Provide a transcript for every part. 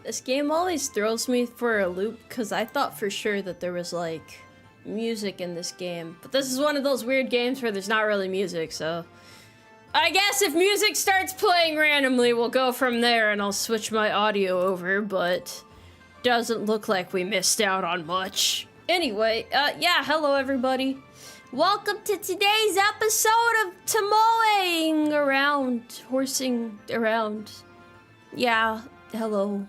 This game always throws me for a loop because I thought for sure that there was like music in this game. But this is one of those weird games where there's not really music, so I guess if music starts playing randomly, we'll go from there and I'll switch my audio over, but doesn't look like we missed out on much. Anyway, yeah, hello everybody. Welcome to today's episode of Tomoeing around, horsing around. Yeah, hello.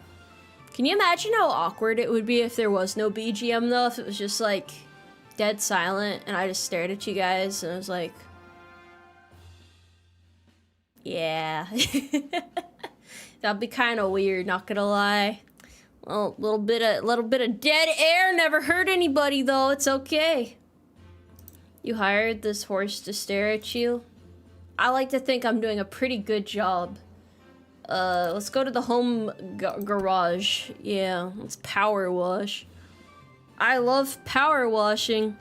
Can you imagine how awkward it would be if there was no BGM though? If it was just like dead silent and I just stared at you guys and I was like, yeah. That'd be kind of weird, not gonna lie. Well, a little bit of dead air never hurt anybody though. It's okay. You hired this horse to stare at you? I like to think I'm doing a pretty good job. Let's go to the home garage. Yeah, let's power wash. I love power washing.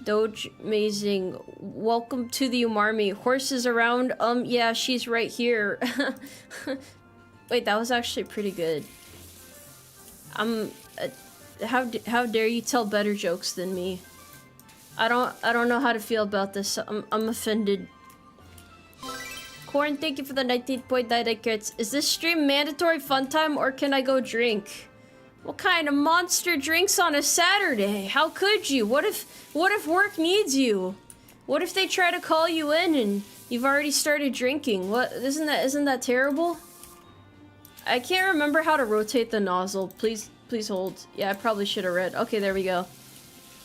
Doge amazing. Welcome to the Umarmy. Horses around? Yeah, she's right here. Wait, that was actually pretty good. How dare you tell better jokes than me? I don't know how to feel about this. I'm offended. Corn, thank you for the 19.9 carrots. Is this stream mandatory fun time or can I go drink? What kind of monster drinks on a Saturday? How could you? What if work needs you? What if they try to call you in and you've already started drinking? What, isn't that terrible? I can't remember how to rotate the nozzle. Please hold. Yeah, I probably should have read. Okay, there we go.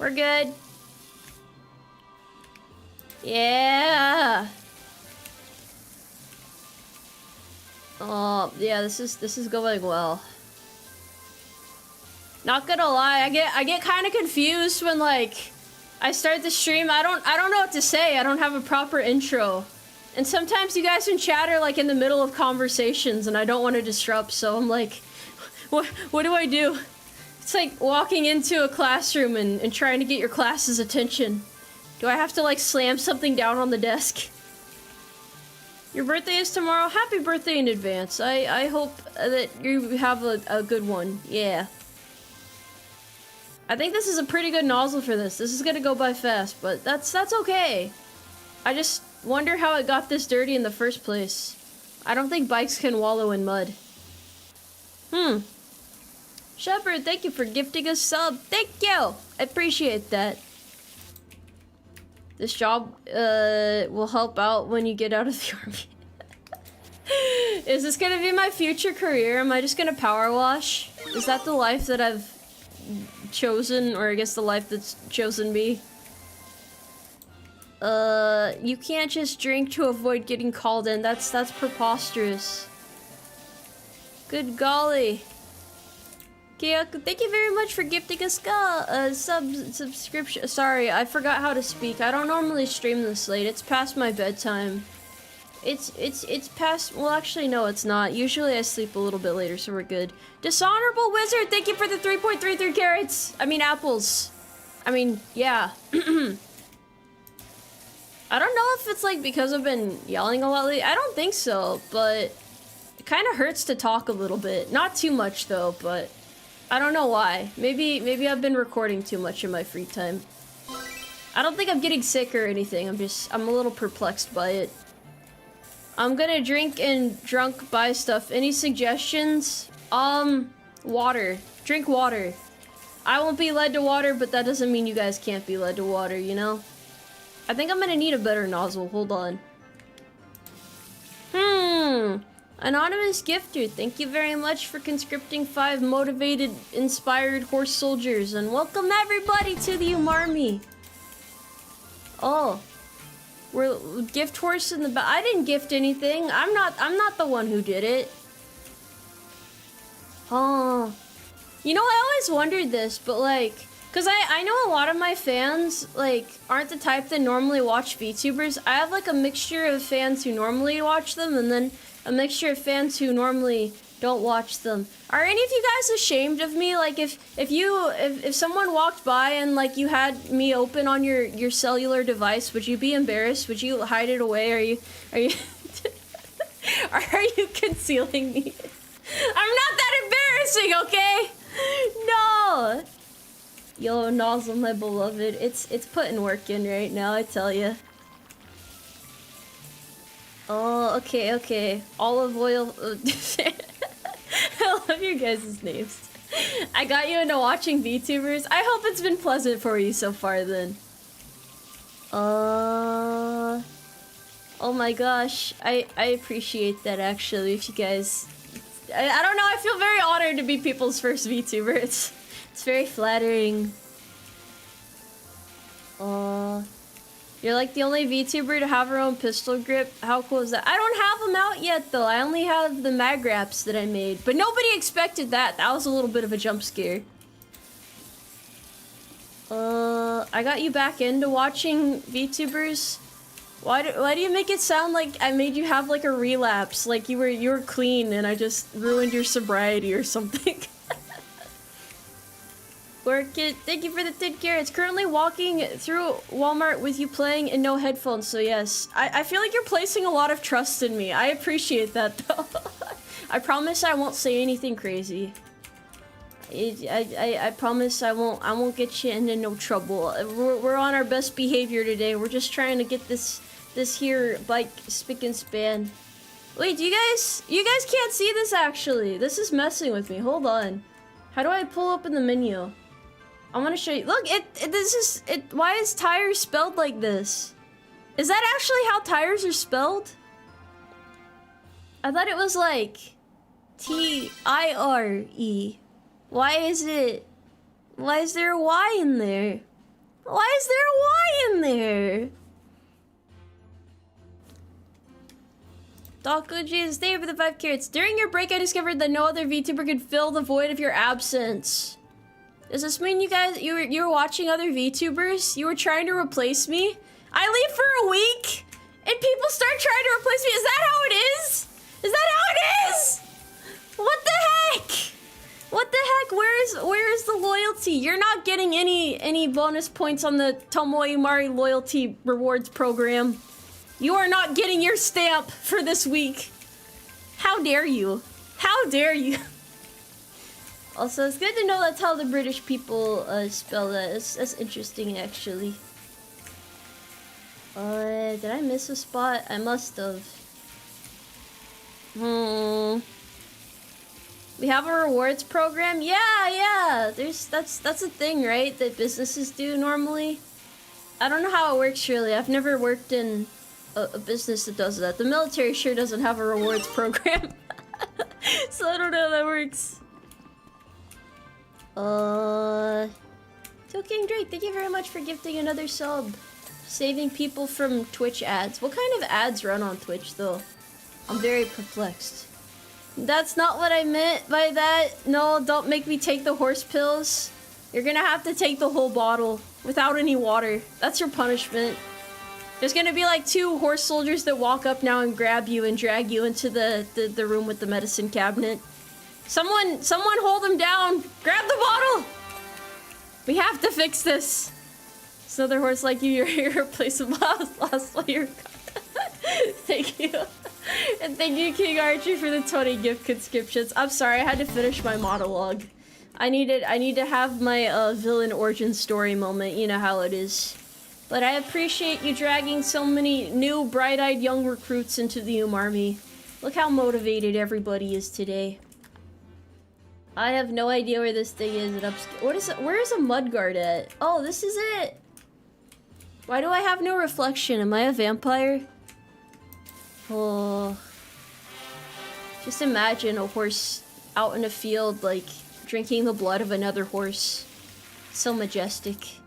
We're good. Yeah. Oh, yeah, this is going well. Not gonna lie, I get kind of confused when like I start the stream. I don't know what to say. I don't have a proper intro. And sometimes you guys in chat are like in the middle of conversations and I don't want to disrupt, so I'm like, what do I do? It's like walking into a classroom and trying to get your class's attention. Do I have to like slam something down on the desk? Your birthday is tomorrow. Happy birthday in advance. I hope that you have a good one. Yeah. I think this is a pretty good nozzle for this. This is gonna go by fast, but that's okay. I just wonder how it got this dirty in the first place. I don't think bikes can wallow in mud. Shepard, thank you for gifting a sub. Thank you! I appreciate that. This job will help out when you get out of the army. Is this gonna be my future career? Am I just gonna power wash? Is that the life that I've chosen, or I guess the life that's chosen me? You can't just drink to avoid getting called in. That's preposterous. Good golly. Kyoku, thank you very much for gifting a subscription. Sorry, I forgot how to speak. I don't normally stream this late. It's past my bedtime. It's past, well actually no it's not. Usually I sleep a little bit later, so we're good. Dishonorable Wizard, thank you for the 3.33 carrots. I mean apples. I mean, yeah. I don't know if it's like because I've been yelling a lot lately. I don't think so, but it kind of hurts to talk a little bit. Not too much though, but I don't know why. Maybe I've been recording too much in my free time. I don't think I'm getting sick or anything. I'm a little perplexed by it. I'm gonna drink and drunk buy stuff. Any suggestions? Water. Drink water. I won't be led to water, but that doesn't mean you guys can't be led to water, you know? I think I'm gonna need a better nozzle. Hold on. Anonymous gifter, thank you very much for conscripting 5 motivated, inspired horse soldiers, and welcome everybody to the Umarmy. Oh, we're gift horse in the back. I didn't gift anything. I'm not the one who did it. Oh, you know, I always wondered this, but like, cause I know a lot of my fans like aren't the type that normally watch VTubers. I have like a mixture of fans who normally watch them, and then a mixture of fans who normally don't watch them. Are any of you guys ashamed of me? Like if someone walked by and like you had me open on your cellular device, would you be embarrassed? Would you hide it away? Are you are you concealing me? I'm not that embarrassing, okay? No. Yo, Nozzle, my beloved. It's putting work in right now, I tell ya. Oh, okay, okay. Olive oil. I love your guys' names. I got you into watching VTubers. I hope it's been pleasant for you so far then. Oh my gosh. I appreciate that actually, if you guys... I don't know, I feel very honored to be people's first VTuber. It's very flattering. You're like the only VTuber to have her own pistol grip. How cool is that? I don't have them out yet though. I only have the mag wraps that I made. But nobody expected that. That was a little bit of a jump scare. I got you back into watching VTubers. Why do you make it sound like I made you have like a relapse? Like you were clean and I just ruined your sobriety or something. Work it. Thank you for the 10 carrots. Currently walking through Walmart with you playing and no headphones, so yes. I feel like you're placing a lot of trust in me. I appreciate that though. I promise I won't say anything crazy. I promise I won't get you into no trouble. We're on our best behavior today. We're just trying to get this here bike spick and span. Wait, you guys can't see this actually. This is messing with me. Hold on. How do I pull up in the menu? I want to show you. Look, why is tires spelled like this? Is that actually how tires are spelled? I thought it was like T-I-R-E. Why is there a Y in there? Why is there a Y in there? Taco Jesus, thank you for the 5 carrots. During your break, I discovered that no other VTuber could fill the void of your absence. Does this mean you were watching other VTubers? You were trying to replace me? I leave for a week, and people start trying to replace me. Is that how it is? Is that how it is? What the heck? What the heck? Where is the loyalty? You're not getting any bonus points on the Tomoe Umari loyalty rewards program. You are not getting your stamp for this week. How dare you? How dare you? Also, it's good to know that's how the British people spell that. That's interesting, actually. Did I miss a spot? I must have. We have a rewards program? Yeah. That's a thing, right? That businesses do normally. I don't know how it works, really. I've never worked in a business that does that. The military sure doesn't have a rewards program. So I don't know how that works. Till King Drake, thank you very much for gifting another sub. Saving people from Twitch ads. What kind of ads run on Twitch, though? I'm very perplexed. That's not what I meant by that. No, don't make me take the horse pills. You're gonna have to take the whole bottle without any water. That's your punishment. There's gonna be like 2 horse soldiers that walk up now and grab you and drag you into the room with the medicine cabinet. Someone hold him down. Grab the bottle. We have to fix this. This other horse like you, you're irreplaceable. Lost all your... Thank you. And thank you, King Archie, for the 20 gift conscriptions. I'm sorry, I had to finish my monologue. I need to have my villain origin story moment. You know how it is. But I appreciate you dragging so many new, bright-eyed young recruits into the Umarmy. Look how motivated everybody is today. I have no idea where this thing is. What is it? Where is a mudguard at? Oh, this is it. Why do I have no reflection? Am I a vampire? Oh. Just imagine a horse out in a field, like, drinking the blood of another horse. So majestic.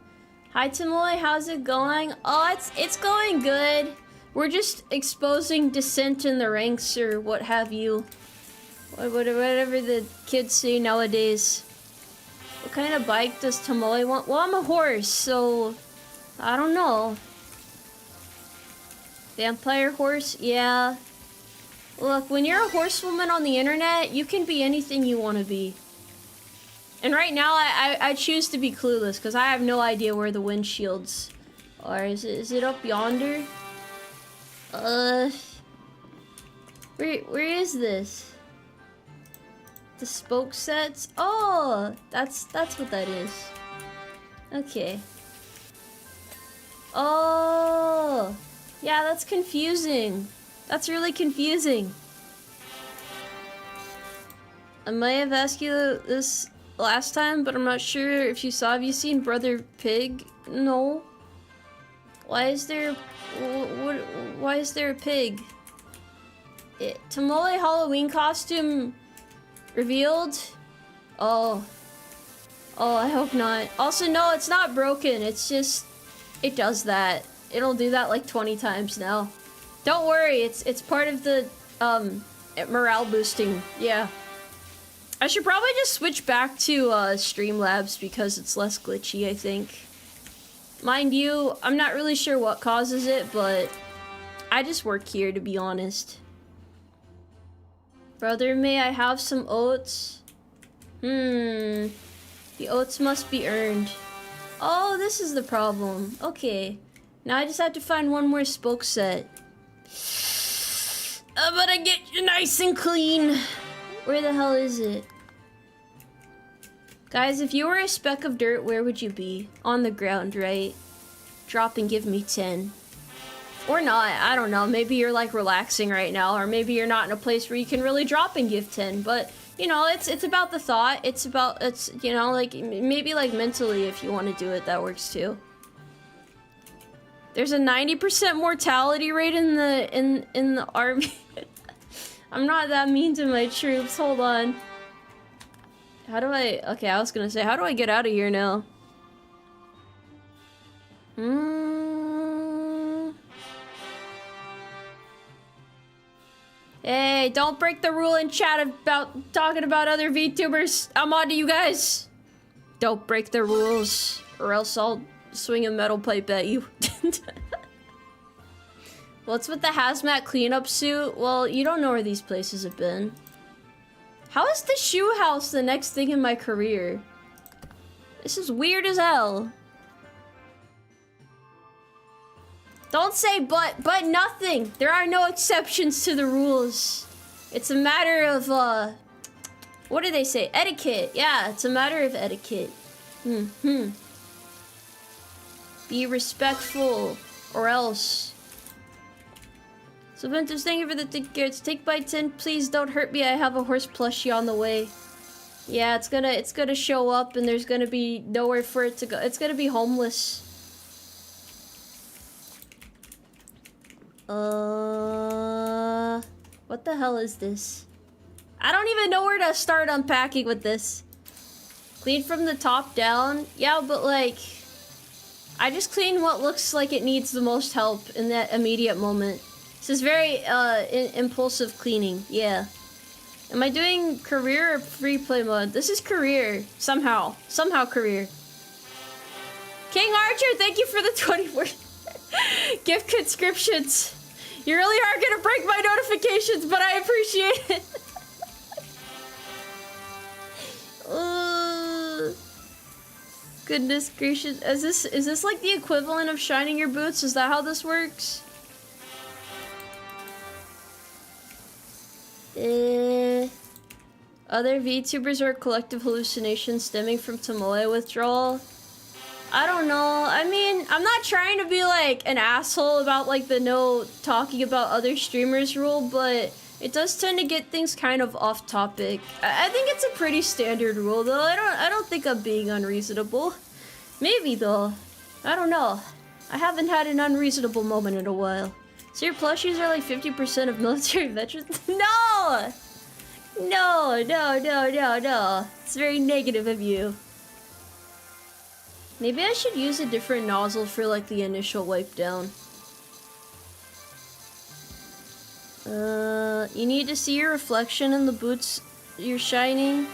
Hi, Tomoe. How's it going? Oh, it's going good. We're just exposing dissent in the ranks or what have you. Whatever the kids say nowadays. What kind of bike does Tomoe want? Well, I'm a horse, so... I don't know. Vampire horse? Yeah. Look, when you're a horsewoman on the internet, you can be anything you want to be. And right now, I choose to be clueless, because I have no idea where the windshields are. Is it up yonder? Where is this? the spoke sets. Oh, that's what that is. Okay. Oh, yeah, that's confusing. That's really confusing. I might have asked you this last time, but I'm not sure if you saw. Have you seen Brother Pig? No. Why is there... why is there a pig? Tomoe Halloween costume revealed? Oh. Oh, I hope not. Also, no, it's not broken. It's just... it does that. It'll do that like 20 times now. Don't worry, it's part of the, morale boosting. Yeah. I should probably just switch back to, Streamlabs because it's less glitchy, I think. Mind you, I'm not really sure what causes it, but I just work here, to be honest. Brother, may I have some oats? The oats must be earned. Oh, this is the problem. Okay. Now I just have to find one more spoke set. I'm gonna get you nice and clean. Where the hell is it? Guys, if you were a speck of dirt, where would you be? On the ground, right? Drop and give me 10. Or not, I don't know. Maybe you're like relaxing right now, or maybe you're not in a place where you can really drop and give 10, but you know, it's about the thought. It's you know, like maybe like mentally if you want to do it, that works too. There's a 90% mortality rate in the army. I'm not that mean to my troops. Hold on. How do I... okay, I was gonna say, how do I get out of here now? Hey, don't break the rule in chat about talking about other VTubers. I'm on to you guys. Don't break the rules, or else I'll swing a metal pipe at you. What's with the hazmat cleanup suit? Well, you don't know where these places have been. How is the shoe house the next thing in my career? This is weird as hell. Don't say but nothing. There are no exceptions to the rules. It's a matter of, what do they say? Etiquette. Yeah, it's a matter of etiquette. Be respectful, or else. So Ventus, thank you for the tickets. Take by 10, please don't hurt me. I have a horse plushie on the way. Yeah, it's gonna show up and there's gonna be nowhere for it to go. It's gonna be homeless. What the hell is this? I don't even know where to start unpacking with this. Clean from the top down? Yeah, but like, I just clean what looks like it needs the most help in that immediate moment. This is very, impulsive cleaning, yeah. Am I doing career or free play mode? This is career, somehow. Somehow career. King Archer, thank you for the 24 gift conscriptions. You really are gonna break my notifications, but I appreciate it. Goodness gracious. Is this like the equivalent of shining your boots? Is that how this works? Other VTubers are collective hallucinations stemming from Tomoe withdrawal. I don't know. I mean, I'm not trying to be like an asshole about like the no talking about other streamers rule, but it does tend to get things kind of off topic. I think it's a pretty standard rule though. I don't think I'm being unreasonable. Maybe though. I don't know. I haven't had an unreasonable moment in a while. So your plushies are like 50% of military veterans? No! No. It's very negative of you. Maybe I should use a different nozzle for like the initial wipe down. You need to see your reflection in the boots you're shining?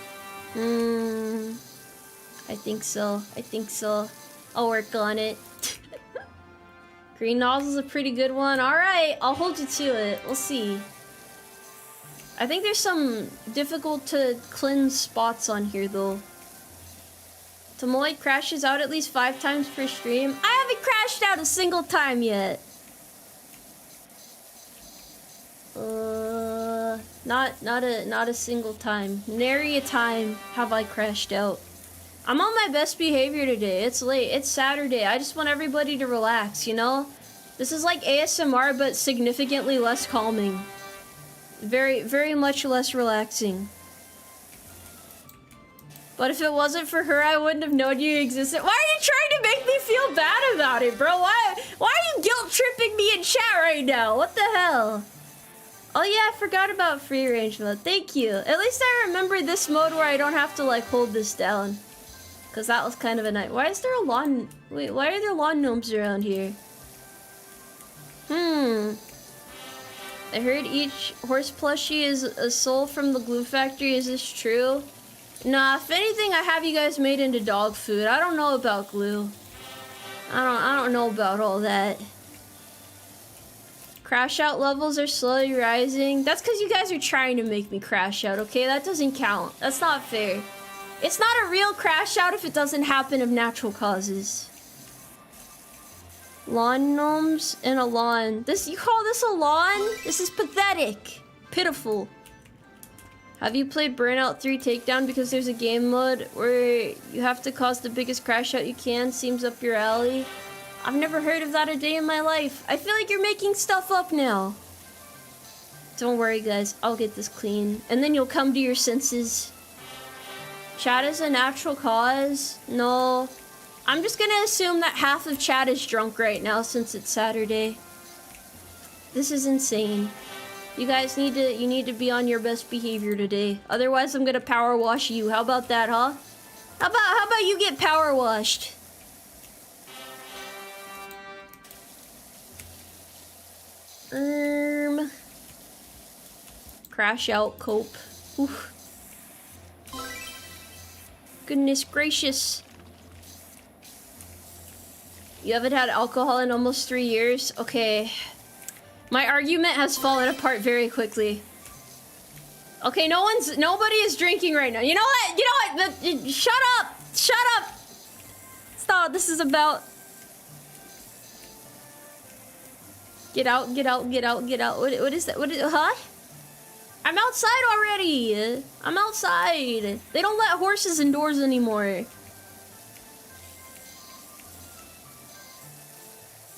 I think so. I'll work on it. Green nozzle's a pretty good one. Alright, I'll hold you to it. We'll see. I think there's some difficult to cleanse spots on here though. Tomoe crashes out at least 5 times per stream. I haven't crashed out a single time yet. Not a single time. Nary a time have I crashed out. I'm on my best behavior today. It's late. It's Saturday. I just want everybody to relax, you know? This is like ASMR, but significantly less calming. Very much less relaxing. But if it wasn't for her, I wouldn't have known you existed. Why are you trying to make me feel bad about it, bro? Why are you guilt tripping me in chat right now? What the hell? Oh yeah, I forgot about free range mode. Thank you. At least I remember this mode where I don't have to like hold this down. Cause that was kind of a night. Why is there a lawn? Wait, why are there lawn gnomes around here? I heard each horse plushie is a soul from the glue factory. Is this true? Nah, if anything, I have you guys made into dog food. I don't know about glue. I don't know about all that. Crash out levels are slowly rising. That's because you guys are trying to make me crash out, okay? That doesn't count. That's not fair. It's not a real crash out if it doesn't happen of natural causes. Lawn gnomes and a lawn. You call this a lawn? This is pathetic. Pitiful. Have you played Burnout 3 Takedown because there's a game mode where you have to cause the biggest crash out you can? Seems up your alley. I've never heard of that a day in my life. I feel like you're making stuff up now. Don't worry, guys. I'll get this clean. And then you'll come to your senses. Chat is a natural cause? No. I'm just gonna assume that half of chat is drunk right now since it's Saturday. This is insane. You guys need to be on your best behavior today. Otherwise, I'm gonna power wash you. How about that, huh? How about you get power washed? Crash out, cope. Oof. Goodness gracious. You haven't had alcohol in almost 3 years? Okay. My argument has fallen apart very quickly. Okay, nobody is drinking right now. You know what? Shut up! Shut up! Stop, this is about... Get out. What is that? Huh? I'm outside already! I'm outside! They don't let horses indoors anymore.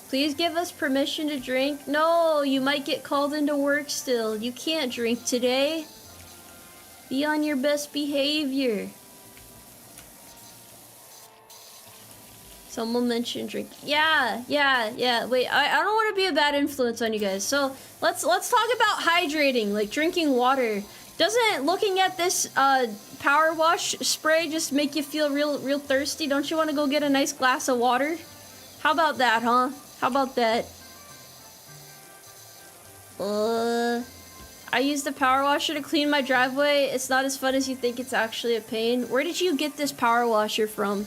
Please give us permission to drink. No, you might get called into work still. You can't drink today. Be on your best behavior. Someone mentioned drink. Yeah. Wait, I don't want to be a bad influence on you guys. So let's talk about hydrating, like drinking water. Doesn't looking at this power wash spray just make you feel real thirsty? Don't you want to go get a nice glass of water? How about that, huh? How about that? I use the power washer to clean my driveway. It's not as fun as you think. It's actually a pain. Where did you get this power washer from?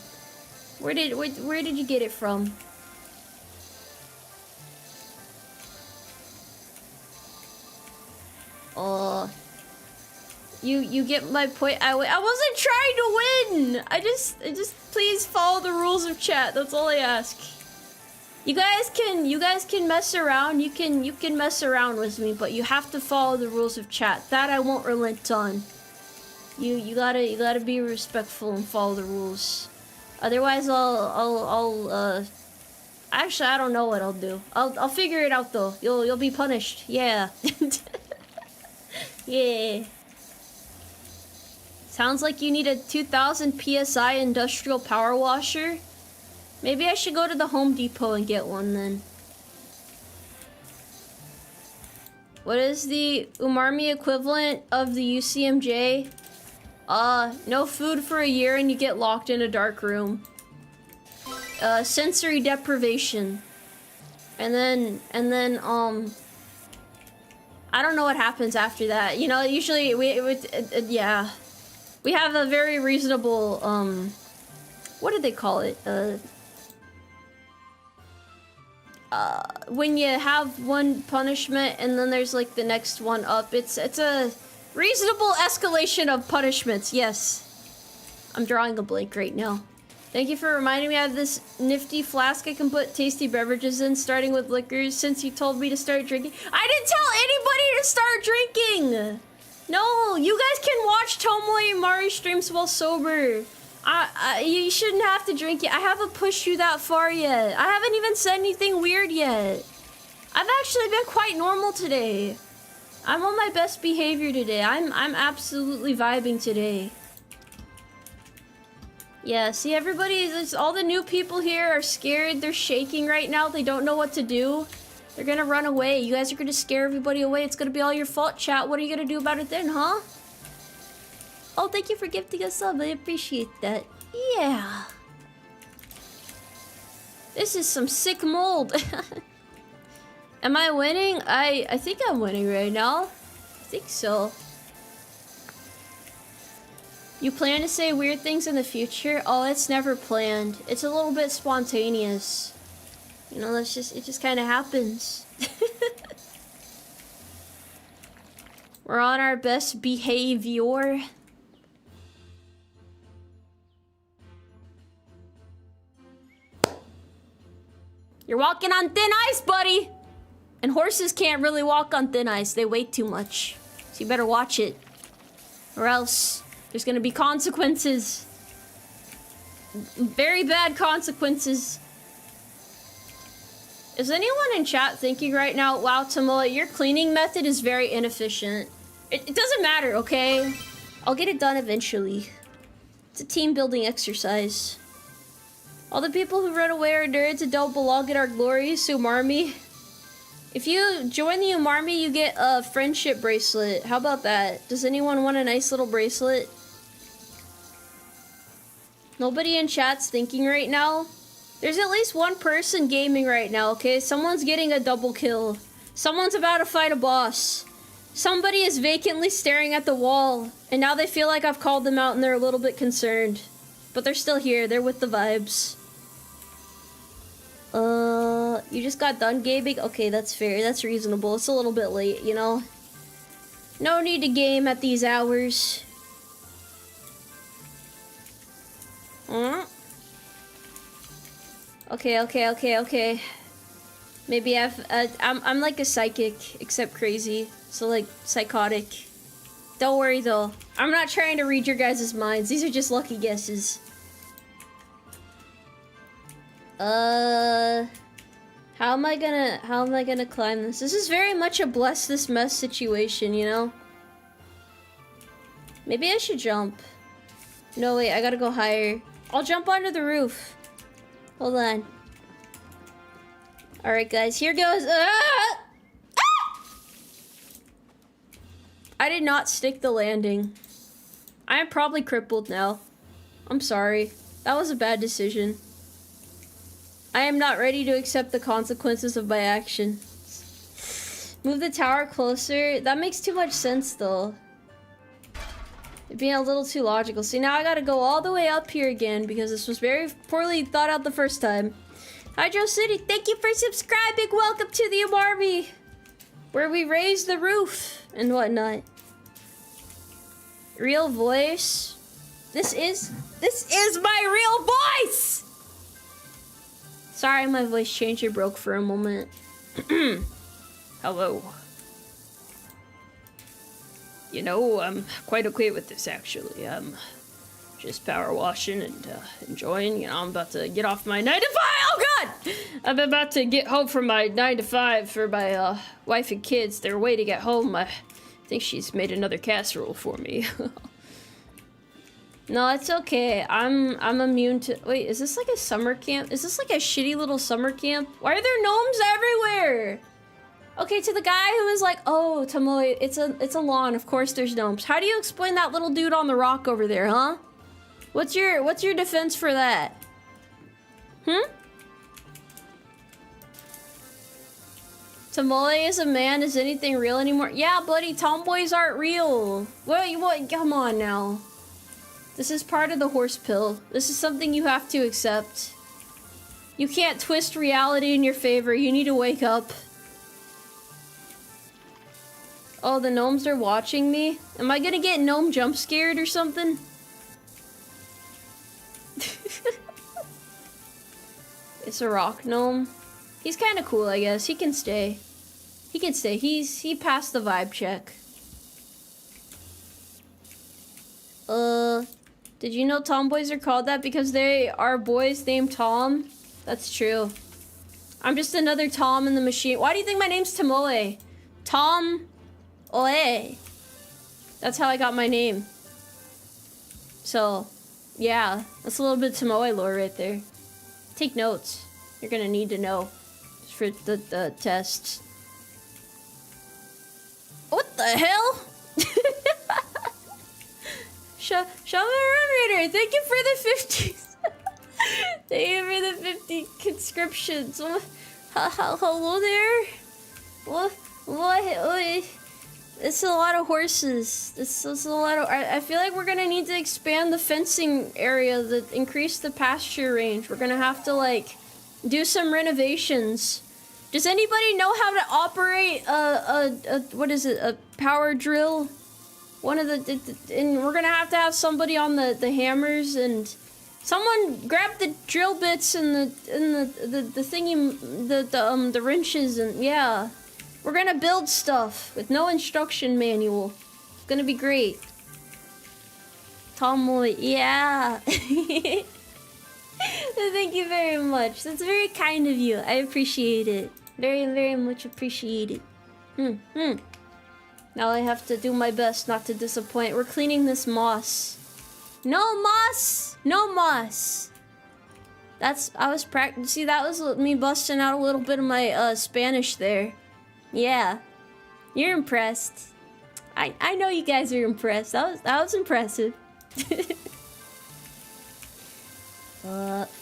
Where did you get it from? You get my point. I wasn't trying to win. I just please follow the rules of chat. That's all I ask. You guys can mess around. You can mess around with me, but you have to follow the rules of chat. That I won't relent on. You gotta be respectful and follow the rules. Otherwise, I'll actually, I don't know what I'll do. I'll figure it out though. You'll be punished. Yeah. Yeah. Sounds like you need a 2000 PSI industrial power washer. Maybe I should go to the Home Depot and get one then. What is the Umarmy equivalent of the UCMJ? No food for a year and you get locked in a dark room. Sensory deprivation. And then, I don't know what happens after that. You know, usually yeah. We have a very reasonable, what do they call it? When you have one punishment and then there's like the next one up, it's a reasonable escalation of punishments, yes. I'm drawing a blank right now. Thank you for reminding me I have this nifty flask I can put tasty beverages in, starting with liquors, since you told me to start drinking. I didn't tell anybody to start drinking! No, you guys can watch Tomoe Umari streams while sober. You shouldn't have to drink yet. I haven't pushed you that far yet. I haven't even said anything weird yet. I've actually been quite normal today. I'm on my best behavior today. I'm absolutely vibing today. Yeah, see everybody, all the new people here are scared. They're shaking right now. They don't know what to do. They're gonna run away. You guys are gonna scare everybody away. It's gonna be all your fault, chat. What are you gonna do about it then, huh? Oh, thank you for gifting a sub. I appreciate that. Yeah. This is some sick mold. Am I winning? I think I'm winning right now. I think so. You plan to say weird things in the future? Oh, it's never planned. It's a little bit spontaneous. You know, it just kind of happens. We're on our best behavior. You're walking on thin ice, buddy! And horses can't really walk on thin ice. They weigh too much. So you better watch it. Or else there's gonna be consequences. Very bad consequences. Is anyone in chat thinking right now, wow, Tomoe, your cleaning method is very inefficient? It doesn't matter, okay? I'll get it done eventually. It's a team building exercise. All the people who run away are nerds and don't belong in our glorious Umarmy. If you join the Umarmy, you get a friendship bracelet. How about that? Does anyone want a nice little bracelet? Nobody in chat's thinking right now? There's at least one person gaming right now, okay? Someone's getting a double kill. Someone's about to fight a boss. Somebody is vacantly staring at the wall, and now they feel like I've called them out and they're a little bit concerned. But they're still here. They're with the vibes. You just got done gaming? Okay, that's fair. That's reasonable. It's a little bit late, you know? No need to game at these hours. Okay. Maybe I'm like a psychic, except crazy. So like, psychotic. Don't worry though. I'm not trying to read your guys' minds. These are just lucky guesses. How am I gonna climb this? This is very much a bless this mess situation, you know? Maybe I should jump. No, wait, I gotta go higher. I'll jump onto the roof. Hold on. Alright, guys, here goes. Ah! Ah! I did not stick the landing. I am probably crippled now. I'm sorry. That was a bad decision. I am not ready to accept the consequences of my actions. Move the tower closer. That makes too much sense, though. It being a little too logical. See, now I gotta go all the way up here again because this was very poorly thought out the first time. Hydro City, thank you for subscribing. Welcome to the Umarmy, where we raise the roof and whatnot. Real voice. This is my real voice. Sorry, my voice changer broke for a moment. Hello. You know, I'm quite okay with this, actually. I'm just power washing and enjoying. You know, I'm about to get off my 9 to 5. Oh, God! I'm about to get home from my 9 to 5 for my wife and kids. They're waiting at home. I think she's made another casserole for me. No, it's okay. I'm immune to... Wait, is this like a summer camp? Is this like a shitty little summer camp? Why are there gnomes everywhere? Okay, to the guy who is like, oh, Tomoe, it's a lawn. Of course there's gnomes. How do you explain that little dude on the rock over there, huh? What's your defense for that? Tomoe is a man. Is anything real anymore? Yeah, buddy, tomboys aren't real. What? Come on now. This is part of the horse pill. This is something you have to accept. You can't twist reality in your favor. You need to wake up. Oh, the gnomes are watching me? Am I gonna get gnome jump scared or something? It's a rock gnome. He's kind of cool, I guess. He can stay. He can stay. He passed the vibe check. Did you know tomboys are called that because they are boys named Tom? That's true. I'm just another Tom in the machine. Why do you think my name's Tomoe? Tom Oe. That's how I got my name. So, yeah, that's a little bit Tomoe lore right there. Take notes. You're gonna need to know for the tests. What the hell? Shaman Raider, thank you for the 50s. Thank you for the 50 conscriptions. Hello there? What? It's a lot of horses. It's a lot of... I feel like we're gonna need to expand the fencing area, increase the pasture range. We're gonna have to, like, do some renovations. Does anybody know how to operate what is it, a power drill? One of and we're gonna have to have somebody on the hammers, and someone grab the drill bits and the thingy, the wrenches, and yeah. We're gonna build stuff with no instruction manual. It's gonna be great. Tomoe, yeah. Thank you very much. That's very kind of you. I appreciate it. Very, very much appreciated. Now I have to do my best not to disappoint. We're cleaning this moss. No moss! No moss! See, that was me busting out a little bit of my Spanish there. Yeah. You're impressed. I know you guys are impressed. That was impressive.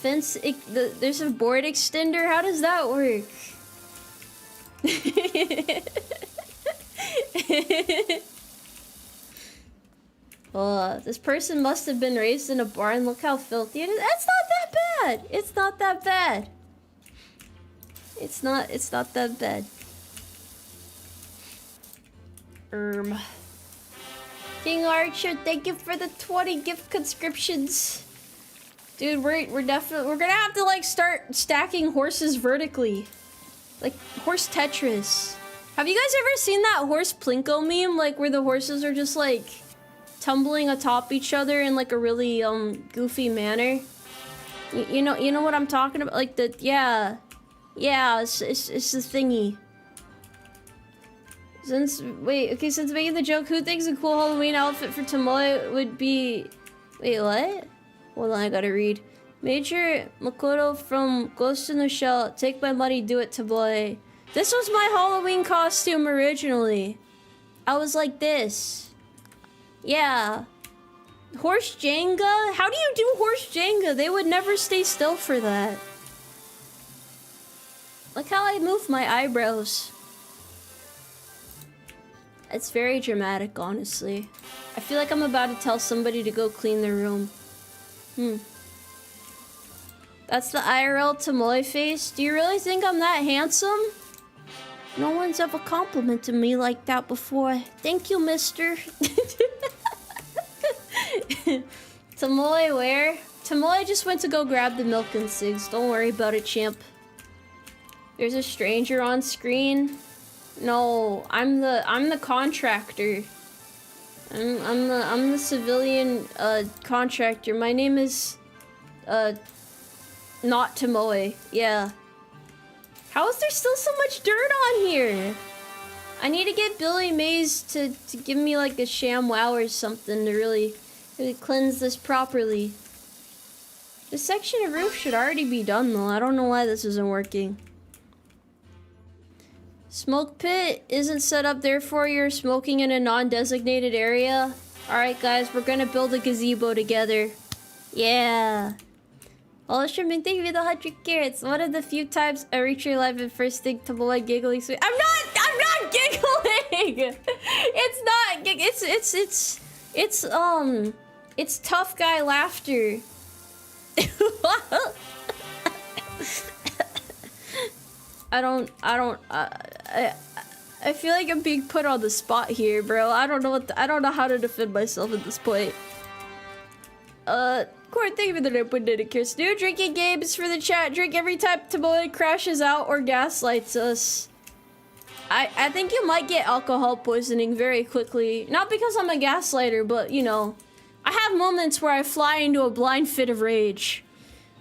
Fence, there's a board extender. How does that work? This person must have been raised in a barn. Look how filthy it is. That's not that bad. It's not that bad. It's not that bad. King Archer, thank you for the 20 gift conscriptions. Dude, we're gonna have to like start stacking horses vertically. Like horse tetris. Have you guys ever seen that horse plinko meme? Like where the horses are just like tumbling atop each other in like a really goofy manner? You know what I'm talking about? Like yeah, it's the thingy. Since making the joke, who thinks a cool Halloween outfit for Tomoe would be... Wait, what? Hold on, I gotta read. Major Makoto from Ghost in the Shell, take my money, do it, Tomoe. This was my Halloween costume originally. I was like this. Yeah. Horse Jenga? How do you do horse Jenga? They would never stay still for that. Look how I move my eyebrows. It's very dramatic, honestly. I feel like I'm about to tell somebody to go clean their room. That's the IRL Tomoe face? Do you really think I'm that handsome? No one's ever complimented me like that before. Thank you, mister. Tomoe where? Tomoe just went to go grab the milk and cigs. Don't worry about it, champ. There's a stranger on screen. No, I'm the contractor. I'm the civilian contractor. My name is not Tomoe. Yeah. How is there still so much dirt on here? I need to get Billy Mays to give me like a sham wow or something to really cleanse this properly. This section of roof should already be done though. I don't know why this isn't working. Smoke pit isn't set up, therefore you're smoking in a non-designated area. Alright guys, we're gonna build a gazebo together. Yeah. Oh, Shrimping, thank you for the 100 carrots. One of the few times I reach your life and first think Tomoe giggling sweet. I'm not giggling! It's tough guy laughter. I feel like I'm being put on the spot here, bro. I don't know how to defend myself at this point. Court, thank you for the dedicated new drinking games for the chat. Drink every time Tomoe crashes out or gaslights us. I think you might get alcohol poisoning very quickly. Not because I'm a gaslighter, but you know, I have moments where I fly into a blind fit of rage.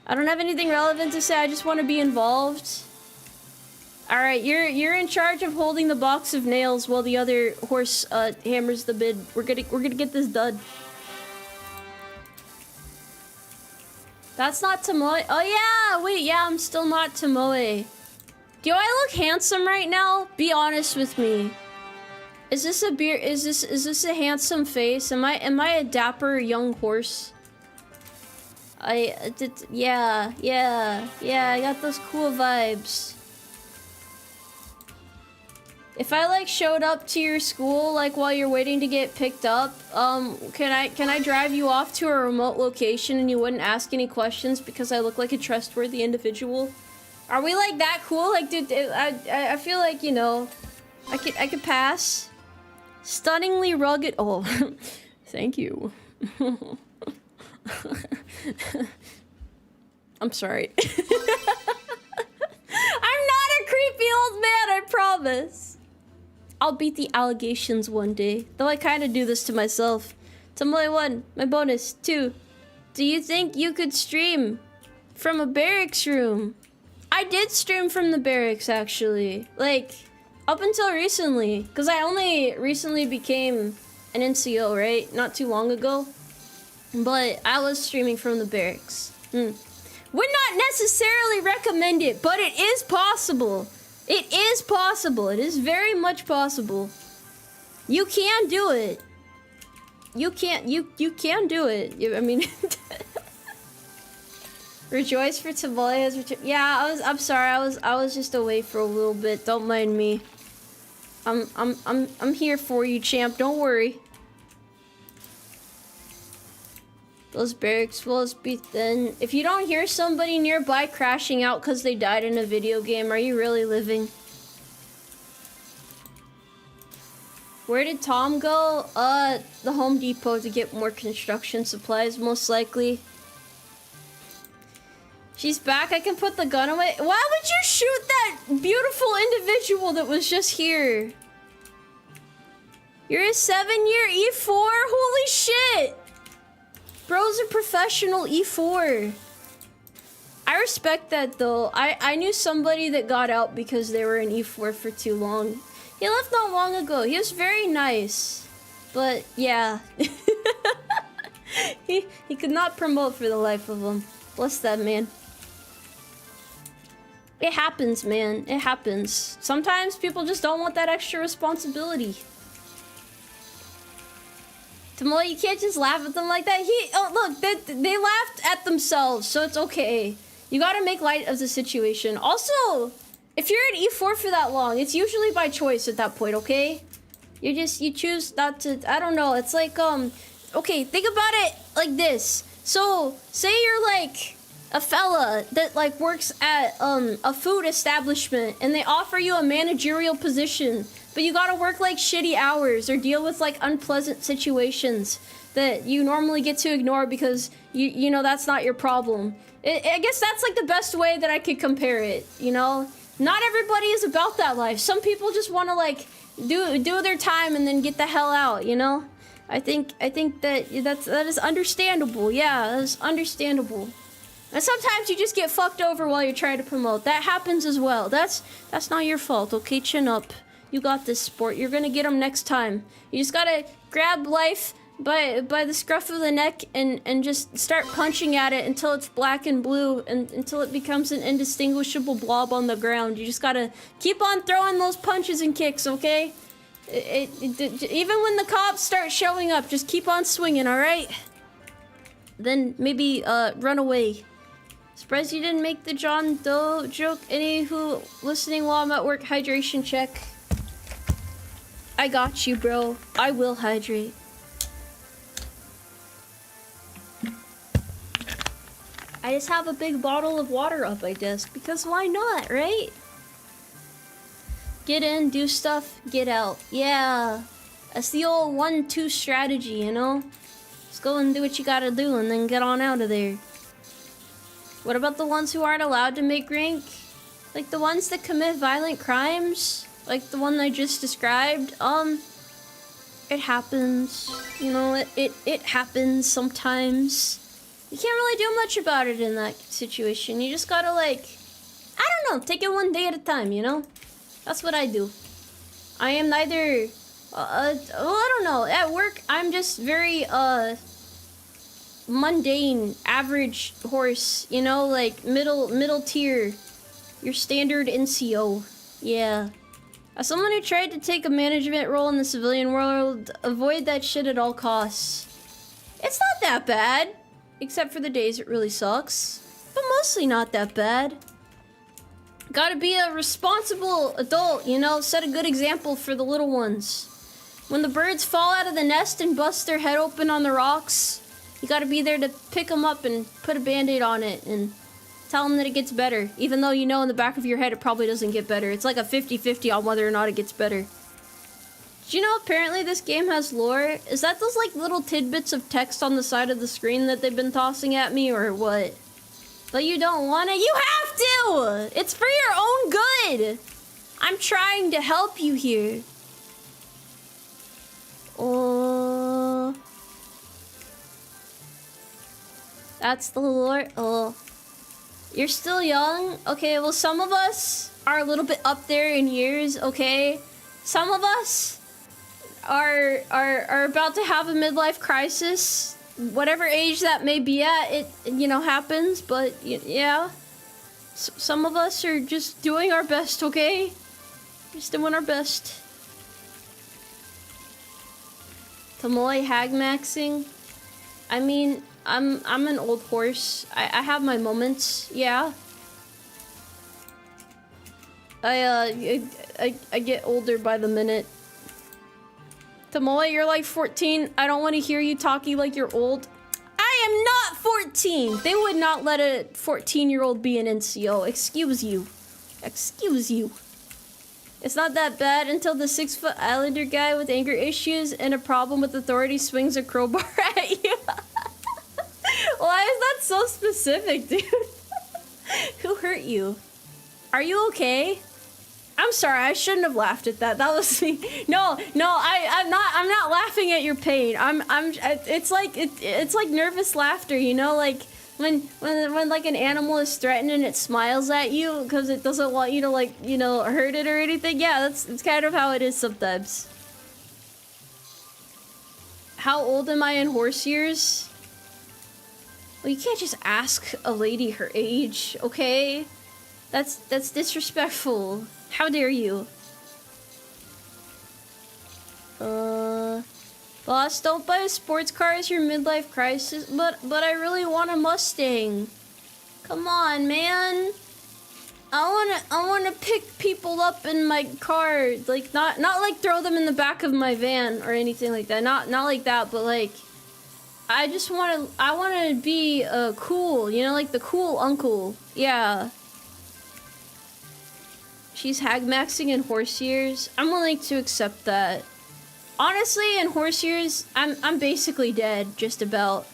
I don't have anything relevant to say, I just want to be involved. Alright, you're in charge of holding the box of nails while the other horse hammers the bid. We're gonna get this done. That's not Tomoe. Oh yeah, wait, yeah, I'm still not Tomoe. Do I look handsome right now? Be honest with me. Is this a beer? Is this a handsome face? Am I a dapper young horse? Yeah, I got those cool vibes. If I like showed up to your school like while you're waiting to get picked up, can I drive you off to a remote location and you wouldn't ask any questions because I look like a trustworthy individual? Are we like that cool? Like, dude, I feel like, you know, I could pass. Stunningly rugged. Oh, thank you. I'm sorry. I'm not a creepy old man, I promise. I'll beat the allegations one day, though I kind of do this to myself. Tomoe 1, my bonus. 2, do you think you could stream from a barracks room? I did stream from the barracks, actually. Like, up until recently. Because I only recently became an NCO, right? Not too long ago. But I was streaming from the barracks. Would not necessarily recommend it, but it is possible. It is possible. It is very much possible. You can do it. You can do it. I mean, rejoice for Tomoe's return. Yeah, I'm sorry. I was just away for a little bit. Don't mind me. I'm here for you, champ. Don't worry. Those barracks walls be thin. If you don't hear somebody nearby crashing out because they died in a video game, are you really living? Where did Tom go? The Home Depot to get more construction supplies, most likely. She's back. I can put the gun away. Why would you shoot that beautiful individual that was just here? You're a 7-year E4? Holy shit! Bro's a professional E4. I respect that though. I knew somebody that got out because they were an E4 for too long. He left not long ago. He was very nice. But yeah. he could not promote for the life of him. Bless that man. It happens, man. It happens. Sometimes people just don't want that extra responsibility. Tomoe, you can't just laugh at them like that. Oh, look, they laughed at themselves, so it's okay. You gotta make light of the situation. Also, if you're an E4 for that long, it's usually by choice at that point, okay? You choose not to, I don't know, it's like, okay, think about it like this. So, say you're like a fella that like works at a food establishment and they offer you a managerial position, but you gotta work like shitty hours or deal with like unpleasant situations that you normally get to ignore because you know that's not your problem. I guess that's like the best way that I could compare it, you know? Not everybody is about that life. Some people just want to like do their time and then get the hell out, you know? I think that is understandable. Yeah, that's understandable. And sometimes you just get fucked over while you're trying to promote. That happens as well. That's not your fault, okay? Chin up. You got this, sport. You're gonna get them next time. You just gotta grab life by the scruff of the neck and just start punching at it until it's black and blue and until it becomes an indistinguishable blob on the ground. You just gotta keep on throwing those punches and kicks, okay? Even when the cops start showing up, just keep on swinging, alright? Then maybe run away. Surprised you didn't make the John Doe joke. Any who listening while I'm at work, hydration check. I got you, bro. I will hydrate. I just have a big bottle of water up my desk because why not, right? Get in, do stuff, get out. Yeah, that's the old 1-2 strategy, you know? Just go and do what you gotta do and then get on out of there. What about the ones who aren't allowed to make rank? Like the ones that commit violent crimes? Like the one I just described? It happens. You know, it happens sometimes. You can't really do much about it in that situation. You just gotta, like, I don't know, take it one day at a time, you know? That's what I do. I am neither, well, I don't know. At work, I'm just very, mundane, average horse, you know? Like, middle tier. Your standard NCO. Yeah. As someone who tried to take a management role in the civilian world, avoid that shit at all costs. It's not that bad. Except for the days it really sucks. But mostly not that bad. Gotta be a responsible adult, you know? Set a good example for the little ones. When the birds fall out of the nest and bust their head open on the rocks, you gotta be there to pick them up and put a band-aid on it and tell them that it gets better. Even though you know in the back of your head it probably doesn't get better. It's like a 50-50 on whether or not it gets better. Did you know apparently this game has lore? Is that those like little tidbits of text on the side of the screen that they've been tossing at me or what? But you don't want it? You have to! It's for your own good! I'm trying to help you here. Oh. That's the lore. Oh. You're still young? Okay, well some of us are a little bit up there in years, okay? Some of us are about to have a midlife crisis. Whatever age that may be at, it, you know, happens, but yeah. Some of us are just doing our best, okay? Just doing our best. Tomoe hagmaxing? I mean, I'm an old horse. I have my moments, yeah. I get older by the minute. Tomoe, you're like 14. I don't want to hear you talking like you're old. I am not 14. They would not let a 14-year-old be an NCO. Excuse you. Excuse you. It's not that bad until the 6-foot Islander guy with anger issues and a problem with authority swings a crowbar at you. Why is that so specific, dude? Who hurt you? Are you okay? I'm sorry, I shouldn't have laughed at that. That was me. No, I'm not laughing at your pain. It's like nervous laughter, you know, like when like an animal is threatened and it smiles at you because it doesn't want you to, like, you know, hurt it or anything. Yeah, it's kind of how it is sometimes. How old am I in horse years? Well, you can't just ask a lady her age, okay? That's disrespectful. How dare you? Boss, don't buy a sports car as your midlife crisis, but I really want a Mustang. Come on, man. I wanna pick people up in my car, like not like throw them in the back of my van or anything like that. Not like that, but like I wanna be cool, you know, like the cool uncle. Yeah. She's hag-maxing in horse years. I'm willing to accept that. Honestly, in horse years, I'm basically dead, just about.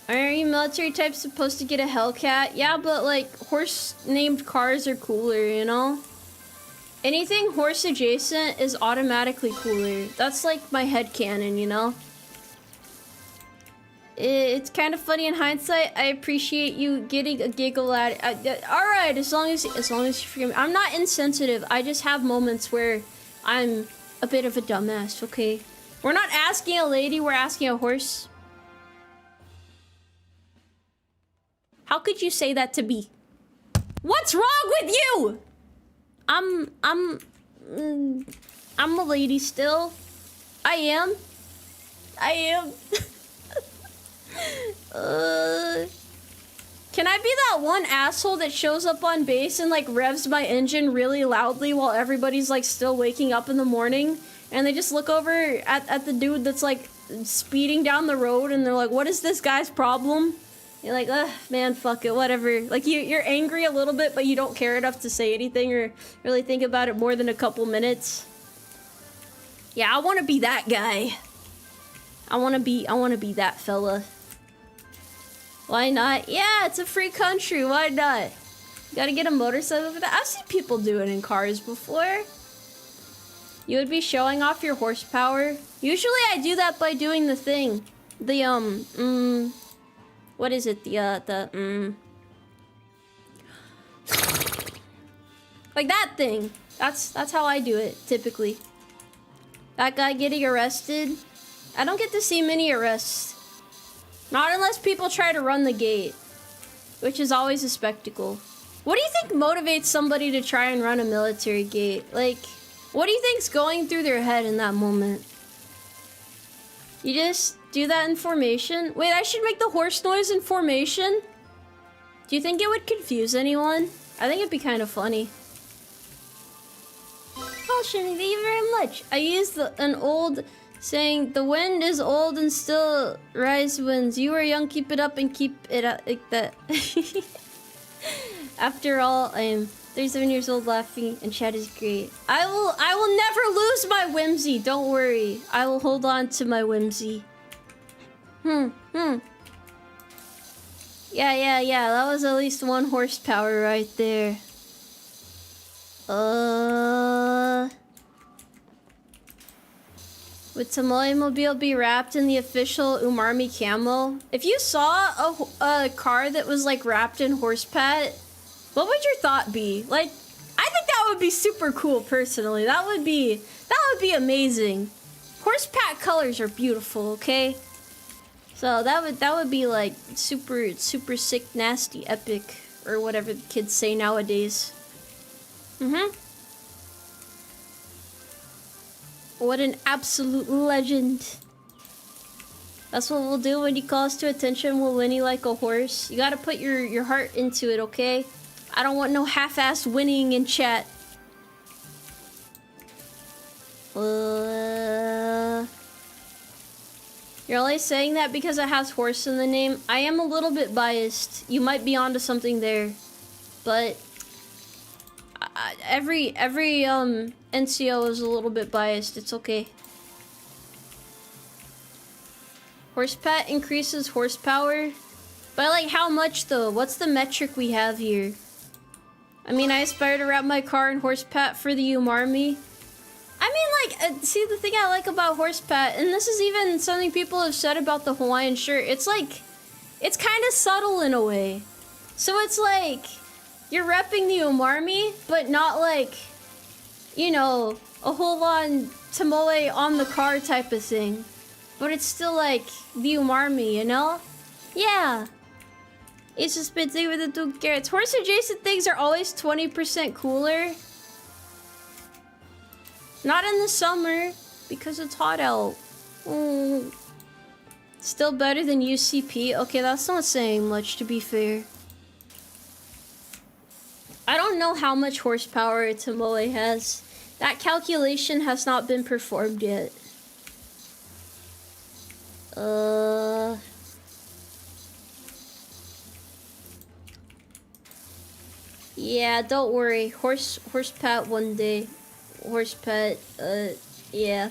Are you military type supposed to get a Hellcat? Yeah, but like horse-named cars are cooler, you know? Anything horse adjacent is automatically cooler. That's like my headcanon, you know? It's kind of funny in hindsight. I appreciate you getting a giggle at it. All right, as long as you forgive me. I'm not insensitive. I just have moments where I'm a bit of a dumbass. Okay, we're not asking a lady. We're asking a horse. How could you say that to me? What's wrong with you? I'm a lady still. I am. Can I be that one asshole that shows up on base and like revs my engine really loudly while everybody's like still waking up in the morning and they just look over at the dude that's like speeding down the road and they're like, what is this guy's problem? You're like, ugh, man, fuck it, whatever. Like you're angry a little bit, but you don't care enough to say anything or really think about it more than a couple minutes. Yeah, I want to be that guy. I want to be that fella. Why not? Yeah, it's a free country. Why not? Gotta get a motorcycle for that. I've seen people do it in cars before. You would be showing off your horsepower. Usually I do that by doing the thing. The, what is it? Like that thing. That's how I do it, typically. That guy getting arrested. I don't get to see many arrests. Not unless people try to run the gate. Which is always a spectacle. What do you think motivates somebody to try and run a military gate? Like, what do you think's going through their head in that moment? You just do that in formation? Wait, I should make the horse noise in formation? Do you think it would confuse anyone? I think it'd be kind of funny. Oh, Shimmy, thank you very much. I used an old saying, the wind is old and still rise winds. You are young, keep it up and keep it up like that. After all, I am 37 years old, laughing, and chat is great. I will never lose my whimsy. Don't worry. I will hold on to my whimsy. Yeah. That was at least 1 horsepower right there. Would Tomoe Mobile be wrapped in the official Umarmy camo? If you saw a car that was like wrapped in horse pat, what would your thought be? Like, I think that would be super cool personally. That would be amazing. Horse pat colors are beautiful, okay? So that would be like super sick, nasty, epic, or whatever the kids say nowadays. What an absolute legend. That's what we'll do when he calls to attention. We'll whinny like a horse. You gotta put your heart into it, okay? I don't want no half-assed whinnying in chat. You're only saying that because it has horse in the name. I am a little bit biased. You might be onto something there. But every NCO is a little bit biased. It's okay. Horse pat increases horsepower. By like how much though? What's the metric we have here? I mean, I aspire to wrap my car in horse pat for the Umarmy. I mean, like, see, the thing I like about horse pat, and this is even something people have said about the Hawaiian shirt, it's like, it's kind of subtle in a way. So it's like, you're repping the Umarmy, but not like, you know, a whole-on Tomoe on the car type of thing. But it's still like the Umarmy, you know? Yeah. It's just been thing with the 2 carrots. Horse adjacent things are always 20% cooler. Not in the summer, because it's hot out. Still better than UCP. Okay, that's not saying much, to be fair. I don't know how much horsepower a Tomoe has. That calculation has not been performed yet. Yeah, don't worry. Horse pat one day. Horse pet, yeah.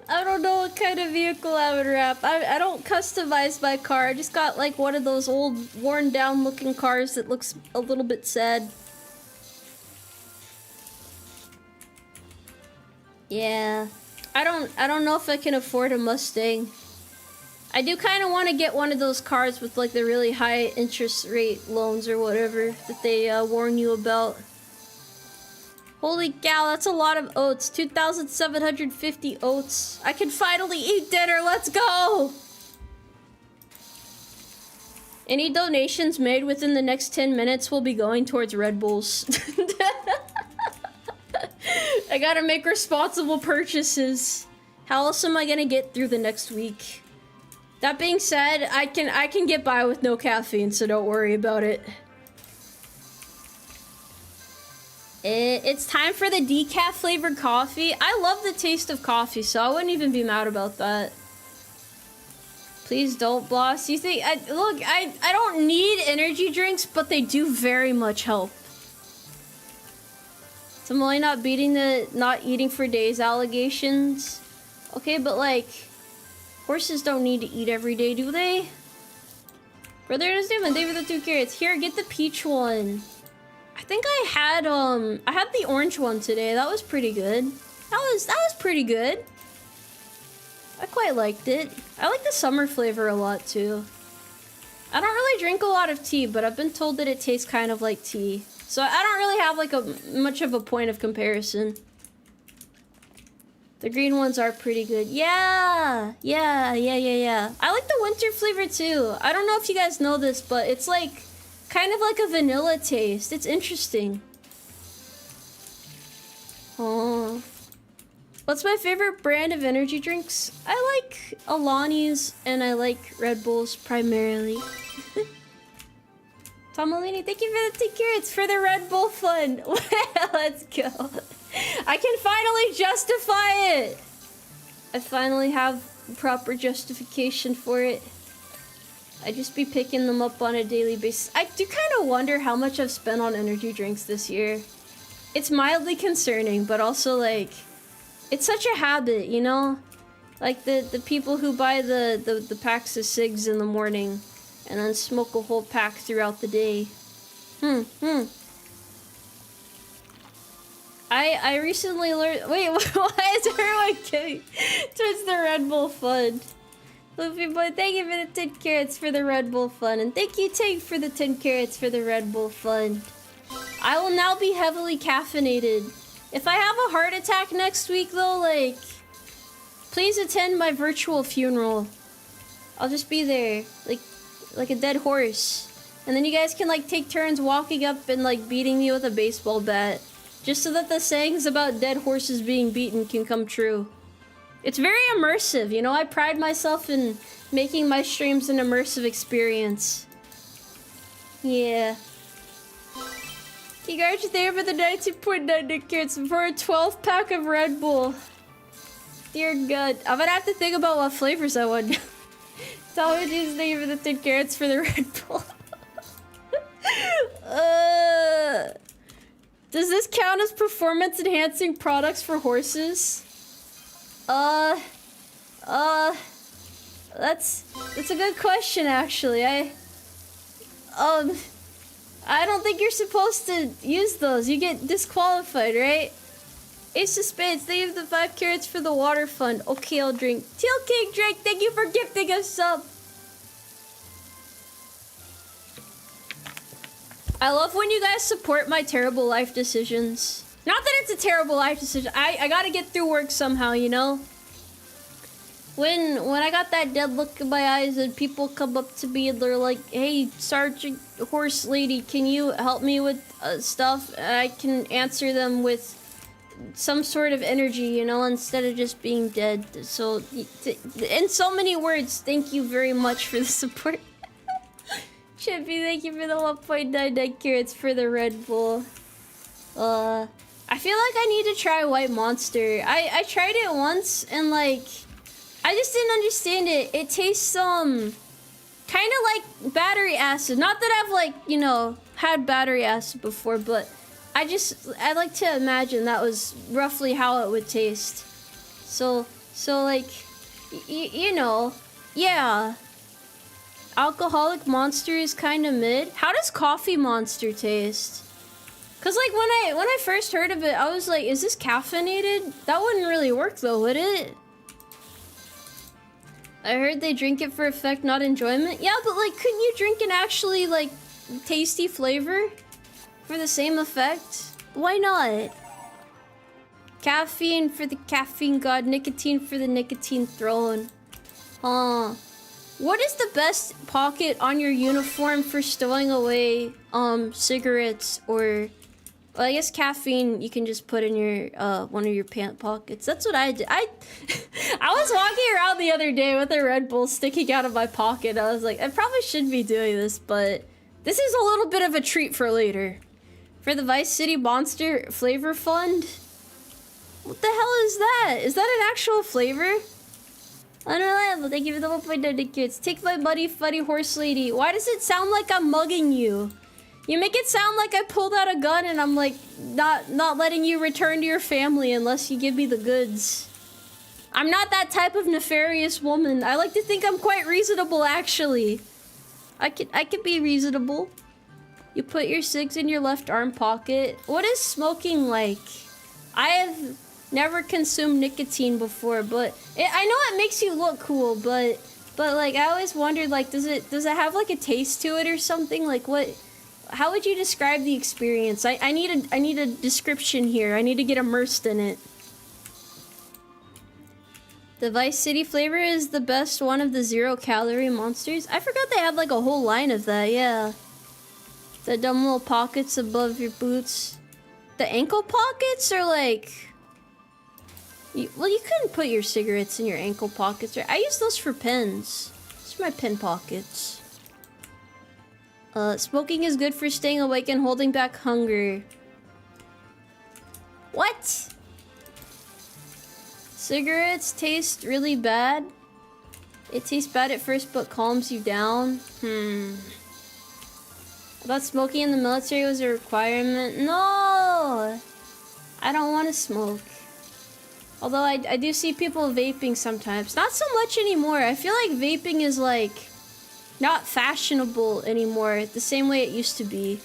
I don't know what kind of vehicle I would wrap. I don't customize my car. I just got like one of those old worn down looking cars that looks a little bit sad. Yeah. I don't know if I can afford a Mustang. I do kind of want to get one of those cars with like the really high interest rate loans or whatever that they warn you about. Holy cow, that's a lot of oats. 2,750 oats. I can finally eat dinner. Let's go! Any donations made within the next 10 minutes will be going towards Red Bulls. I gotta make responsible purchases. How else am I gonna get through the next week? That being said, I can get by with no caffeine, so don't worry about it. It's time for the decaf flavored coffee. I love the taste of coffee, so I wouldn't even be mad about that. Please don't, boss. You think look, I don't need energy drinks, but they do very much help. Tomoe not beating the not eating for days allegations. Okay, but like horses don't need to eat every day, do they? Brother is doing David the 2 carrots. Here, get the peach one. I think I had the orange one today. That was pretty good. That was pretty good. I quite liked it. I like the summer flavor a lot too. I don't really drink a lot of tea, but I've been told that it tastes kind of like tea. So I don't really have like much of a point of comparison. The green ones are pretty good. Yeah. I like the winter flavor too. I don't know if you guys know this, but it's like kind of like a vanilla taste. It's interesting. Oh. What's my favorite brand of energy drinks? I like Alani's and I like Red Bulls primarily. Tomalini, thank you for the 10 carrots for the Red Bull fund. Let's go. I can finally justify it. I finally have proper justification for it. I just be picking them up on a daily basis. I do kind of wonder how much I've spent on energy drinks this year. It's mildly concerning, but also like, it's such a habit, you know? Like the people who buy the packs of cigs in the morning and then smoke a whole pack throughout the day. I recently learned... Wait, why is everyone getting towards the Red Bull fund? Luffy boy, thank you for the 10 carrots for the Red Bull fund. And thank you, Tank, for the 10 carrots for the Red Bull fund. I will now be heavily caffeinated. If I have a heart attack next week, though, like... Please attend my virtual funeral. I'll just be there. Like a dead horse. And then you guys can, like, take turns walking up and, like, beating me with a baseball bat. Just so that the sayings about dead horses being beaten can come true. It's very immersive, you know? I pride myself in making my streams an immersive experience. Yeah. You guys are there for the 19.9 carrots for a 12-pack of Red Bull. Dear God. I'm gonna have to think about what flavors I want. Apologies, thank you for the 10 carrots for the Red Bull. Does this count as performance-enhancing products for horses? That's a good question, actually. I don't think you're supposed to use those. You get disqualified, right? Ace of Spades, thank you for the 5 carrots for the water fund. Okay, I'll drink. Teal King Drake, thank you for gifting a sub. I love when you guys support my terrible life decisions. Not that it's a terrible life decision. I gotta get through work somehow, you know? When I got that dead look in my eyes and people come up to me and they're like, hey, Sergeant Horse Lady, can you help me with stuff? And I can answer them with some sort of energy, you know, instead of just being dead. So, in so many words, thank you very much for the support. Chippy, thank you for the 1.99 carrots for the Red Bull. I feel like I need to try White Monster. I tried it once and like, I just didn't understand it. It tastes kind of like battery acid. Not that I've like, you know, had battery acid before, but I like to imagine that was roughly how it would taste. So like, you know, yeah. Alcoholic Monster is kind of mid. How does Coffee Monster taste? Cause like when I first heard of it, I was like, is this caffeinated? That wouldn't really work though, would it? I heard they drink it for effect, not enjoyment. Yeah, but like, couldn't you drink an actually like tasty flavor for the same effect? Why not? Caffeine for the caffeine god, nicotine for the nicotine throne. What is the best pocket on your uniform for stowing away cigarettes or... Well, I guess caffeine you can just put in your one of your pant pockets. That's what I did. I was walking around the other day with a Red Bull sticking out of my pocket. I was like, I probably shouldn't be doing this, but this is a little bit of a treat for later. For the Vice City Monster Flavor Fund? What the hell is that? Is that an actual flavor? Unreliable, thank you for the 1.9 kids. Take my buddy, funny horse lady. Why does it sound like I'm mugging you? You make it sound like I pulled out a gun and I'm like not letting you return to your family unless you give me the goods. I'm not that type of nefarious woman. I like to think I'm quite reasonable, actually. I could be reasonable. You put your cigs in your left arm pocket. What is smoking like? I have never consumed nicotine before, but I know it makes you look cool, but like I always wondered, like, does it have like a taste to it or something? Like what? How would you describe the experience? I need a description here. I need to get immersed in it. The Vice City flavor is the best one of the 0-calorie monsters. I forgot they had like a whole line of that. Yeah. The dumb little pockets above your boots. The ankle pockets are like... well, you couldn't put your cigarettes in your ankle pockets. Right? I use those for pens. These are my pen pockets. Smoking is good for staying awake and holding back hunger. What? Cigarettes taste really bad. It tastes bad at first, but calms you down. I thought smoking in the military was a requirement. No! I don't want to smoke. Although I do see people vaping sometimes. Not so much anymore. I feel like vaping is like not fashionable anymore the same way it used to be.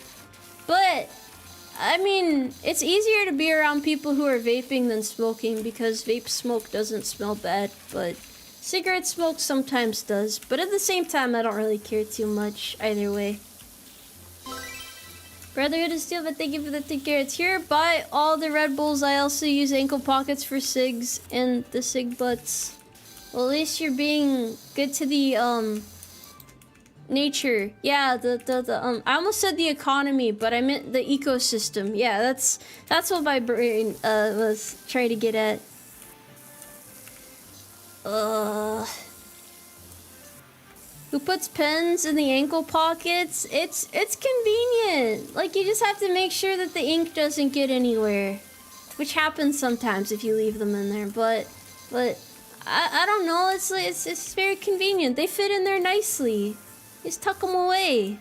But I mean, it's easier to be around people who are vaping than smoking because vape smoke doesn't smell bad, but cigarette smoke sometimes does. But at the same time, I don't really care too much either way. Brotherhood is steel, but thank you for the 10 carrots. Here, buy all the Red Bulls. I also use ankle pockets for cigs and the cig butts. Well, at least you're being good to the, nature. Yeah, I almost said the economy, but I meant the ecosystem. Yeah, that's what my brain, was trying to get at. Who puts pens in the ankle pockets? It's convenient. Like, you just have to make sure that the ink doesn't get anywhere. Which happens sometimes if you leave them in there, but I don't know, it's very convenient. They fit in there nicely. Just tuck them away.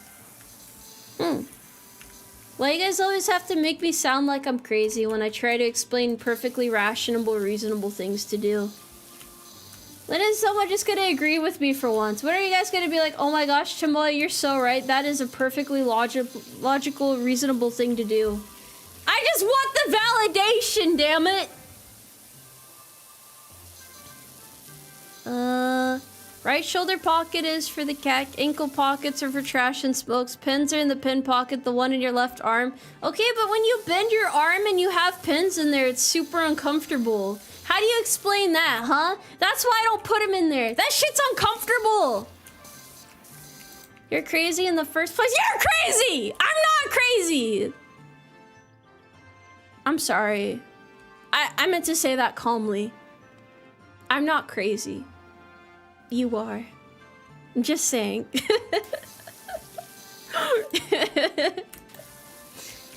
Why you guys always have to make me sound like I'm crazy when I try to explain perfectly rational, reasonable things to do? When is someone just gonna agree with me for once? When are you guys gonna be like, oh my gosh, Tomoe, you're so right. That is a perfectly logical, reasonable thing to do. I just want the validation, damn it! Right shoulder pocket is for the cat. Ankle pockets are for trash and smokes. Pins are in the pin pocket, the one in your left arm. Okay, but when you bend your arm and you have pins in there, it's super uncomfortable. How do you explain that, huh? That's why I don't put them in there. That shit's uncomfortable. You're crazy in the first place. You're crazy! I'm not crazy! I'm sorry. I meant to say that calmly. I'm not crazy. You are. I'm just saying.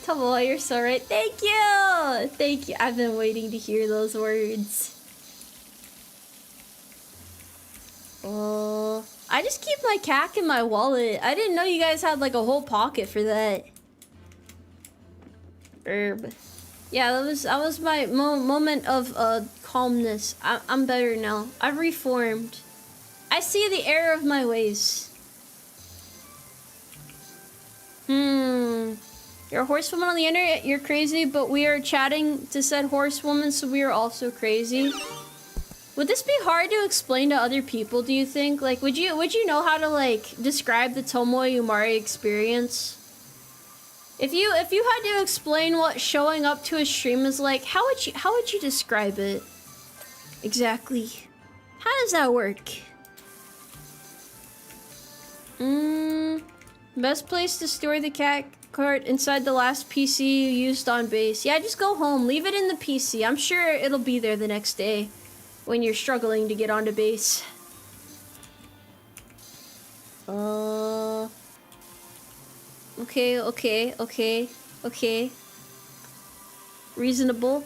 Tomoe, you're so right. Thank you! Thank you. I've been waiting to hear those words. Oh, I just keep my cack in my wallet. I didn't know you guys had like a whole pocket for that. Herb. Yeah, that was my moment of calmness. I'm better now. I've reformed. I see the error of my ways. You're a horsewoman on the internet, you're crazy, but we are chatting to said horsewoman, so we are also crazy. Would this be hard to explain to other people, do you think? Like, would you know how to, like, describe the Tomoe Umari experience? If you had to explain what showing up to a stream is like, how would you describe it? Exactly. How does that work? Best place to store the cat cart inside the last PC you used on base. Yeah, just go home. Leave it in the PC. I'm sure it'll be there the next day when you're struggling to get onto base. Okay. Reasonable.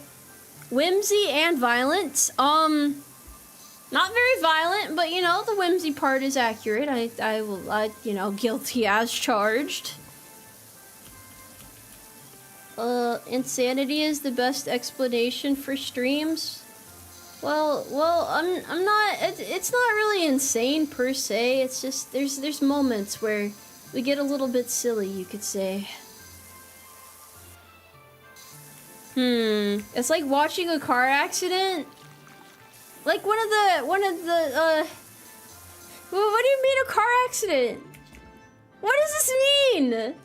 Whimsy and violent. Not very violent, but you know, the whimsy part is accurate. I you know, guilty as charged. Insanity is the best explanation for streams. Well, I'm not, it's not really insane per se. It's just, there's moments where We get a little bit silly, you could say. It's like watching a car accident. Like one of the, well, what do you mean a car accident? What does this mean?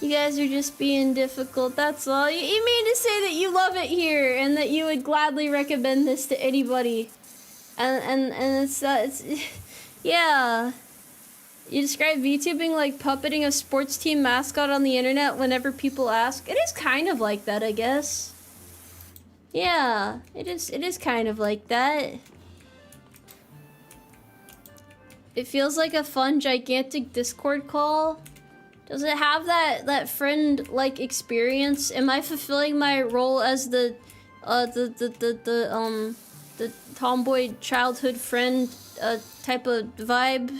You guys are just being difficult, that's all. You mean to say that you love it here and that you would gladly recommend this to anybody. And it's yeah. You describe VTubing like puppeting a sports team mascot on the internet whenever people ask. It is kind of like that, I guess. Yeah, it is kind of like that. It feels like a fun, gigantic Discord call. Does it have that friend-like experience? Am I fulfilling my role as the tomboy childhood friend type of vibe?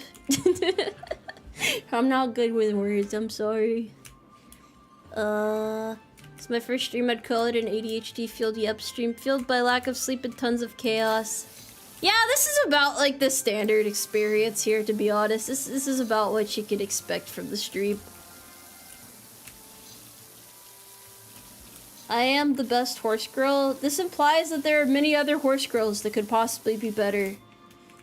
I'm not good with words, I'm sorry. It's my first stream. I'd call it an ADHD field. Yep, stream filled by lack of sleep and tons of chaos. Yeah, this is about like the standard experience here, to be honest. This is about what you could expect from the stream. I am the best horse girl. This implies that there are many other horse girls that could possibly be better.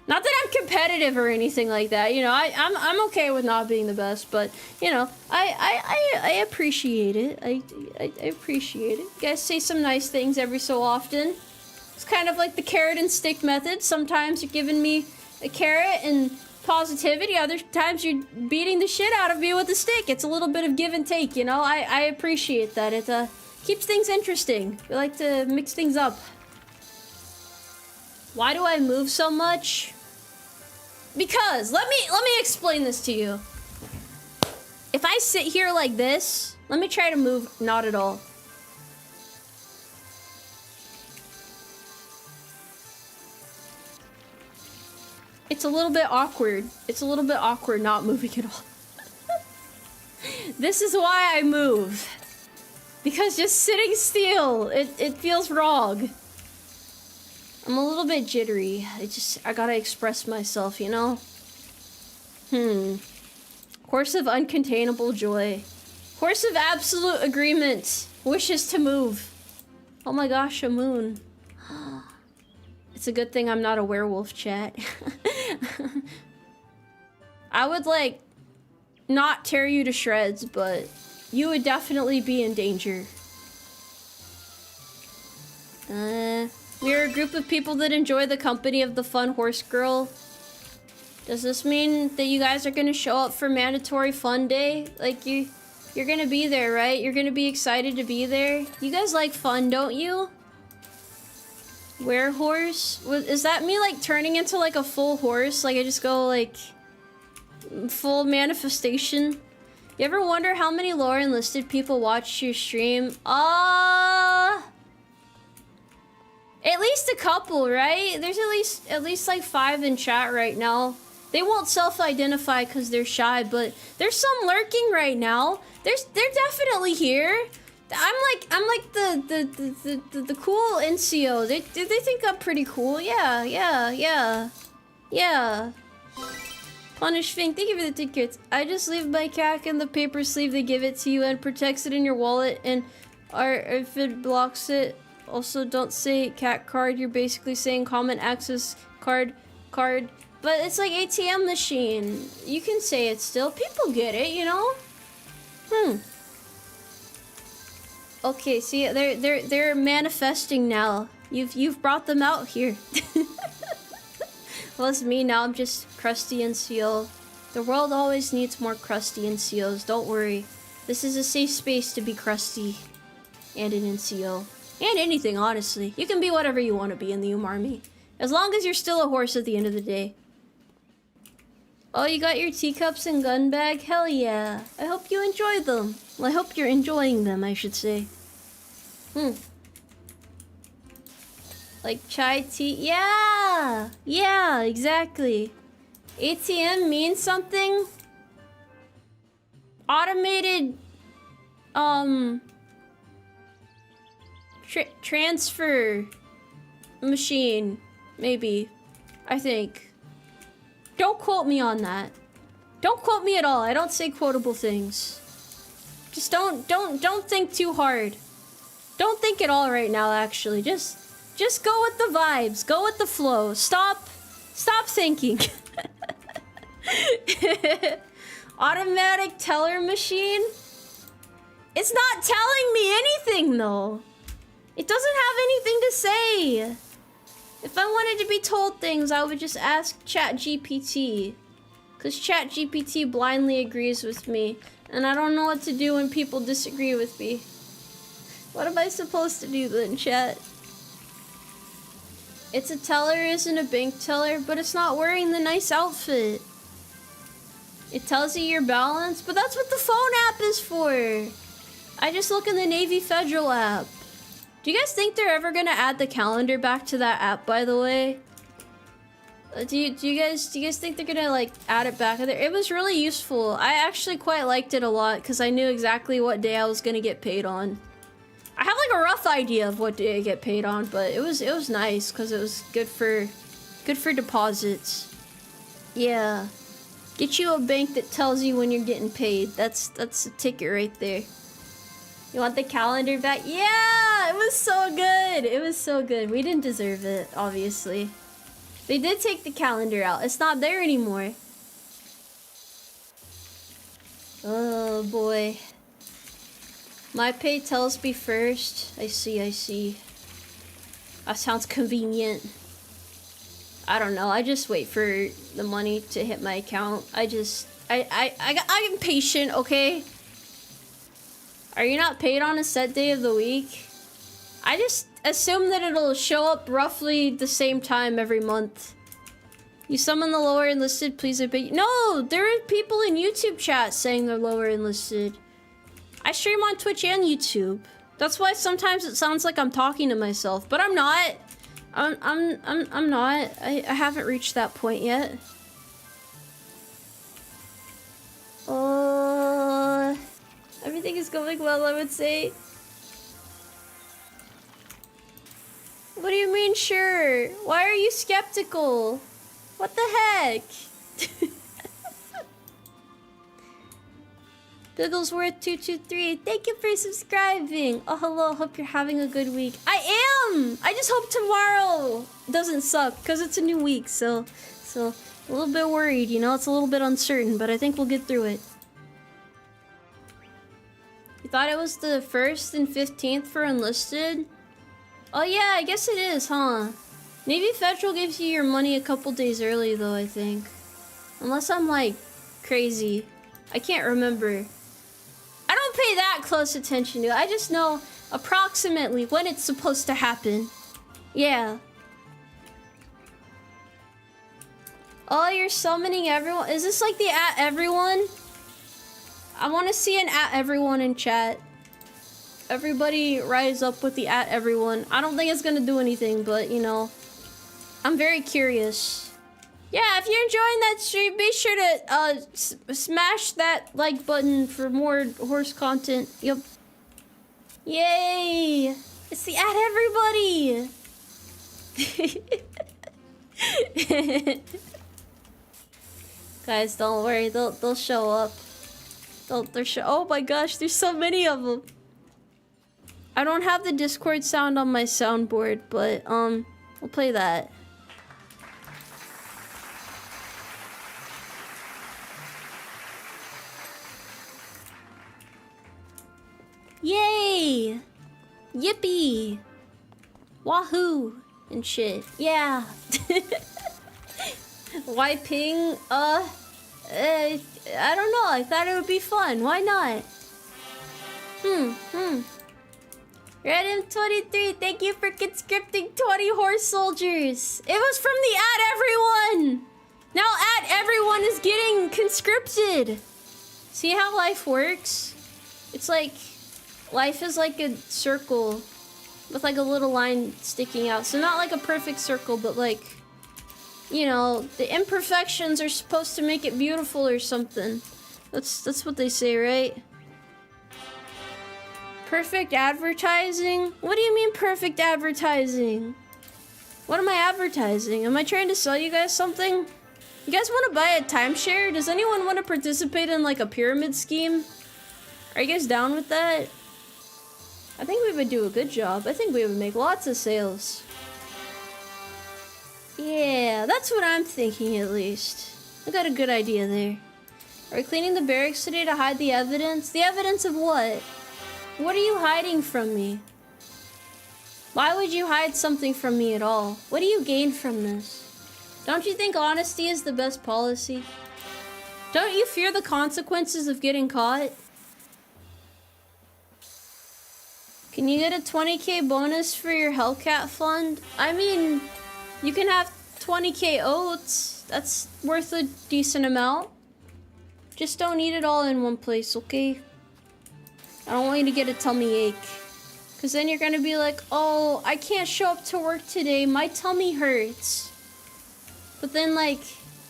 Not that I'm competitive or anything like that, you know. I'm okay with not being the best, but you know, I appreciate it. I appreciate it. You guys say some nice things every so often. It's kind of like the carrot and stick method. Sometimes you're giving me a carrot and positivity. Other times you're beating the shit out of me with a stick. It's a little bit of give and take, you know. I appreciate that. It keeps things interesting. We like to mix things up. Why do I move so much? Because let me explain this to you. If I sit here like this, let me try to move. Not at all. It's a little bit awkward. It's a little bit awkward not moving at all. This is why I move. Because just sitting still, it feels wrong. I'm a little bit jittery. I gotta express myself, you know? Horse of uncontainable joy. Horse of absolute agreement. Wishes to move. Oh my gosh, a moon. It's a good thing I'm not a werewolf, chat. I would, like, not tear you to shreds, but you would definitely be in danger. We're a group of people that enjoy the company of the fun horse girl. Does this mean that you guys are gonna show up for mandatory fun day? Like, you're gonna be there, right? You're gonna be excited to be there? You guys like fun, don't you? Werehorse? Is that me, like, turning into, like, a full horse? Like, I just go, like, full manifestation? You ever wonder how many lore enlisted people watch your stream? At least a couple, right? There's at least like 5 in chat right now. They won't self-identify because they're shy, but there's some lurking right now. They're definitely here. I'm like the cool NCO. They think I'm pretty cool. Yeah. Punish Fink, thank you for the tickets. I just leave my cack in the paper sleeve. They give it to you and protects it in your wallet. And if it blocks it, also don't say cat card. You're basically saying common access card. But it's like ATM machine. You can say it still. People get it, you know. Okay, see, they're manifesting now. You've brought them out here. Well, it's me now. I'm just crusty NCO. The world always needs more crusty NCOs. Don't worry. This is a safe space to be crusty and an NCO. And anything, honestly. You can be whatever you want to be in the Umarmy. As long as you're still a horse at the end of the day. Oh, you got your teacups and gun bag? Hell yeah. I hope you enjoy them. Well, I hope you're enjoying them, I should say. Like chai tea? Yeah, exactly. ATM means something? Automated, transfer machine, maybe. I think. Don't quote me on that. Don't quote me at all. I don't say quotable things. Just don't think too hard. Don't think at all right now, actually. Just go with the vibes. Go with the flow. Stop thinking. Automatic teller machine? It's not telling me anything, though. It doesn't have anything to say. If I wanted to be told things, I would just ask ChatGPT. Because ChatGPT blindly agrees with me. And I don't know what to do when people disagree with me. What am I supposed to do then, chat? It's a teller, isn't a bank teller, but it's not wearing the nice outfit. It tells you your balance, but that's what the phone app is for. I just look in the Navy Federal app. Do you guys think they're ever gonna add the calendar back to that app, by the way? Do you guys think they're gonna like add it back there? It was really useful. I actually quite liked it a lot because I knew exactly what day I was gonna get paid on. I have like a rough idea of what day I get paid on, but it was nice because it was good for deposits. Yeah. Get you a bank that tells you when you're getting paid. That's a ticket right there. You want the calendar back? Yeah! It was so good! It was so good. We didn't deserve it, obviously. They did take the calendar out. It's not there anymore. Oh boy. My pay tells me first. I see. That sounds convenient. I don't know. I just wait for the money to hit my account. I'm patient, okay? Are you not paid on a set day of the week? I just assume that it'll show up roughly the same time every month. You summon the lower enlisted, please obey you. No, there are people in YouTube chat saying they're lower enlisted. I stream on Twitch and YouTube. That's why sometimes it sounds like I'm talking to myself, but I'm not. I'm not. I haven't reached that point yet. Everything is going well, I would say. What do you mean, sure? Why are you skeptical? What the heck? Bigglesworth 223, thank you for subscribing. Oh, hello, hope you're having a good week. I am! I just hope tomorrow doesn't suck, because it's a new week, so a little bit worried, you know? It's a little bit uncertain, but I think we'll get through it. You thought it was the 1st and 15th for enlisted? Oh yeah, I guess it is, huh? Navy Federal gives you your money a couple days early, though, I think. Unless I'm, like, crazy. I can't remember. I don't pay that close attention to it. I just know approximately when it's supposed to happen. Yeah. Oh, you're summoning everyone? Is this like the @everyone? I want to see an @everyone in chat. Everybody rise up with the @everyone. I don't think it's gonna do anything, but you know, I'm very curious. Yeah, if you're enjoying that stream, be sure to smash that like button for more horse content. Yep. Yay! It's the @everybody. Guys, don't worry. They'll show up. Oh my gosh, there's so many of them. I don't have the Discord sound on my soundboard, but we'll play that. Yay! Yippee! Wahoo! And shit. Yeah! Why ping? I don't know. I thought it would be fun. Why not? Redem23, thank you for conscripting 20 horse soldiers. It was from the @everyone! Now @everyone is getting conscripted. See how life works? It's like... life is like a circle with like a little line sticking out. So not like a perfect circle, but like, you know, the imperfections are supposed to make it beautiful or something. That's what they say, right? Perfect advertising? What do you mean perfect advertising? What am I advertising? Am I trying to sell you guys something? You guys want to buy a timeshare? Does anyone want to participate in like a pyramid scheme? Are you guys down with that? I think we would do a good job. I think we would make lots of sales. Yeah, that's what I'm thinking at least. I got a good idea there. Are we cleaning the barracks today to hide the evidence? The evidence of what? What are you hiding from me? Why would you hide something from me at all? What do you gain from this? Don't you think honesty is the best policy? Don't you fear the consequences of getting caught? Can you get a 20k bonus for your Hellcat fund? I mean, you can have 20k oats. That's worth a decent amount. Just don't eat it all in one place, okay? I don't want you to get a tummy ache. Because then you're going to be like, oh, I can't show up to work today. My tummy hurts. But then, like,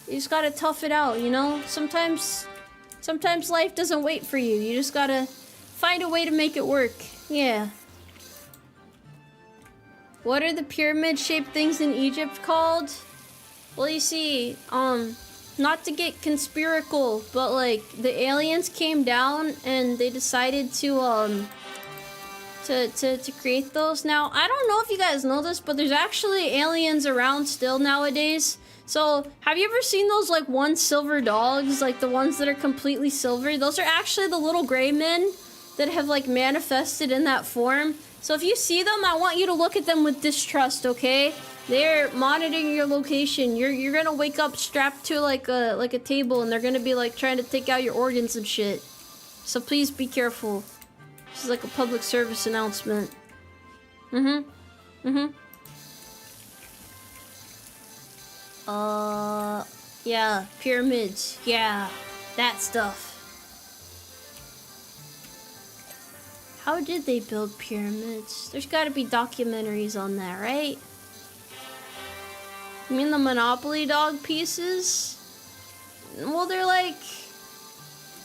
you just got to tough it out, you know? Sometimes life doesn't wait for you. You just got to find a way to make it work. Yeah. What are the pyramid-shaped things in Egypt called? Well, you see, not to get conspiracal, but like the aliens came down and they decided to create those. Now, I don't know if you guys know this, but there's actually aliens around still nowadays. So, have you ever seen those like one silver dogs, like the ones that are completely silver? Those are actually the little gray men that have like manifested in that form. So if you see them, I want you to look at them with distrust, okay? They're monitoring your location. You're gonna wake up strapped to like a table, and they're gonna be like trying to take out your organs and shit. So please be careful. This is like a public service announcement. Yeah, pyramids. Yeah, that stuff. How did they build pyramids? There's gotta be documentaries on that, right? You mean the Monopoly dog pieces? Well, they're like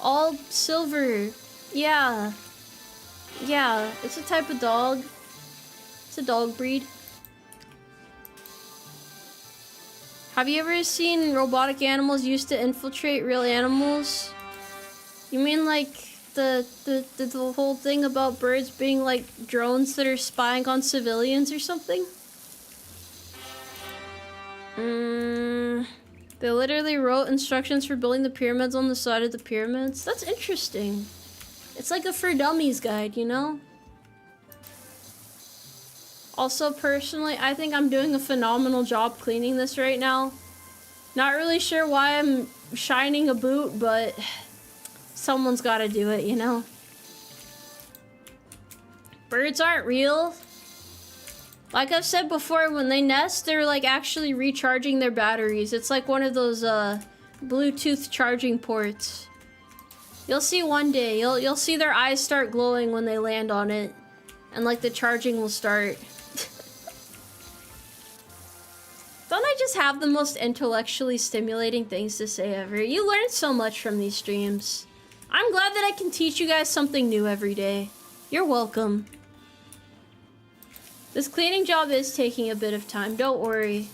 all silver. Yeah. Yeah, it's a type of dog. It's a dog breed. Have you ever seen robotic animals used to infiltrate real animals? You mean like the whole thing about birds being like drones that are spying on civilians or something? They literally wrote instructions for building the pyramids on the side of the pyramids. That's interesting. It's like a for dummies guide, you know? Also, personally, I think I'm doing a phenomenal job cleaning this right now. Not really sure why I'm shining a boot, but someone's gotta do it, you know? Birds aren't real. Like I've said before, when they nest, they're like actually recharging their batteries. It's like one of those Bluetooth charging ports. You'll see one day. You'll see their eyes start glowing when they land on it, and like the charging will start. Don't I just have the most intellectually stimulating things to say ever? You learn so much from these streams. I'm glad that I can teach you guys something new every day. You're welcome. This cleaning job is taking a bit of time. Don't worry.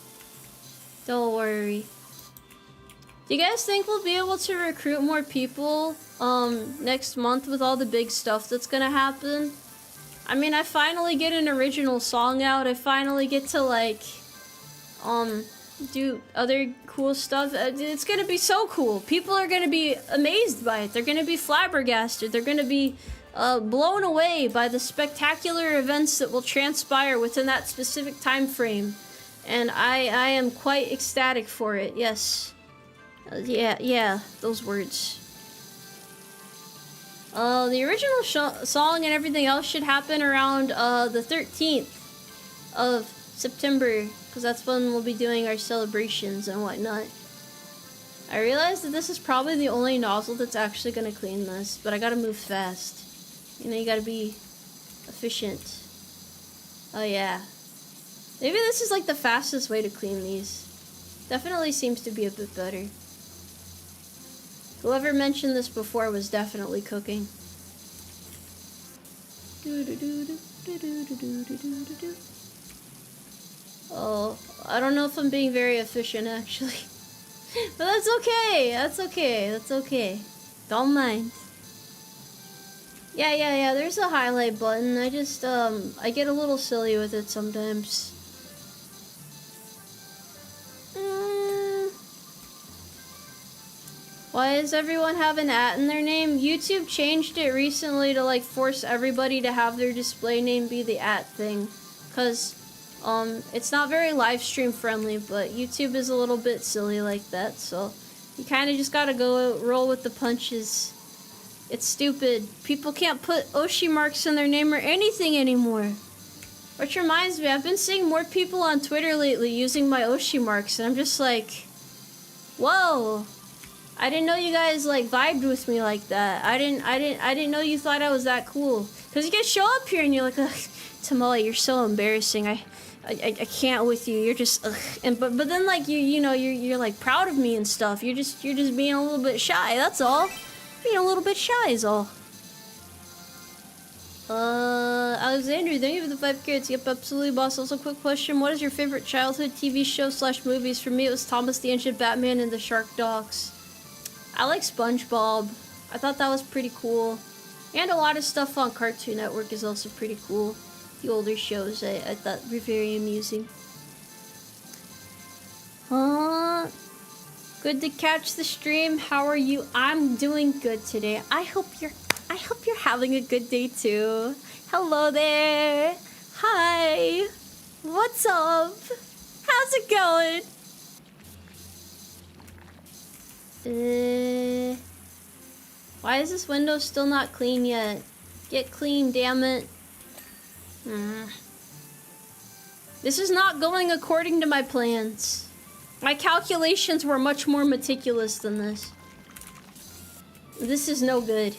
Don't worry. Do you guys think we'll be able to recruit more people next month with all the big stuff that's gonna happen? I mean, I finally get an original song out. I finally get to like do other cool stuff. It's gonna be so cool. People are gonna be amazed by it. They're gonna be flabbergasted. They're gonna be blown away by the spectacular events that will transpire within that specific time frame. And I am quite ecstatic for it, yes. Yeah, those words. The original song and everything else should happen around the 13th of September, because that's when we'll be doing our celebrations and whatnot. I realized that this is probably the only nozzle that's actually gonna clean this, but I gotta move fast. You know, you gotta be efficient. Oh yeah. Maybe this is like the fastest way to clean these. Definitely seems to be a bit better. Whoever mentioned this before was definitely cooking. Oh, I don't know if I'm being very efficient actually. But that's okay. That's okay. That's okay. Don't mind. Yeah. There's a highlight button. I just, I get a little silly with it sometimes. Why does everyone have an @ in their name? YouTube changed it recently to like force everybody to have their display name be the @ thing. Cause, it's not very live stream friendly, but YouTube is a little bit silly like that, so you kind of just gotta go roll with the punches. It's stupid. People can't put Oshi Marks in their name or anything anymore. Which reminds me, I've been seeing more people on Twitter lately using my Oshi Marks, and I'm just like, whoa. I didn't know you guys like vibed with me like that. I didn't know you thought I was that cool. Cause you guys show up here and you're like, ugh, Tomoe, you're so embarrassing. I can't with you. You're just ugh. And but then like you know you're like proud of me and stuff. You're just being a little bit shy. That's all. Being a little bit shy is all. Alexander, thank you for the 5 carrots. Yep, absolutely, boss. Also, quick question: what is your favorite childhood TV show / movies? For me, it was Thomas the Ancient Batman and the Shark Dogs. I like SpongeBob. I thought that was pretty cool. And a lot of stuff on Cartoon Network is also pretty cool. The older shows I thought were very amusing. Good to catch the stream. How are you? I'm doing good today. I hope you're having a good day too. Hello there. Hi. What's up? How's it going? Why is this window still not clean yet? Get clean, damn it. This is not going according to my plans. My calculations were much more meticulous than this. This is no good.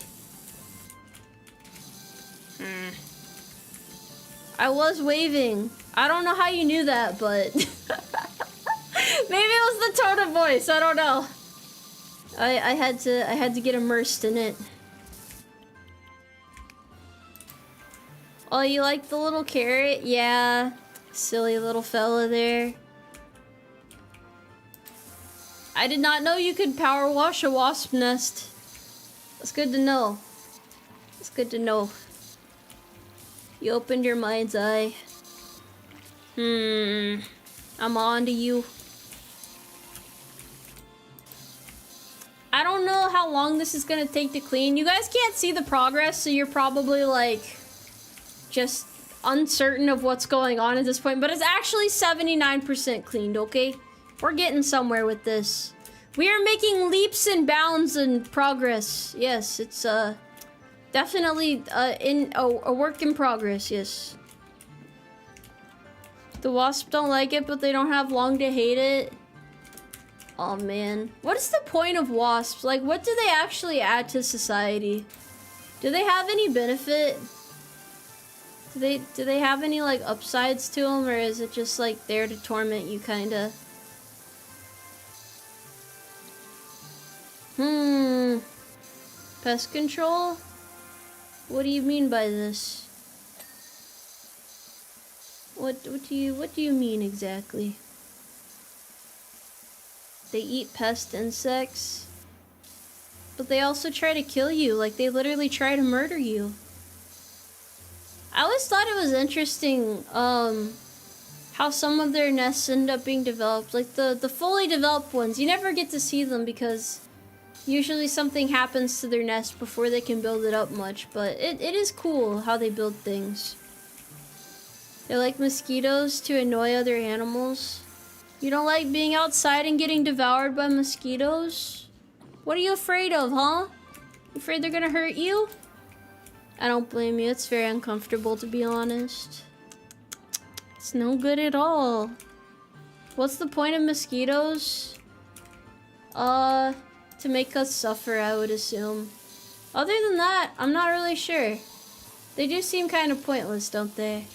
I was waving. I don't know how you knew that, but maybe it was the tone of voice. I don't know. I had to get immersed in it. Oh, you like the little carrot? Yeah. Silly little fella there. I did not know you could power wash a wasp nest. That's good to know. It's good to know. You opened your mind's eye. I'm on to you. I don't know how long this is gonna take to clean. You guys can't see the progress, so you're probably like just uncertain of what's going on at this point, but it's actually 79% cleaned, okay? We're getting somewhere with this. We are making leaps and bounds in progress. Yes, it's definitely in a work in progress, yes. The wasps don't like it, but they don't have long to hate it. Oh man, what is the point of wasps? Like, what do they actually add to society? Do they have any benefit? Do they have any like upsides to them, or is it just like there to torment you, kinda? Pest control? What do you mean by this? What do you mean exactly? They eat pest insects, but they also try to kill you. Like, they literally try to murder you. I always thought it was interesting how some of their nests end up being developed. Like the fully developed ones, you never get to see them because usually something happens to their nest before they can build it up much. But it is cool how they build things. They're like mosquitoes to annoy other animals. You don't like being outside and getting devoured by mosquitoes? What are you afraid of, huh? You afraid they're gonna hurt you? I don't blame you. It's very uncomfortable, to be honest. It's no good at all. What's the point of mosquitoes? To make us suffer, I would assume. Other than that, I'm not really sure. They do seem kind of pointless, don't they?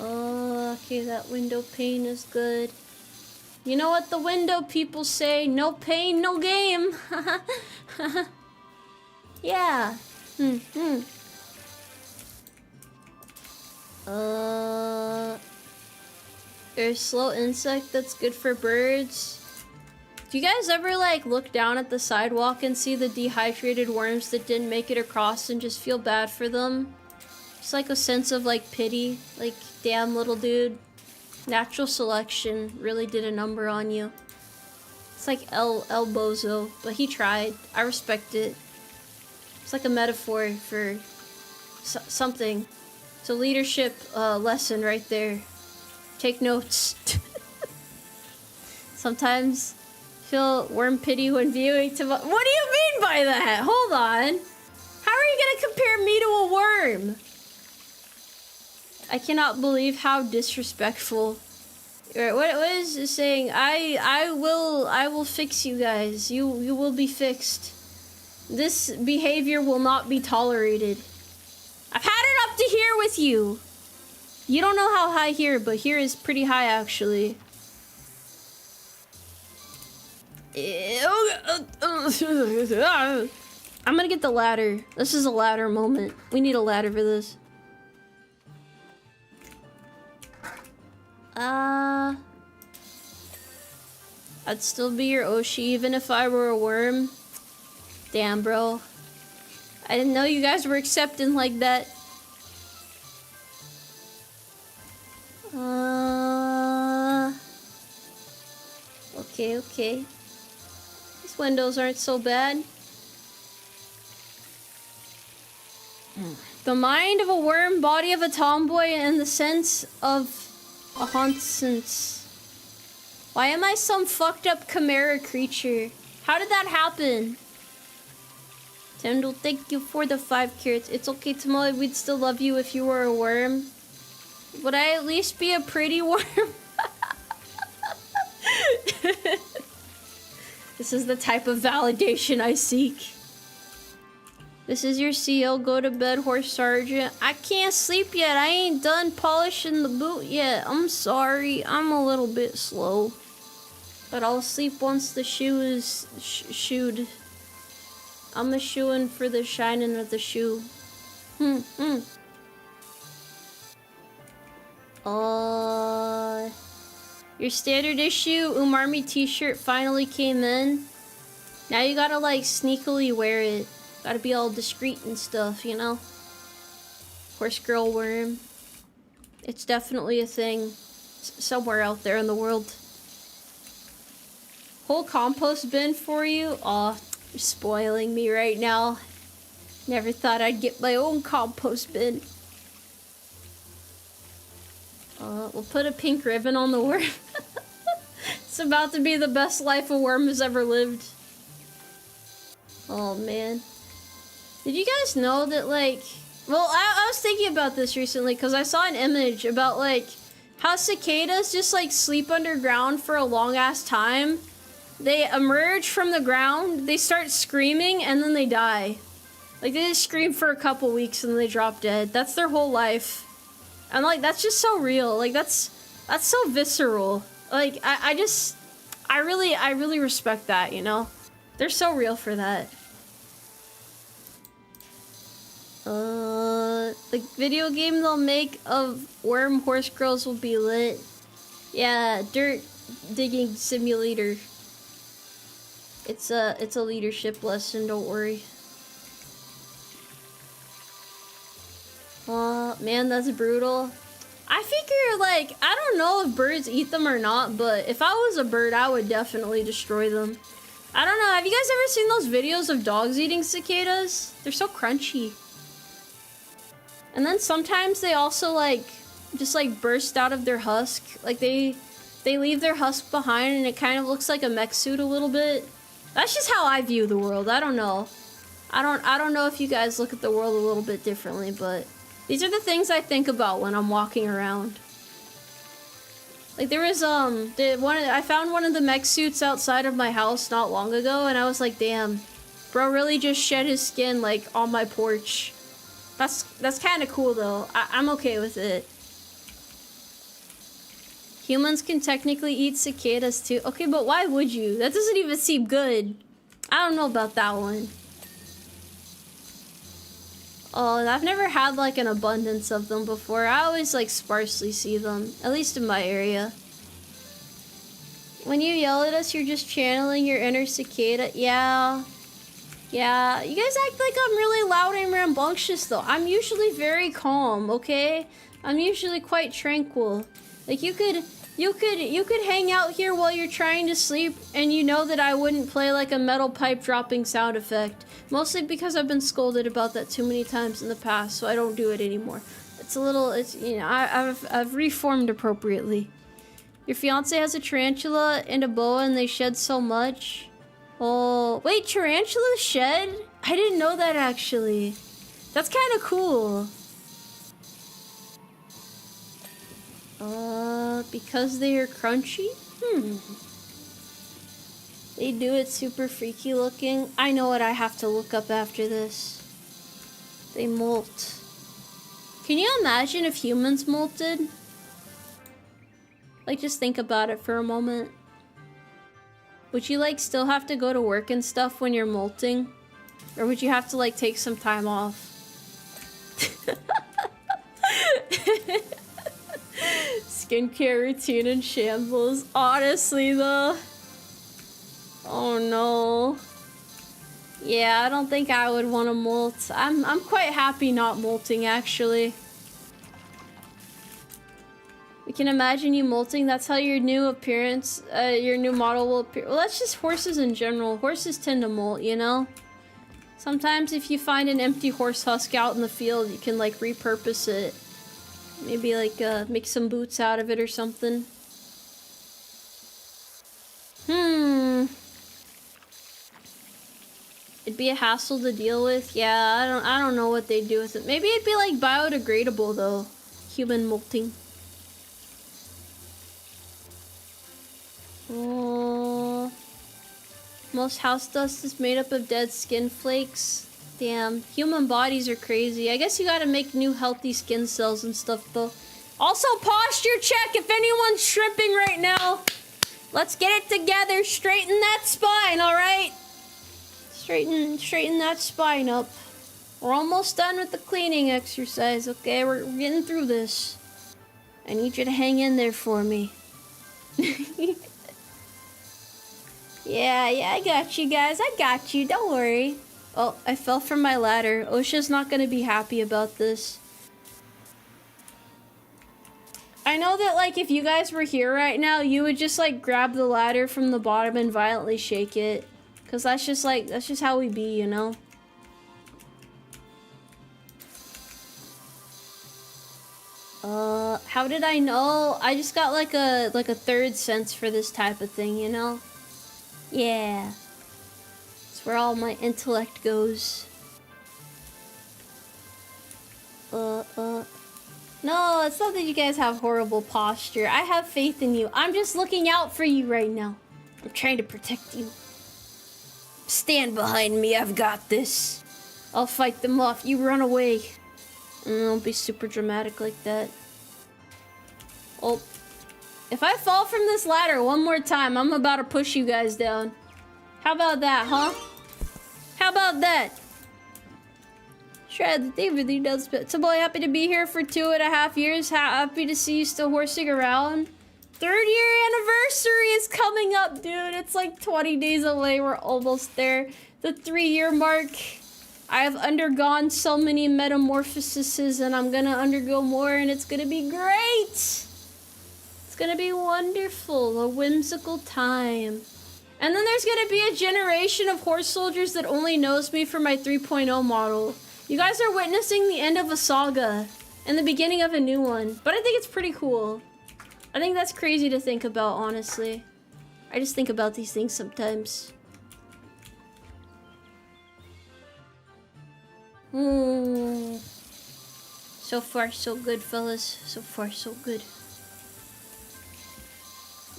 Okay, that window pane is good. You know what the window people say? No pain, no game. Yeah. Or a slow insect that's good for birds. Do you guys ever like look down at the sidewalk and see the dehydrated worms that didn't make it across and just feel bad for them? It's like a sense of like pity. Like, damn little dude. Natural selection really did a number on you. It's like El Bozo, but he tried. I respect it. It's like a metaphor for something. It's a leadership lesson right there. Take notes. Sometimes feel worm pity when viewing to. What do you mean by that? Hold on. How are you gonna compare me to a worm? I cannot believe how disrespectful. What is it saying? I will fix you guys. You will be fixed. This behavior will not be tolerated. I've had it up to here with you. You don't know how high here, but here is pretty high actually. I'm gonna get the ladder. This is a ladder moment. We need a ladder for this. I'd still be your Oshi even if I were a worm. Damn, bro. I didn't know you guys were accepting like that. Okay. These windows aren't so bad. The mind of a worm, body of a tomboy, and the sense of a hauntsence. Why am I some fucked up chimera creature? How did that happen? Tendel, thank you for the 5 carrots. It's okay, Tomoe, we'd still love you if you were a worm. Would I at least be a pretty worm? This is the type of validation I seek. This is your CO. Go to bed, horse sergeant. I can't sleep yet. I ain't done polishing the boot yet. I'm sorry. I'm a little bit slow. But I'll sleep once the shoe is shoed. I'm a shoeing for the shining of the shoe. Your standard issue Umarmy t-shirt finally came in. Now you gotta like sneakily wear it. Gotta be all discreet and stuff, you know? Horse girl worm. It's definitely a thing somewhere out there in the world. Whole compost bin for you? Aw, you're spoiling me right now. Never thought I'd get my own compost bin. We'll put a pink ribbon on the worm. It's about to be the best life a worm has ever lived. Oh man. Did you guys know that like... Well, I was thinking about this recently because I saw an image about like how cicadas just like sleep underground for a long ass time. They emerge from the ground, they start screaming, and then they die. Like they just scream for a couple weeks and then they drop dead. That's their whole life. And like that's just so real. Like that's so visceral. Like I really respect that, you know? They're so real for that. The video game they'll make of worm horse girls will be lit. Yeah, dirt digging simulator. It's a leadership lesson, don't worry. Man, that's brutal. I figure, like, I don't know if birds eat them or not, but if I was a bird, I would definitely destroy them. I don't know, have you guys ever seen those videos of dogs eating cicadas? They're so crunchy. And then sometimes they also, like, just, like, burst out of their husk. Like, they leave their husk behind and it kind of looks like a mech suit a little bit. That's just how I view the world. I don't know. I don't know if you guys look at the world a little bit differently, but these are the things I think about when I'm walking around. Like there was I found one of the mech suits outside of my house not long ago, and I was like, damn, bro really just shed his skin like on my porch. That's kind of cool though. I'm okay with it. Humans can technically eat cicadas too. Okay, but why would you? That doesn't even seem good. I don't know about that one. Oh, I've never had like an abundance of them before. I always like sparsely see them, at least in my area. When you yell at us, you're just channeling your inner cicada. Yeah. Yeah. You guys act like I'm really loud and rambunctious, though. I'm usually very calm, okay? I'm usually quite tranquil. Like, you could hang out here while you're trying to sleep, and you know that I wouldn't play, like, a metal pipe dropping sound effect. Mostly because I've been scolded about that too many times in the past, so I don't do it anymore. It's a little, you know, I've reformed appropriately. Your fiance has a tarantula and a boa and they shed so much. Oh, wait, tarantulas shed? I didn't know that actually. That's kind of cool. Because they are crunchy? They do it super freaky looking. I know what I have to look up after this. They molt. Can you imagine if humans molted? Like, just think about it for a moment. Would you, like, still have to go to work and stuff when you're molting? Or would you have to, like, take some time off? Skincare routine in shambles. Honestly, though. Oh, no. Yeah, I don't think I would want to molt. I'm quite happy not molting, actually. You can imagine you molting. That's how your new appearance, your new model will appear. Well, that's just horses in general. Horses tend to molt, you know? Sometimes if you find an empty horse husk out in the field, you can, like, repurpose it. Maybe, like, make some boots out of it or something. It'd be a hassle to deal with. Yeah, I don't know what they'd do with it. Maybe it'd be, like, biodegradable, though. Human molting. Oh, most house dust is made up of dead skin flakes. Damn, human bodies are crazy. I guess you gotta make new healthy skin cells and stuff, though. Also, posture check if anyone's shrimping right now. Let's get it together. Straighten that spine, all right? Straighten that spine up. We're almost done with the cleaning exercise, okay? We're getting through this. I need you to hang in there for me. Yeah, I got you guys. I got you. Don't worry. Oh, I fell from my ladder. Osha's not gonna be happy about this. I know that, like, if you guys were here right now, you would just, like, grab the ladder from the bottom and violently shake it. Because that's just, like, that's just how we be, you know? How did I know? I just got, like a third sense for this type of thing, you know? Yeah. That's where all my intellect goes. No, it's not that you guys have horrible posture. I have faith in you. I'm just looking out for you right now. I'm trying to protect you. Stand behind me, I've got this. I'll fight them off. You run away. Don't be super dramatic like that. Oh. If I fall from this ladder one more time, I'm about to push you guys down. How about that, huh? How about that? Shred, they really does. Tomboy, happy to be here for 2.5 years. Happy to see you still horsing around. 3rd-year anniversary is coming up, dude. It's like 20 days away. We're almost there. The 3-year mark. I have undergone so many metamorphoses, and I'm gonna undergo more, and it's gonna be great. It's gonna be wonderful. A whimsical time. And then there's gonna be a generation of horse soldiers that only knows me for my 3.0 model. You guys are witnessing the end of a saga and the beginning of a new one. But I think it's pretty cool. I think that's crazy to think about, honestly. I just think about these things sometimes. So far, so good, fellas. So far, so good.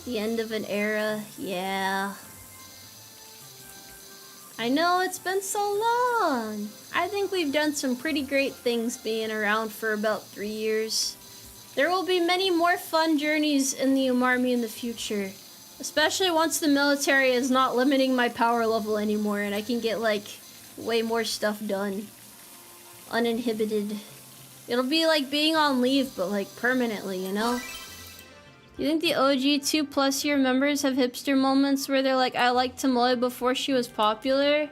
The end of an era, yeah. I know it's been so long. I think we've done some pretty great things being around for about 3 years. There will be many more fun journeys in the Umarmy in the future. Especially once the military is not limiting my power level anymore and I can get, like, way more stuff done. Uninhibited. It'll be like being on leave, but, like, permanently, you know? You think the OG 2+ year members have hipster moments where they're like, I liked Tomoe before she was popular?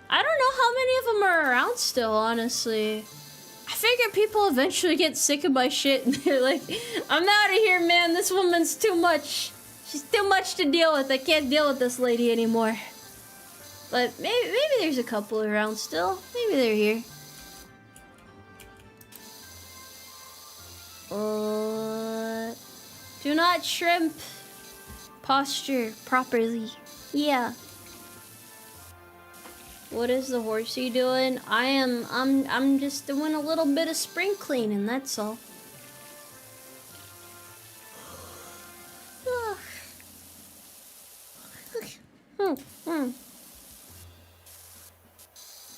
I don't know how many of them are around still, honestly. I figure people eventually get sick of my shit and they're like, I'm out of here, man. This woman's too much. She's too much to deal with. I can't deal with this lady anymore. But maybe there's a couple around still. Maybe they're here. Do not shrimp. Posture properly. Yeah. What is the horsey doing? I'm just doing a little bit of spring cleaning, that's all.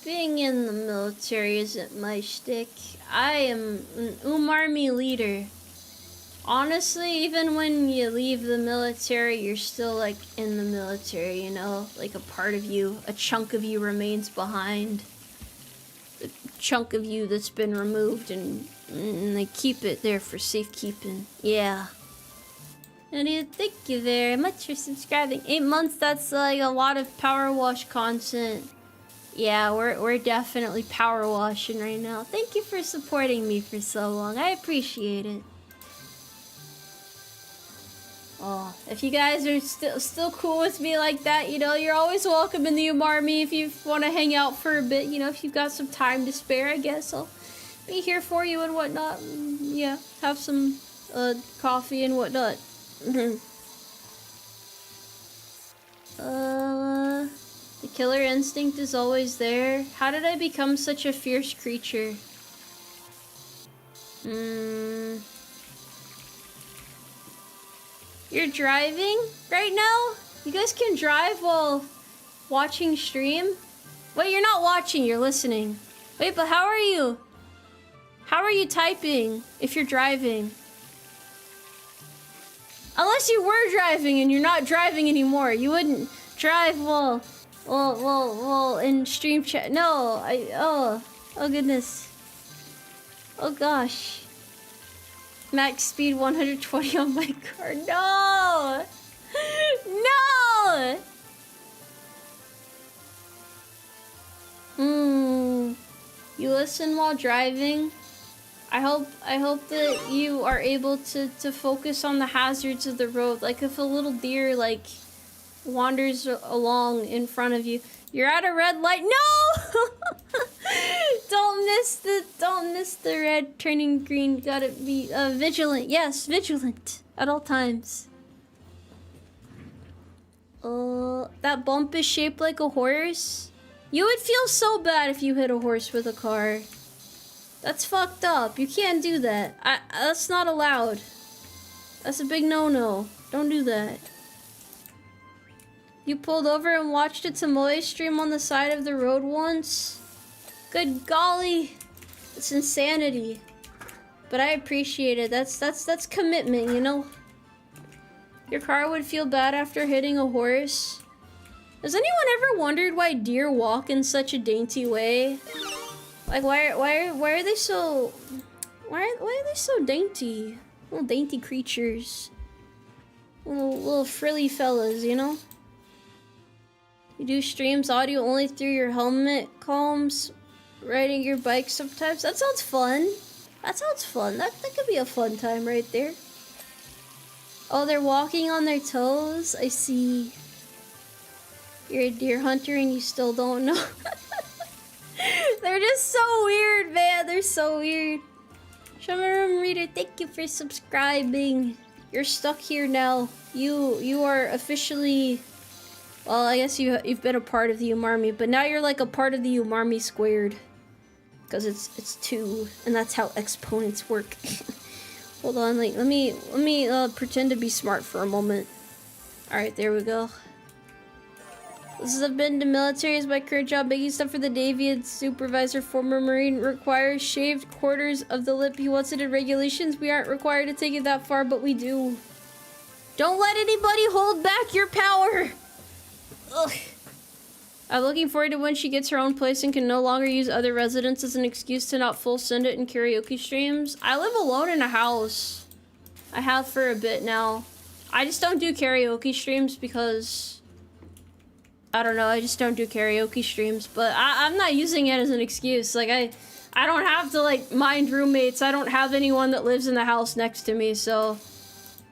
Being in the military isn't my shtick. I am an Umarmy leader. Honestly, even when you leave the military, you're still like in the military, you know? Like a part of you, a chunk of you remains behind. A chunk of you that's been removed and they keep it there for safekeeping. Yeah. And thank you very much for subscribing. 8 months, that's like a lot of power wash content. Yeah, we're definitely power washing right now. Thank you for supporting me for so long. I appreciate it. Oh, if you guys are still cool with me like that, you know, you're always welcome in the Umarmy if you want to hang out for a bit. You know, if you've got some time to spare, I guess I'll be here for you and whatnot. Yeah, have some coffee and whatnot. The killer instinct is always there. How did I become such a fierce creature? You're driving right now? You guys can drive while watching stream? Wait, you're not watching, you're listening. Wait, but how are you? How are you typing if you're driving? Unless you were driving and you're not driving anymore. You wouldn't drive while in stream chat. No, oh goodness. Oh gosh. Max speed 120 on my car. No! No! You listen while driving? I hope that you are able to focus on the hazards of the road. Like if a little deer like wanders along in front of you. You're at a red light. No! Don't miss the red turning green. Gotta be vigilant. Yes, vigilant at all times. That bump is shaped like a horse. You would feel so bad if you hit a horse with a car. That's fucked up. You can't do that. That's not allowed. That's a big no-no. Don't do that. You pulled over and watched a Tomoe stream on the side of the road once? Good golly. It's insanity. But I appreciate it. That's commitment, you know? Your car would feel bad after hitting a horse. Has anyone ever wondered why deer walk in such a dainty way? Like why are they so why are they so dainty? Little dainty creatures. Little frilly fellas, you know? You do streams audio only through your helmet comms, riding your bike sometimes. That sounds fun. That sounds fun. That could be a fun time right there. Oh, they're walking on their toes? I see. You're a deer hunter and you still don't know. They're just so weird, man. They're so weird. Shamarum Reader, thank you for subscribing. You're stuck here now. You are officially... Well, I guess you've been a part of the Umarmy, but now you're like a part of the Umarmy squared. Because it's 2, and that's how exponents work. Hold on, like let me pretend to be smart for a moment. Alright, there we go. This has been the military is my current job, making stuff for the Navy and supervisor, former Marine, requires shaved quarters of the lip. He wants it in regulations. We aren't required to take it that far, but we do. Don't let anybody hold back your power! Ugh. I'm looking forward to when she gets her own place and can no longer use other residents as an excuse to not full send it in karaoke streams. I live alone in a house. I have for a bit now. I just don't do karaoke streams because... I don't know, I just don't do karaoke streams. But I'm not using it as an excuse. Like, I don't have to, like, mind roommates. I don't have anyone that lives in the house next to me, so...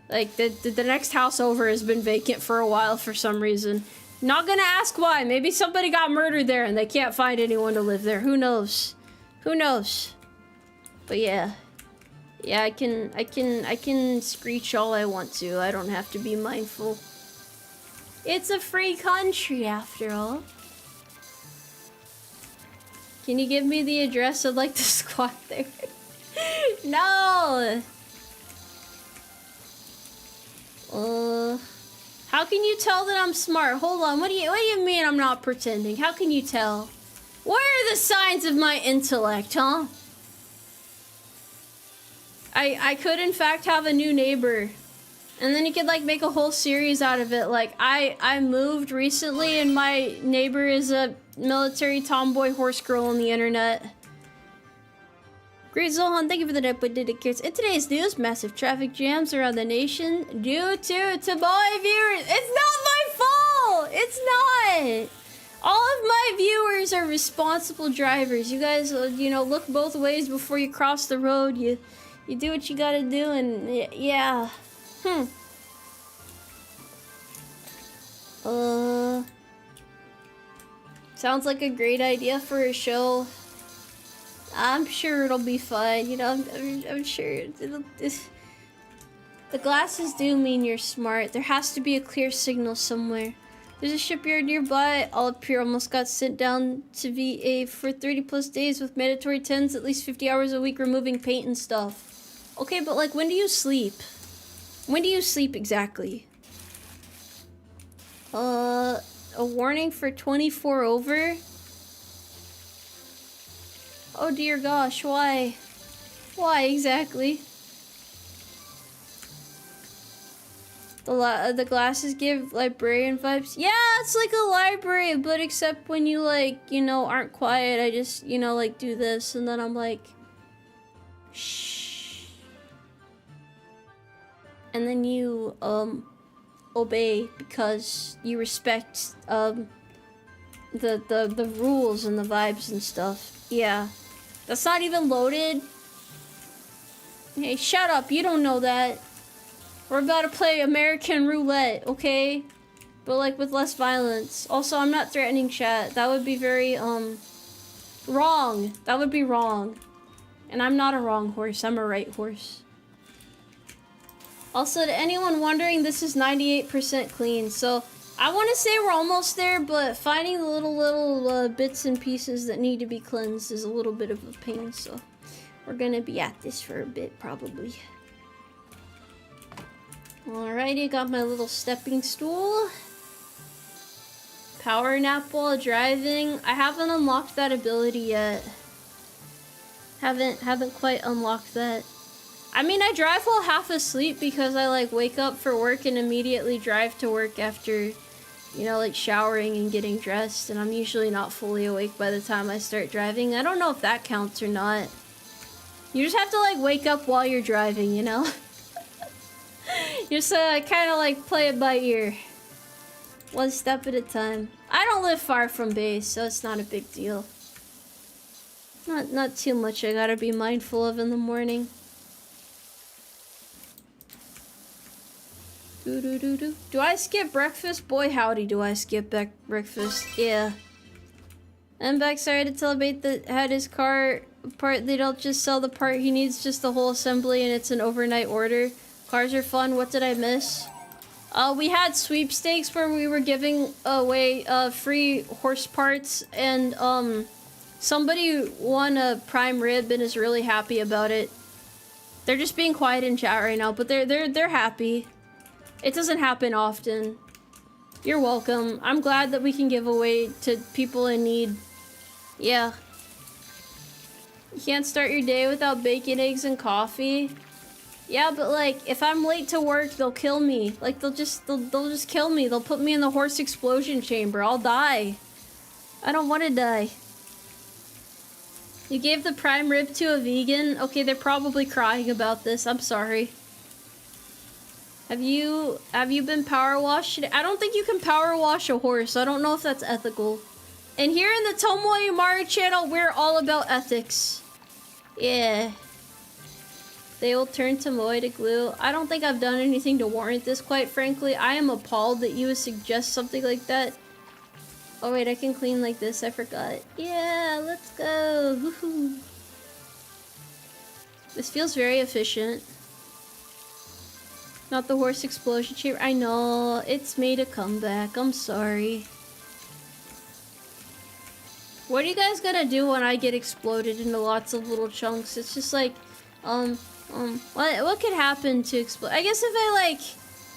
Like, the next house over has been vacant for a while for some reason. Not gonna ask why. Maybe somebody got murdered there and they can't find anyone to live there. Who knows? Who knows? But yeah. Yeah, I can screech all I want to. I don't have to be mindful. It's a free country after all. Can you give me the address? I'd like to squat there. No! How can you tell that I'm smart? Hold on, what do you mean I'm not pretending? How can you tell? Where are the signs of my intellect, huh? I could in fact have a new neighbor. And then you could like make a whole series out of it. Like I moved recently and my neighbor is a military tomboy horse girl on the internet. Great Zohan, thank you for the net, but did it cares? In today's news, massive traffic jams around the nation due to Tomoe viewers. It's not my fault! It's not! All of my viewers are responsible drivers. You guys, you know, look both ways before you cross the road. You do what you gotta do, and yeah. Sounds like a great idea for a show. I'm sure it'll be fine, you know, I'm sure the glasses do mean you're smart. There has to be a clear signal somewhere. There's a shipyard nearby. All up here almost got sent down to VA for 30 plus days with mandatory 10s, at least 50 hours a week removing paint and stuff. Okay, but like, when do you sleep? When do you sleep exactly? A warning for 24 over? Oh dear gosh, why? Why exactly? The glasses give librarian vibes. Yeah, it's like a library, but except when you like, you know, aren't quiet, I just, you know, like do this and then I'm like, shh. And then you, obey because you respect, the rules and the vibes and stuff. Yeah. That's not even loaded. Hey, shut up. You don't know that. We're about to play American roulette, okay? But like with less violence. Also, I'm not threatening chat. That would be very, wrong. That would be wrong. And I'm not a wrong horse. I'm a right horse. Also, to anyone wondering, this is 98% clean. So, I want to say we're almost there, but finding the little bits and pieces that need to be cleansed is a little bit of a pain, so we're gonna be at this for a bit, probably. Alrighty, got my little stepping stool. Power nap while driving. I haven't unlocked that ability yet. Haven't quite unlocked that. I mean, I drive while half asleep because I like wake up for work and immediately drive to work after, you know, like showering and getting dressed, and I'm usually not fully awake by the time I start driving. I don't know if that counts or not. You just have to like wake up while you're driving, you know? You just kind of like play it by ear. One step at a time. I don't live far from base, so it's not a big deal. Not too much I gotta be mindful of in the morning. Do I skip breakfast? Boy howdy do I skip breakfast. Yeah. I'm back, sorry to tell Betta that had his car part. They don't just sell the part, he needs just the whole assembly and it's an overnight order. Cars are fun, what did I miss? We had sweepstakes where we were giving away free horse parts, and somebody won a prime rib and is really happy about it. They're just being quiet in chat right now, but they're happy. It doesn't happen often. You're welcome. I'm glad that we can give away to people in need. Yeah. You can't start your day without bacon, eggs, and coffee. Yeah, but like, if I'm late to work, they'll kill me. Like, they'll just kill me. They'll put me in the horse explosion chamber. I'll die. I don't want to die. You gave the prime rib to a vegan? Okay, they're probably crying about this. I'm sorry. Have you been power washed? I don't think you can power wash a horse. I don't know if that's ethical. And here in the Tomoe Umari channel, we're all about ethics. Yeah. They will turn Tomoe to glue. I don't think I've done anything to warrant this, quite frankly. I am appalled that you would suggest something like that. Oh wait, I can clean like this, I forgot. Yeah, let's go. Woohoo. This feels very efficient. Not the horse explosion chamber. I know, it's made a comeback. I'm sorry. What are you guys gonna do when I get exploded into lots of little chunks? It's just like, what could happen to explode? I guess if I like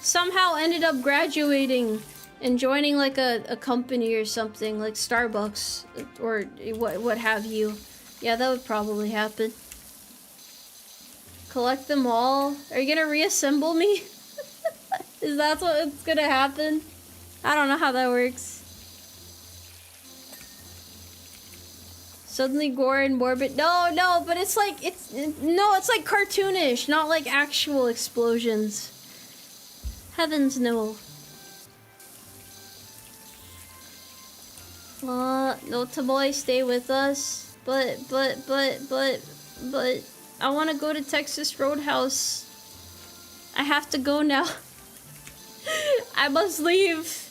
somehow ended up graduating and joining like a company or something like Starbucks or what have you. Yeah, that would probably happen. Collect them all? Are you gonna reassemble me? Is that what's gonna happen? I don't know how that works. Suddenly gore and morbid. No, but it's like, it's like cartoonish, not like actual explosions. Heavens no. No, Tomoe, stay with us. But, I want to go to Texas Roadhouse. I have to go now. I must leave.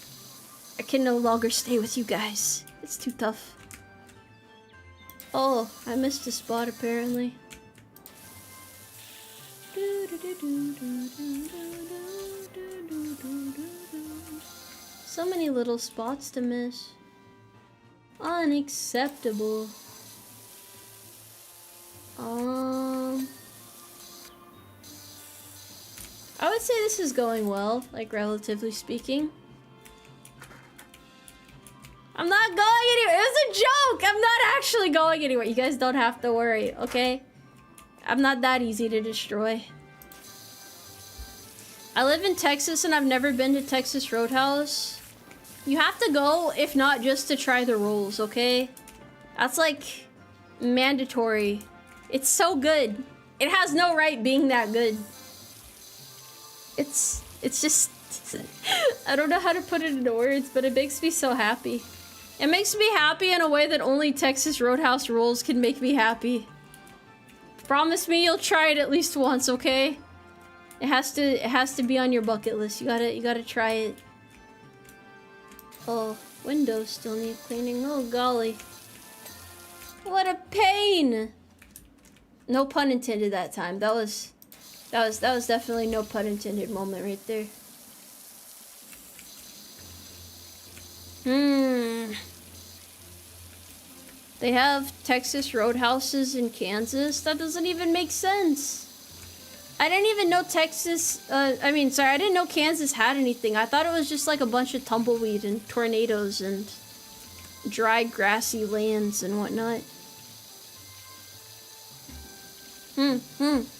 I can no longer stay with you guys. It's too tough. Oh, I missed a spot apparently. So many little spots to miss. Unacceptable. I would say this is going well, like relatively speaking. I'm not going anywhere. It was a joke. I'm not actually going anywhere. You guys don't have to worry, okay? I'm not that easy to destroy. I live in Texas and I've never been to Texas Roadhouse. You have to go, if not just to try the rolls, okay? That's like mandatory. It's so good. It has no right being that good. It's just, I don't know how to put it into words, but it makes me so happy. It makes me happy in a way that only Texas Roadhouse rolls can make me happy. Promise me you'll try it at least once, okay? It has to be on your bucket list. You gotta try it. Oh, windows still need cleaning. Oh golly. What a pain! No pun intended that time. That was definitely no pun intended moment right there. They have Texas Roadhouses in Kansas? That doesn't even make sense. I didn't even know Texas, I didn't know Kansas had anything. I thought it was just like a bunch of tumbleweed and tornadoes and dry grassy lands and whatnot.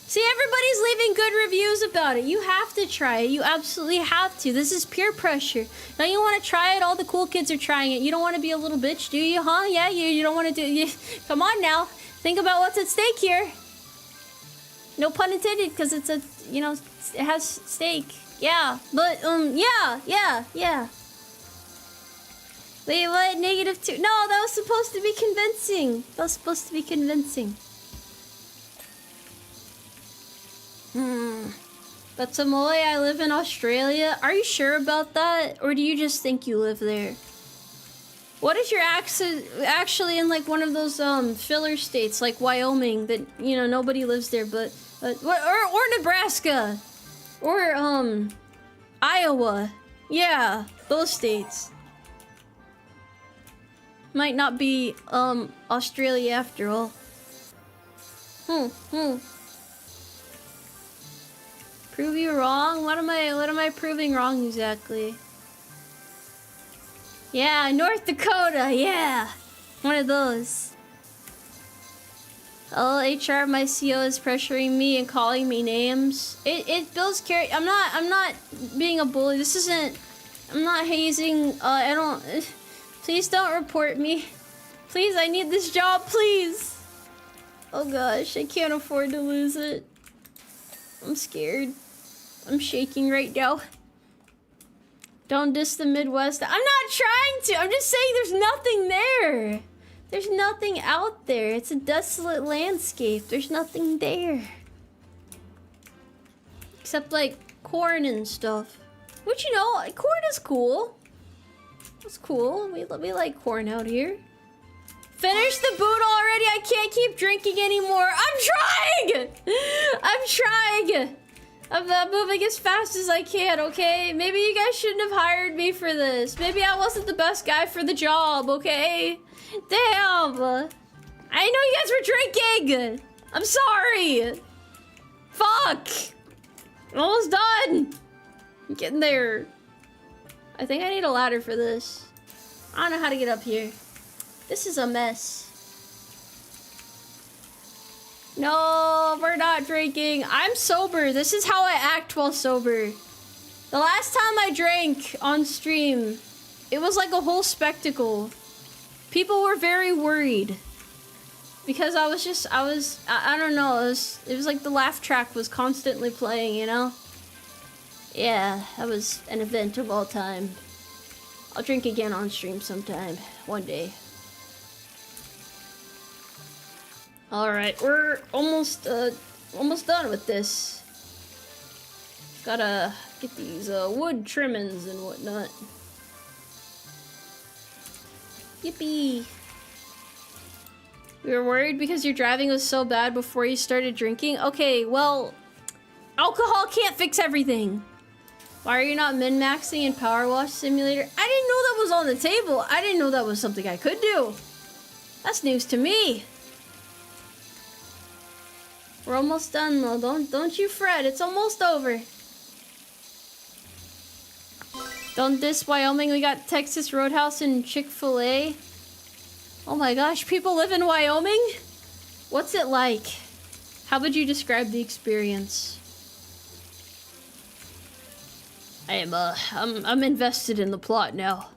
See, everybody's leaving good reviews about it. You have to try it. You absolutely have to. This is peer pressure. Don't you want to try it? All the cool kids are trying it. You don't want to be a little bitch, do you, huh? Yeah, you don't want to do it. Come on now. Think about what's at stake here. No pun intended, because it's a, you know, it has stake. Yeah, but, yeah. Wait, what? -2? No, that was supposed to be convincing. But Tomoe, I live in Australia. Are you sure about that? Or do you just think you live there? What if you're actually in like one of those filler states like Wyoming that, you know, nobody lives there, but or Nebraska or Iowa. Yeah, those states. Might not be Australia after all. Prove you wrong? What am I proving wrong exactly? Yeah, North Dakota, yeah. One of those. Oh, HR, my CO is pressuring me and calling me names. It builds character. I'm not being a bully. This isn't, I'm not hazing. Please don't report me. Please, I need this job, please. Oh gosh, I can't afford to lose it. I'm scared. I'm shaking right now. Don't diss the Midwest. I'm not trying to. I'm just saying there's nothing there. There's nothing out there. It's a desolate landscape. There's nothing there. Except like corn and stuff. Which, you know, corn is cool. It's cool. We like corn out here. Finish the boot already. I can't keep drinking anymore. I'm trying. I'm trying. I'm moving as fast as I can, okay? Maybe you guys shouldn't have hired me for this. Maybe I wasn't the best guy for the job, okay? Damn. I know you guys were drinking. I'm sorry. Fuck. I'm almost done. I'm getting there. I think I need a ladder for this. I don't know how to get up here. This is a mess. No, we're not drinking. I'm sober. This is how I act while sober. The last time I drank on stream, it was like a whole spectacle. People were very worried. Because I don't know, it was like the laugh track was constantly playing, you know? Yeah, that was an event of all time. I'll drink again on stream sometime, one day. Alright, we're almost done with this. Gotta get these wood trimmings and whatnot. Yippee! We were worried because your driving was so bad before you started drinking? Okay, well, alcohol can't fix everything. Why are you not min-maxing in Power Wash Simulator? I didn't know that was on the table. I didn't know that was something I could do. That's news to me. We're almost done though. Don't you fret. It's almost over. Don't diss Wyoming. We got Texas Roadhouse and Chick-fil-A. Oh my gosh, people live in Wyoming? What's it like? How would you describe the experience? I'm invested in the plot now.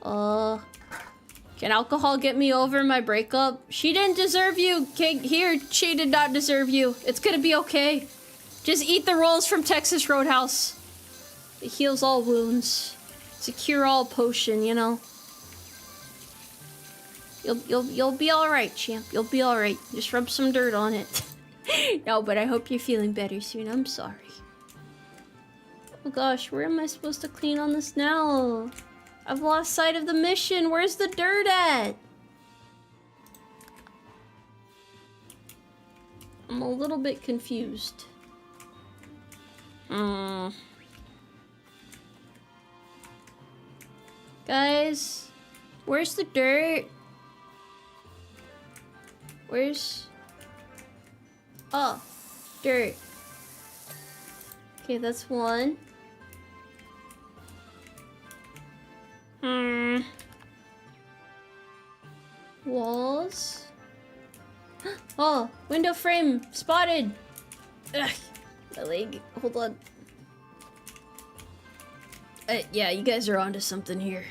Can alcohol get me over my breakup? She didn't deserve you. Here, she did not deserve you. It's gonna be okay. Just eat the rolls from Texas Roadhouse. It heals all wounds. It's a cure-all potion, you know. You'll be all right, champ. You'll be all right. Just rub some dirt on it. No, but I hope you're feeling better soon. I'm sorry. Oh gosh, where am I supposed to clean on this now? I've lost sight of the mission. Where's the dirt at? I'm a little bit confused. Guys, where's the dirt? Where's... Oh, dirt. Okay, that's one. Walls. Oh, window frame spotted. Ugh, my leg. Hold on. Yeah, you guys are onto something here.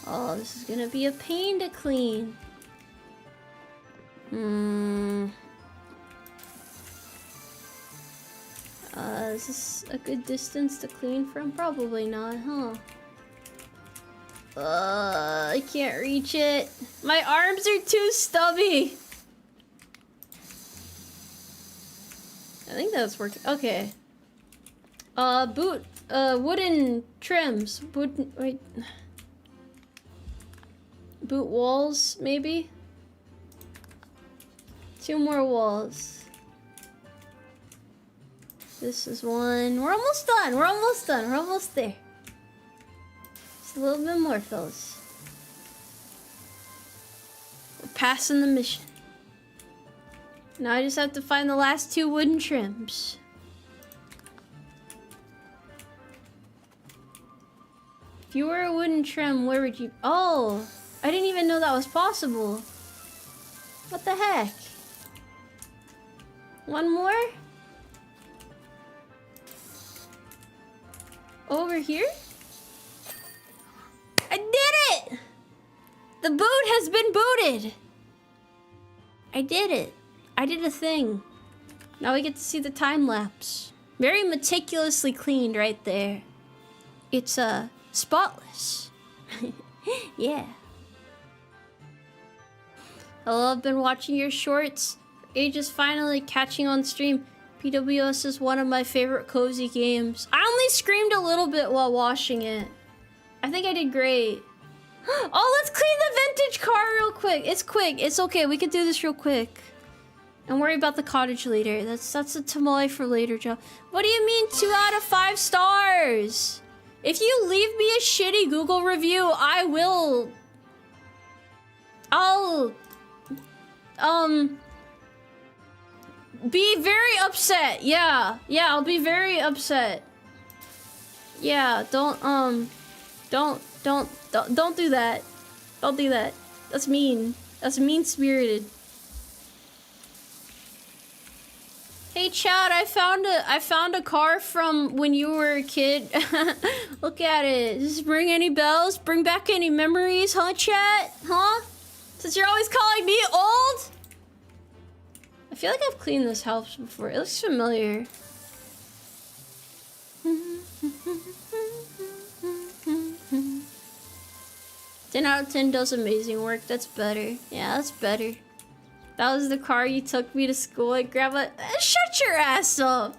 Oh, this is gonna be a pain to clean. Is this a good distance to clean from? Probably not, huh? I can't reach it. My arms are too stubby. I think that's working. Okay. Wooden trims. Wait. Boot walls, maybe? 2 more walls. This is one. We're almost done. We're almost done. We're almost there. Just a little bit more, fellas. We're passing the mission. Now I just have to find the last 2 wooden trims. If you were a wooden trim, where would you... Oh! I didn't even know that was possible. What the heck? One more? Over here? I did it! The boot has been booted! I did it. I did a thing. Now we get to see the time lapse. Very meticulously cleaned right there. It's spotless. Yeah. Hello, I've been watching your shorts for ages, finally catching on stream. PWS is one of my favorite cozy games. I only screamed a little bit while washing it. I think I did great. Oh, let's clean the vintage car real quick. It's quick. It's okay. We can do this real quick. And worry about the cottage later. That's a Tomoe for later, Joe. What do you mean 2 out of 5 stars? If you leave me a shitty Google review, I'll be very upset. Yeah, I'll be very upset. Yeah, don't do that. Don't do that. That's mean. That's mean-spirited. Hey Chad, I found a car from when you were a kid. Look at it. Does this ring any bells? Bring back any memories, huh, chat? Huh? Since you're always calling me old? I feel like I've cleaned this house before. It looks familiar. 10 out of 10 does amazing work. That's better. Yeah, that's better. That was the car you took me to school at, Grandma. Shut your ass up.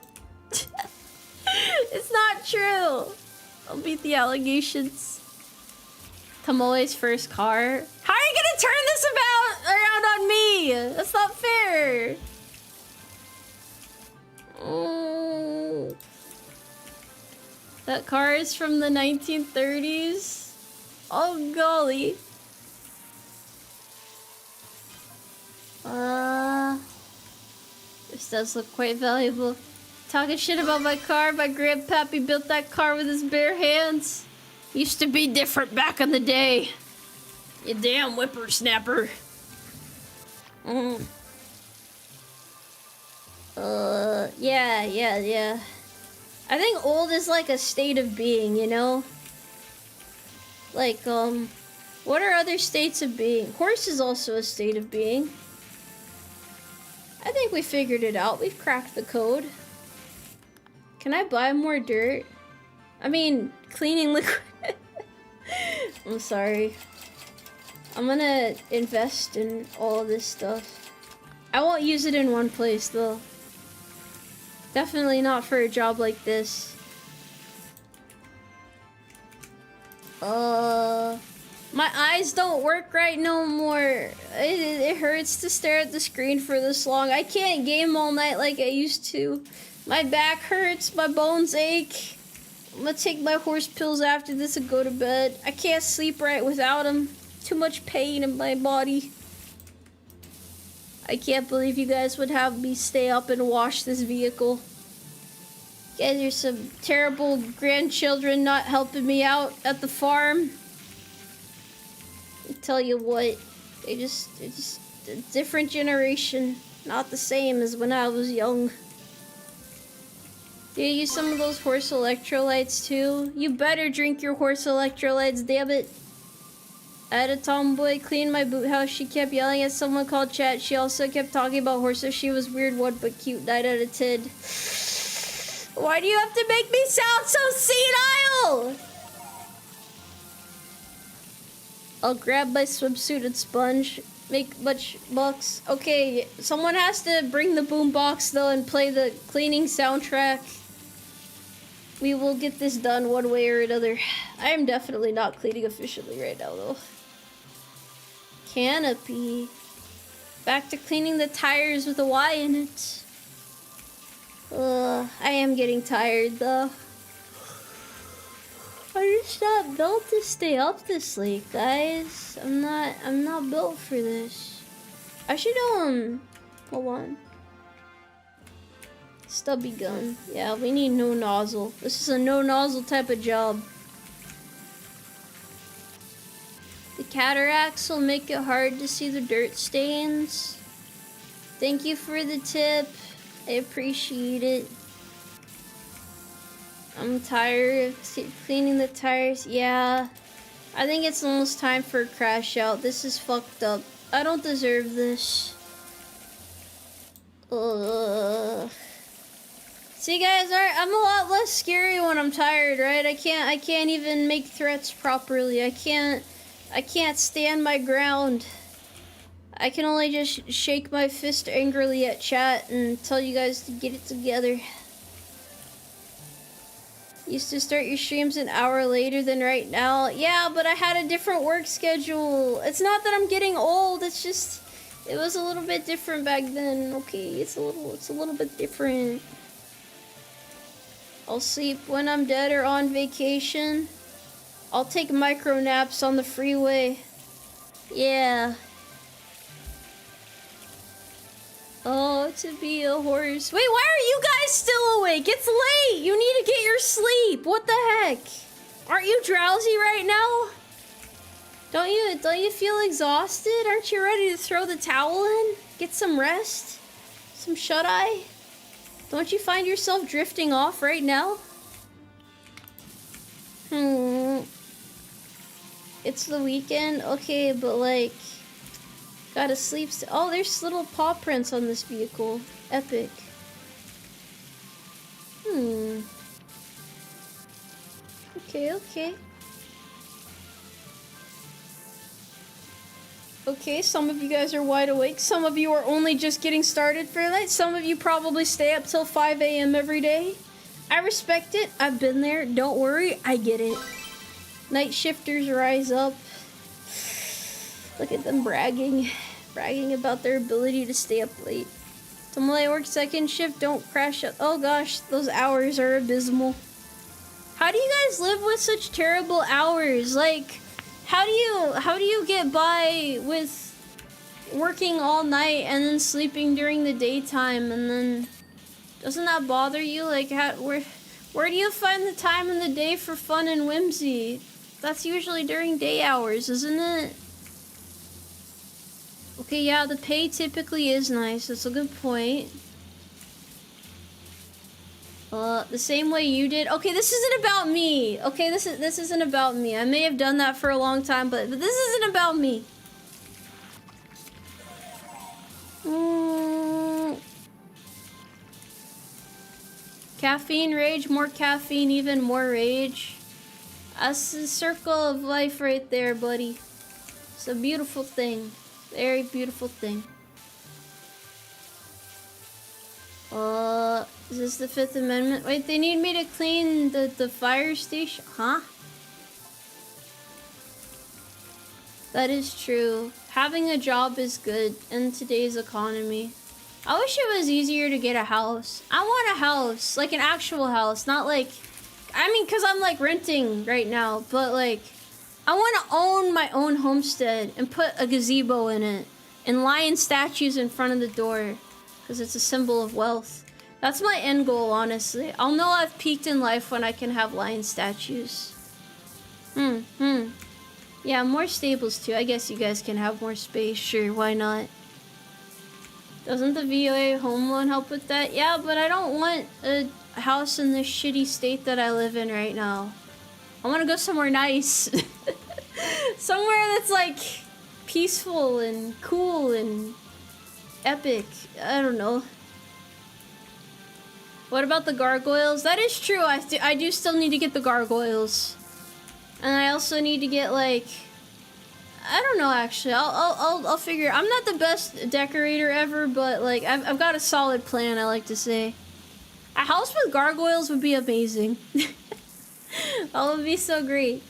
It's not true. I'll beat the allegations. Tomoe's first car. How are you gonna turn this around on me? That's not fair. Oh. That car is from the 1930s. Oh golly. This does look quite valuable. Talking shit about my car. My grandpappy built that car with his bare hands. Used to be different back in the day. You damn whippersnapper. Yeah. I think old is like a state of being, you know? Like, what are other states of being? Horse is also a state of being. I think we figured it out. We've cracked the code. Can I buy more dirt? I mean, cleaning liquid. I'm sorry. I'm gonna invest in all of this stuff. I won't use it in one place, though. Definitely not for a job like this. My eyes don't work right no more. It hurts to stare at the screen for this long. I can't game all night like I used to. My back hurts, my bones ache. I'm gonna take my horse pills after this and go to bed. I can't sleep right without them. Too much pain in my body. I can't believe you guys would have me stay up and wash this vehicle. You guys are some terrible grandchildren not helping me out at the farm. I tell you what, they're just a different generation. Not the same as when I was young. Do you use some of those horse electrolytes too? You better drink your horse electrolytes, damn it. I had a tomboy clean my boot house. She kept yelling at someone called chat. She also kept talking about horses. She was weird one but cute. 9 out of 10. Why do you have to make me sound so senile? I'll grab my swimsuit and sponge. Make much bucks. Okay, someone has to bring the boombox though and play the cleaning soundtrack. We will get this done one way or another. I am definitely not cleaning efficiently right now though. Canopy. Back to cleaning the tires with a Y in it. I am getting tired though. I'm just not built to stay up this late, guys. I'm not built for this. I should hold on. Stubby gun. Yeah, we need no nozzle. This is a no nozzle type of job. The cataracts will make it hard to see the dirt stains. Thank you for the tip. I appreciate it. I'm tired of cleaning the tires. Yeah, I think it's almost time for a crash out. This is fucked up. I don't deserve this. See guys, I'm a lot less scary when I'm tired, right? I can't even make threats properly. I can't stand my ground. I can only just shake my fist angrily at chat and tell you guys to get it together. Used to start your streams an hour later than right now. Yeah, but I had a different work schedule. It's not that I'm getting old, it's just it was a little bit different back then. Okay, it's a little bit different. I'll sleep when I'm dead or on vacation. I'll take micro naps on the freeway. Yeah. Oh, to be a horse. Wait, why are you guys still awake? It's late. You need to get your sleep. What the heck? Aren't you drowsy right now? Don't you feel exhausted? Aren't you ready to throw the towel in? Get some rest? Some shut-eye? Don't you find yourself drifting off right now? It's the weekend? Okay, but like... Gotta sleep. Oh, there's little paw prints on this vehicle. Epic. Okay. Okay, some of you guys are wide awake. Some of you are only just getting started for the night. Some of you probably stay up till 5 a.m. every day. I respect it. I've been there. Don't worry. I get it. Night shifters rise up. Look at them bragging about their ability to stay up late. Tomoe works second shift, don't crash up. Oh gosh, those hours are abysmal. How do you guys live with such terrible hours? Like, how do you get by with working all night and then sleeping during the daytime, and then doesn't that bother you? Like, where do you find the time in the day for fun and whimsy? That's usually during day hours, isn't it? Okay, yeah, the pay typically is nice. That's a good point. The same way you did. Okay, this isn't about me. Okay, this isn't about me. I may have done that for a long time, but this isn't about me. Caffeine rage, more caffeine, even more rage. That's the circle of life right there, buddy. It's a beautiful thing. Very beautiful thing. Is this the Fifth Amendment? Wait, they need me to clean the fire station? Huh? That is true. Having a job is good in today's economy. I wish it was easier to get a house. I want a house, like an actual house, not like... I mean, because I'm like renting right now, but like... I want to own my own homestead and put a gazebo in it and lion statues in front of the door because it's a symbol of wealth. That's my end goal, honestly. I'll know I've peaked in life when I can have lion statues. Yeah, more stables too. I guess you guys can have more space. Sure, why not? Doesn't the VOA home loan help with that? Yeah, but I don't want a house in this shitty state that I live in right now. I want to go somewhere nice. Somewhere that's like peaceful and cool and epic. I don't know. What about the gargoyles? That is true. I do still need to get the gargoyles. And I also need to get like... I don't know actually. I'll figure. I'm not the best decorator ever, but like I've got a solid plan, I like to say. A house with gargoyles would be amazing. That would be so great.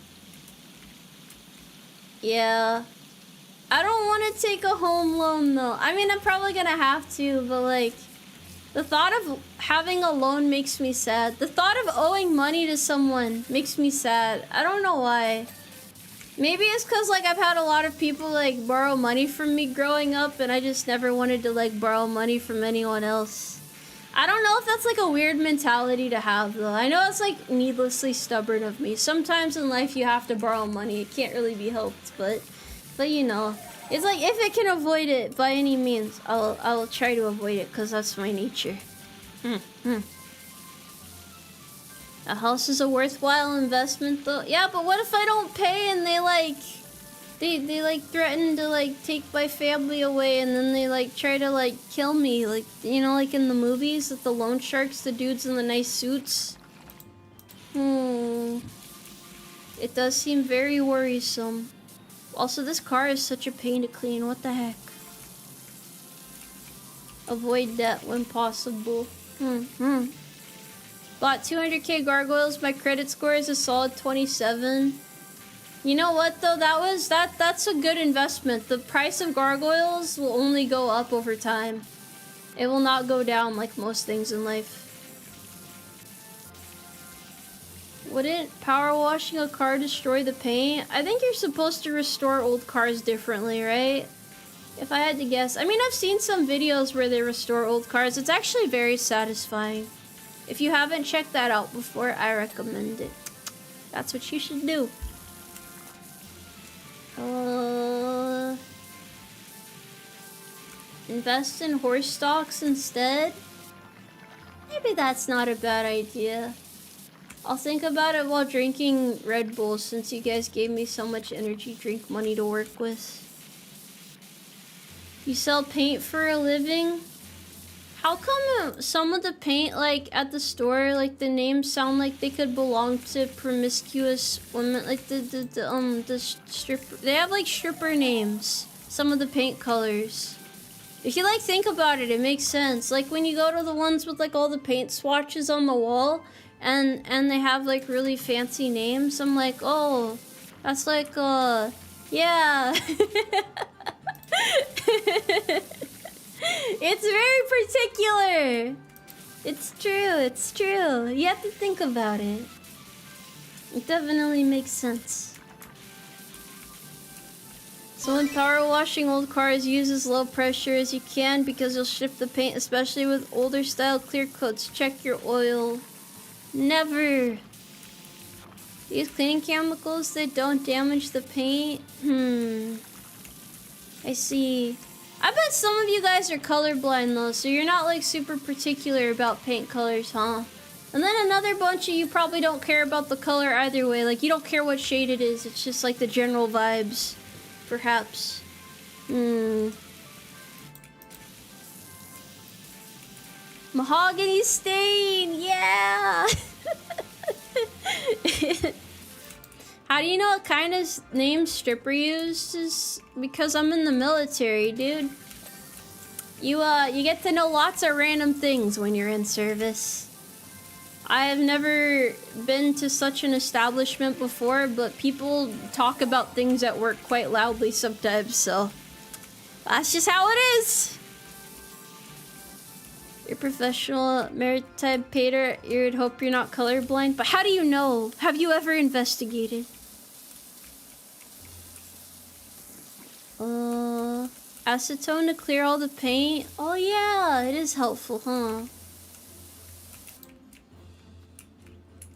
Yeah. I don't want to take a home loan though. I mean, I'm probably gonna have to, but like, the thought of having a loan makes me sad. The thought of owing money to someone makes me sad. I don't know why. Maybe it's because like I've had a lot of people like borrow money from me growing up, and I just never wanted to like borrow money from anyone else. I don't know if that's like a weird mentality to have though. I know it's like needlessly stubborn of me. Sometimes in life you have to borrow money. It can't really be helped, but you know, it's like if I can avoid it by any means, I'll try to avoid it because that's my nature. A house is a worthwhile investment though. Yeah, but what if I don't pay and they They like threaten to like take my family away, and then they like try to like kill me, like, you know, like in the movies with the loan sharks, the dudes in the nice suits. It does seem very worrisome. Also, this car is such a pain to clean. What the heck? Avoid debt when possible. Bought 200k gargoyles. My credit score is a solid 27. You know what though? That's a good investment. The price of gargoyles will only go up over time. It will not go down like most things in life. Wouldn't power washing a car destroy the paint? I think you're supposed to restore old cars differently, right? If I had to guess. I mean, I've seen some videos where they restore old cars. It's actually very satisfying. If you haven't checked that out before, I recommend it. That's what you should do. Invest in horse stocks instead? Maybe that's not a bad idea. I'll think about it while drinking Red Bull, since you guys gave me so much energy drink money to work with. You sell paint for a living? How come some of the paint, like, at the store, like, the names sound like they could belong to promiscuous women? Like, the stripper... They have, like, stripper names. Some of the paint colors. If you, like, think about it, it makes sense. Like, when you go to the ones with, like, all the paint swatches on the wall, and they have, like, really fancy names, I'm like, oh, that's like, yeah. It's very particular. It's true, it's true. You have to think about it. It definitely makes sense. So when power washing old cars, use as low pressure as you can because you'll strip the paint, especially with older style clear coats. Check your oil. Never. Use cleaning chemicals that don't damage the paint. I see. I bet some of you guys are colorblind though, so you're not like super particular about paint colors, huh? And then another bunch of you probably don't care about the color either way. Like, you don't care what shade it is. It's just like the general vibes, perhaps. Mahogany stain, yeah! How do you know what kind of name stripper uses? Because I'm in the military, dude. You get to know lots of random things when you're in service. I have never been to such an establishment before, but people talk about things at work quite loudly sometimes, so that's just how it is. You're professional maritime painter. You'd hope you're not colorblind, but how do you know? Have you ever investigated? Acetone to clear all the paint. Oh yeah, it is helpful, huh?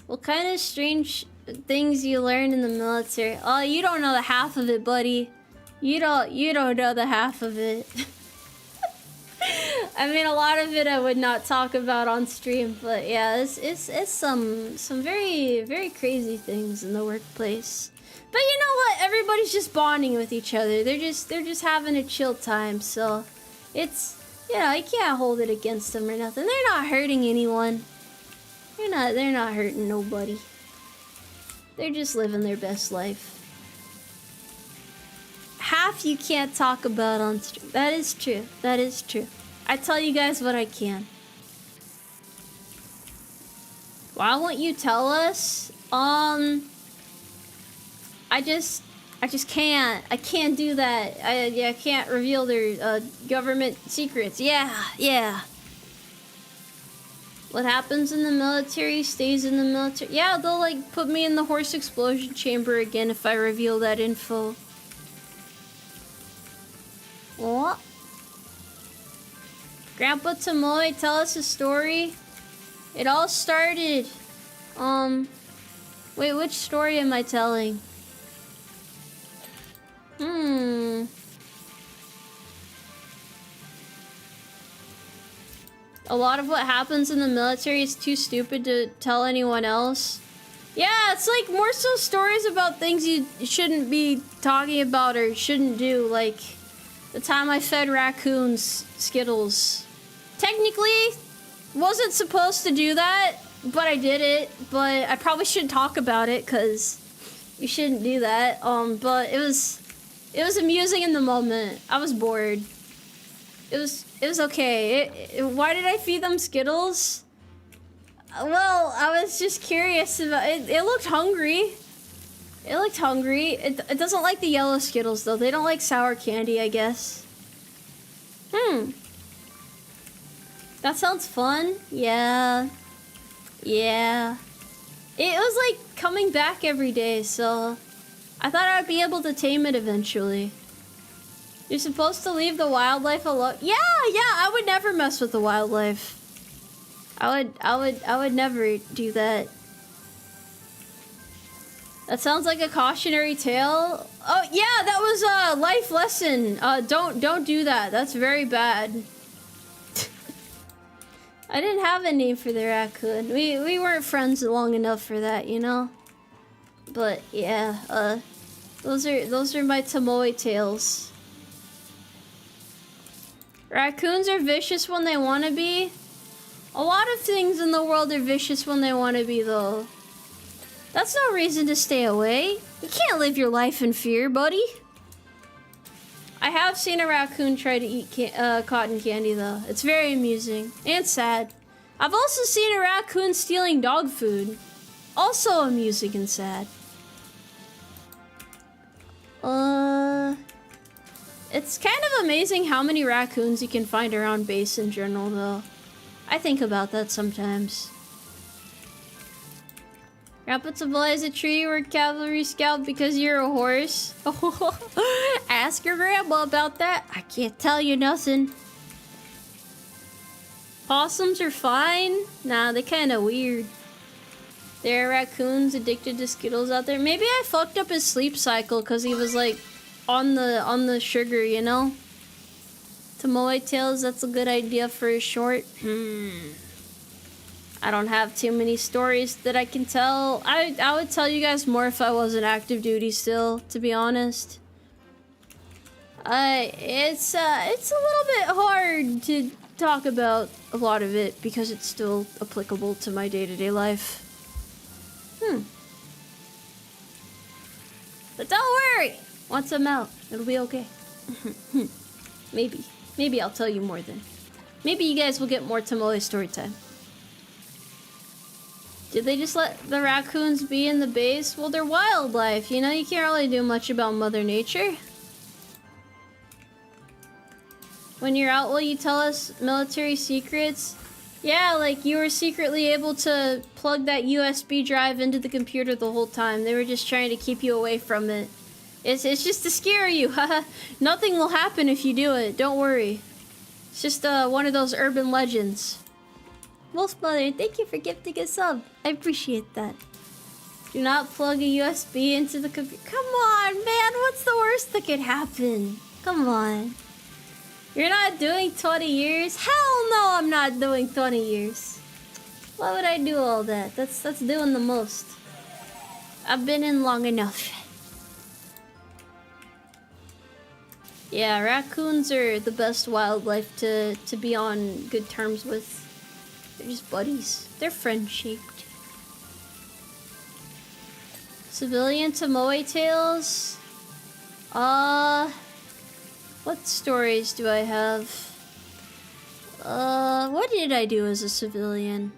What kind of strange things you learn in the military? Oh, you don't know the half of it, buddy. You don't know the half of it. I mean, a lot of it I would not talk about on stream, but yeah, it's some very, very crazy things in the workplace. But you know what? Everybody's just bonding with each other. They're just having a chill time, so it's, you know, you can't hold it against them or nothing. They're not hurting anyone. They're not hurting nobody. They're just living their best life. Half you can't talk about on stream. That is true. That is true. I tell you guys what I can. Why won't you tell us? I just can't. I can't do that. I can't reveal their government secrets. Yeah. What happens in the military stays in the military. Yeah, they'll like put me in the horse explosion chamber again if I reveal that info. What? Grandpa Tomoe, tell us a story. It all started. Wait, which story am I telling? A lot of what happens in the military is too stupid to tell anyone else. Yeah, it's like more so stories about things you shouldn't be talking about or shouldn't do. Like the time I fed raccoons Skittles. Technically, wasn't supposed to do that, but I did it. But I probably shouldn't talk about it because you shouldn't do that. But it was amusing in the moment. I was bored. It was okay. Why did I feed them Skittles? Well, I was just curious about it. It looked hungry. It looked hungry. It doesn't like the yellow Skittles though. They don't like sour candy, I guess. That sounds fun. Yeah. Yeah. It was like coming back every day, so I thought I'd be able to tame it eventually. You're supposed to leave the wildlife alone. Yeah, I would never mess with the wildlife. I would never do that. That sounds like a cautionary tale. Oh yeah, that was a life lesson. Don't do that. That's very bad. I didn't have a name for the raccoon. We weren't friends long enough for that, you know. But yeah, those are my Tomoe tales. Raccoons are vicious when they want to be. A lot of things in the world are vicious when they want to be, though. That's no reason to stay away. You can't live your life in fear, buddy. I have seen a raccoon try to eat cotton candy, though. It's very amusing and sad. I've also seen a raccoon stealing dog food. Also amusing and sad. It's kind of amazing how many raccoons you can find around base in general, though. I think about that sometimes. Grandpa Tomoe is a tree or a cavalry scout because you're a horse. Ask your grandma about that. I can't tell you nothing. Possums are fine. Nah, they're kind of weird. There are raccoons addicted to Skittles out there. Maybe I fucked up his sleep cycle because he was like on the sugar, you know? Tomoe Tales, that's a good idea for a short. I don't have too many stories that I can tell. I would tell you guys more if I wasn't active duty still, to be honest. It's a little bit hard to talk about a lot of it because it's still applicable to my day-to-day life. But don't worry, once I'm out, it'll be okay. Maybe I'll tell you more then. Maybe you guys will get more Tomoe story time. Did they just let the raccoons be in the base? Well, they're wildlife, you know? You can't really do much about Mother Nature. When you're out, will you tell us military secrets? Yeah, like you were secretly able to plug that USB drive into the computer the whole time. They were just trying to keep you away from it. It's just to scare you. Nothing will happen if you do it. Don't worry. It's just one of those urban legends. Wolf Mother, thank you for gifting a sub. I appreciate that. Do not plug a USB into the computer. Come on, man. What's the worst that could happen? Come on. You're not doing 20 years? Hell no, I'm not doing 20 years. Why would I do all that? That's doing the most. I've been in long enough. Yeah, raccoons are the best wildlife to be on good terms with. They're just buddies. They're friend-shaped. Civilian Tomoe tales? What stories do I have? What did I do as a civilian?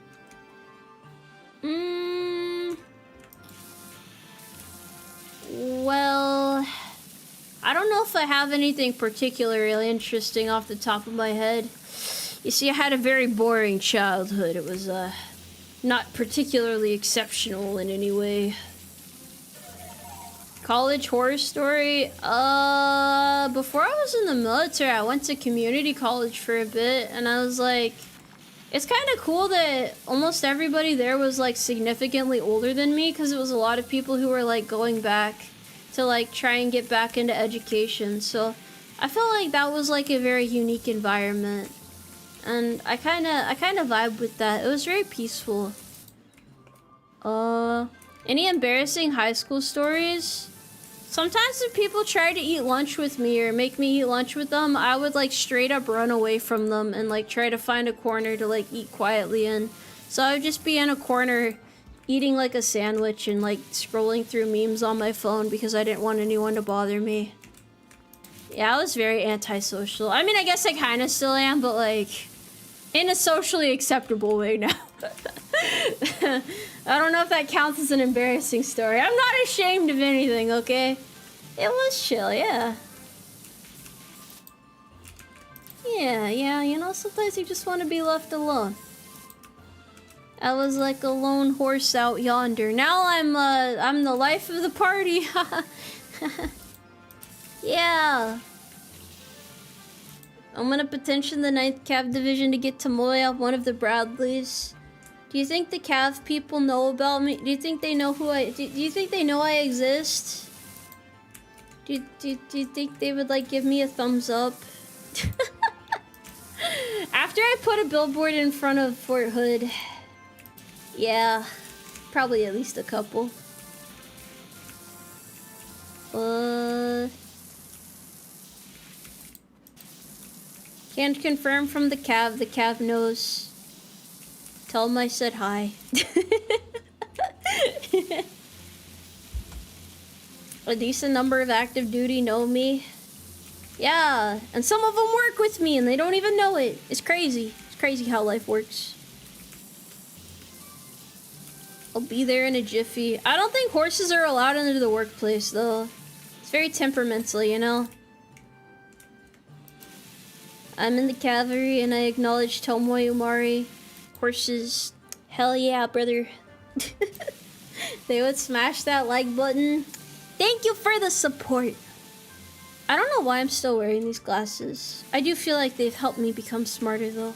Well, I don't know if I have anything particularly interesting off the top of my head. You see, I had a very boring childhood. It was, not particularly exceptional in any way. College horror story? Before I was in the military, I went to community college for a bit, and I was like, it's kind of cool that almost everybody there was, like, significantly older than me, because it was a lot of people who were, like, going back to, like, try and get back into education, so I felt like that was, like, a very unique environment, and I kind of vibe with that. It was very peaceful. Any embarrassing high school stories? Sometimes if people try to eat lunch with me or make me eat lunch with them, I would like straight up run away from them and like try to find a corner to like eat quietly in. So I would just be in a corner eating like a sandwich and like scrolling through memes on my phone because I didn't want anyone to bother me. Yeah, I was very antisocial. I mean, I guess I kind of still am, but like in a socially acceptable way now. I don't know if that counts as an embarrassing story. I'm not ashamed of anything, okay? It was chill, yeah. Yeah, you know, sometimes you just want to be left alone. I was like a lone horse out yonder. Now I'm the life of the party. Yeah. I'm gonna petition the 9th Cav Division to get Tomoe one of the Bradleys. Do you think the Cav people know about me? Do you think they know who I... Do you think they know I exist? Do you think they would, like, give me a thumbs up? After I put a billboard in front of Fort Hood... Yeah, probably at least a couple. Can't confirm from the Cav knows. Tell him I said hi. A decent number of active duty know me. Yeah, and some of them work with me and they don't even know it. It's crazy. It's crazy how life works. I'll be there in a jiffy. I don't think horses are allowed into the workplace though. It's very temperamental, you know? I'm in the cavalry and I acknowledge Tomoe Umari. Horses. Hell yeah, brother. They would smash that like button. Thank you for the support. I don't know why I'm still wearing these glasses. I do feel like they've helped me become smarter though.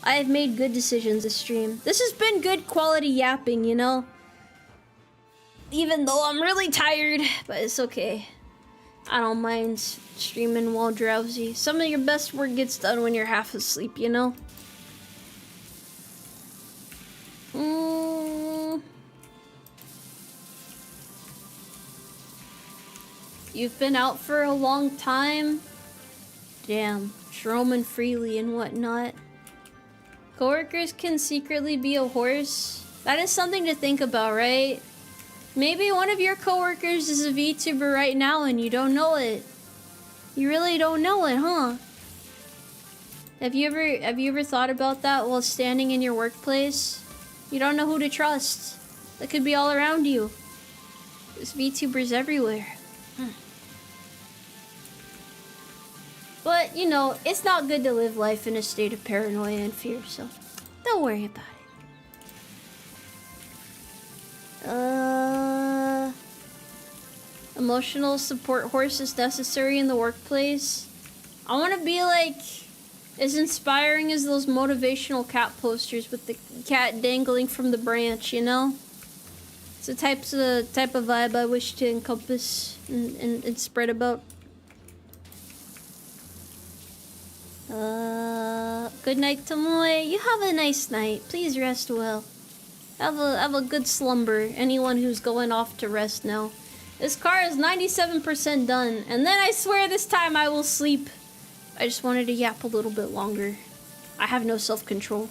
I have made good decisions this stream. This has been good quality yapping, you know? Even though I'm really tired, but it's okay. I don't mind streaming while drowsy. Some of your best work gets done when you're half asleep, you know? You've been out for a long time? Damn, roaming freely and whatnot. Coworkers can secretly be a horse? That is something to think about, right? Maybe one of your coworkers is a VTuber right now and you don't know it. You really don't know it, huh? Have you ever thought about that while standing in your workplace? You don't know who to trust. That could be all around you. There's VTubers everywhere. But, you know, it's not good to live life in a state of paranoia and fear, so don't worry about it. Emotional support horse is necessary in the workplace. I want to be like as inspiring as those motivational cat posters with the cat dangling from the branch, you know? It's the type of vibe I wish to encompass and spread about. Good night, Tomoe. You have a nice night. Please rest well. Have a good slumber. Anyone who's going off to rest now. This car is 97% done, and then I swear this time I will sleep. I just wanted to yap a little bit longer. I have no self-control.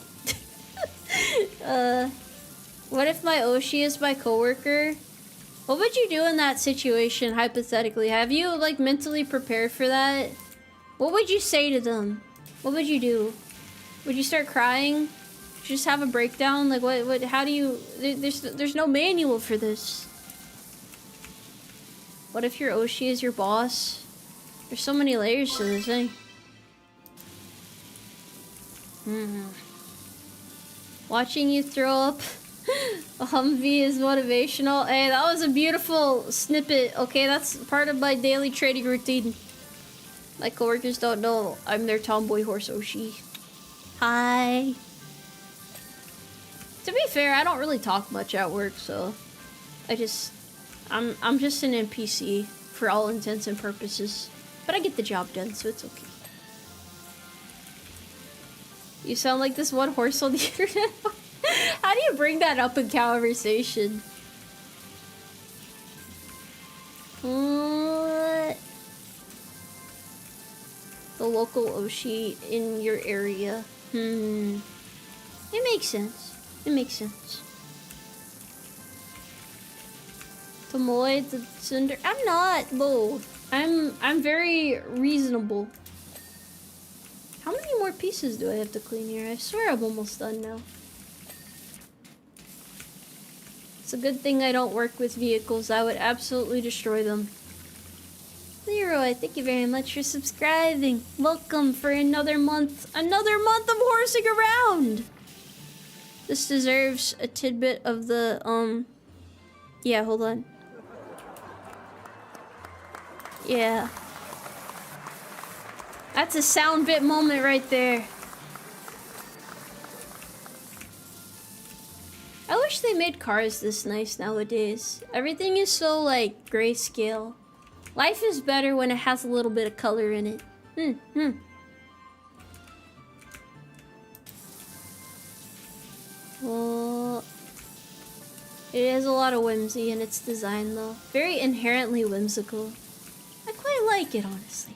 What if my Oshi is my coworker? What would you do in that situation, hypothetically? Have you, like, mentally prepared for that? What would you say to them? What would you do? Would you start crying? Would you just have a breakdown? Like, what, how do you... There's no manual for this. What if your Oshi is your boss? There's so many layers to this thing. Watching you throw up a Humvee is motivational. Hey, that was a beautiful snippet. Okay, that's part of my daily trading routine. My coworkers don't know I'm their tomboy horse Oshi. Hi. To be fair, I don't really talk much at work, so I'm just an NPC for all intents and purposes. But I get the job done, so it's okay. You sound like this one horse on the internet. How do you bring that up in conversation? local Oshi in your area. It makes sense. It makes sense. Tomoe the cinder. I'm not, Bo. I'm very reasonable. How many more pieces do I have to clean here? I swear I'm almost done now. It's a good thing I don't work with vehicles. I would absolutely destroy them. Leroy, thank you very much for subscribing. Welcome for another month. Another month of horsing around. This deserves a tidbit of the, yeah, hold on. Yeah. That's a sound bit moment right there. I wish they made cars this nice nowadays. Everything is so, like, grayscale. Life is better when it has a little bit of color in it. Well, it has a lot of whimsy in its design, though. Very inherently whimsical. I quite like it, honestly.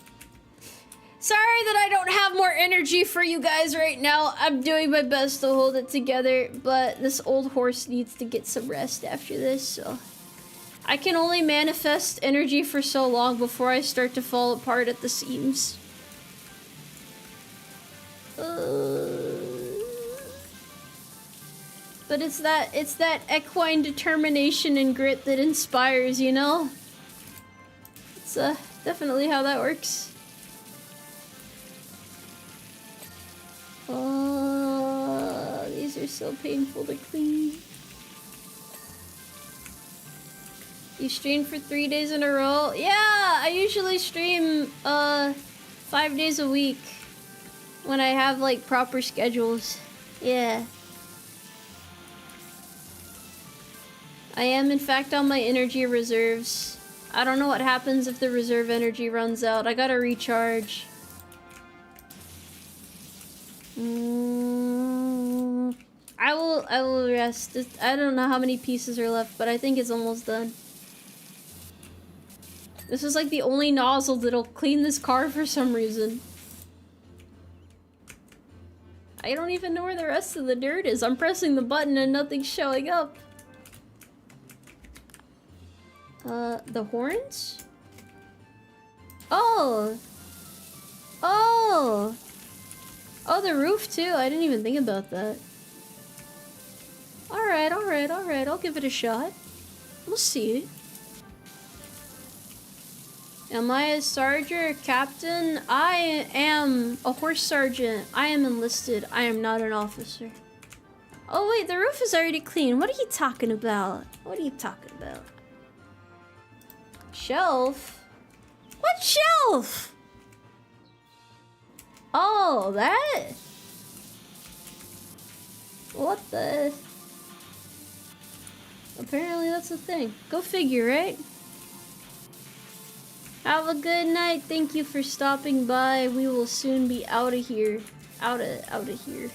Sorry that I don't have more energy for you guys right now. I'm doing my best to hold it together, but this old horse needs to get some rest after this, so... I can only manifest energy for so long before I start to fall apart at the seams. But it's that equine determination and grit that inspires, you know? It's definitely how that works. Oh, these are so painful to clean. You stream for 3 days in a row? Yeah, I usually stream 5 days a week when I have like proper schedules. Yeah. I am in fact on my energy reserves. I don't know what happens if the reserve energy runs out. I gotta recharge. I will rest. I don't know how many pieces are left, but I think it's almost done. This is like the only nozzle that'll clean this car for some reason. I don't even know where the rest of the dirt is. I'm pressing the button and nothing's showing up. The horns? Oh! Oh! Oh, the roof too. I didn't even think about that. Alright, alright, alright. I'll give it a shot. We'll see. Am I a sergeant or captain? I am a horse sergeant. I am enlisted. I am not an officer. Oh wait, the roof is already clean. What are you talking about? What are you talking about? Shelf? What shelf? Oh, that? What the? Apparently that's a thing. Go figure, right? Have a good night. Thank you for stopping by. We will soon be out of here. Out of here.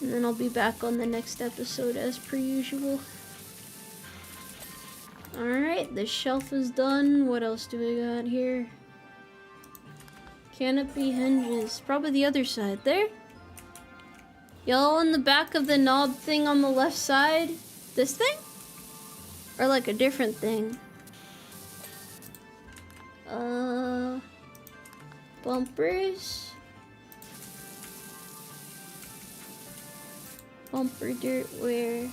And then I'll be back on the next episode as per usual. Alright, the shelf is done. What else do we got here? Canopy hinges. Probably the other side. There? Yellow in the back of the knob thing on the left side. This thing? Or like a different thing? Bumpers. Bumper dirt where?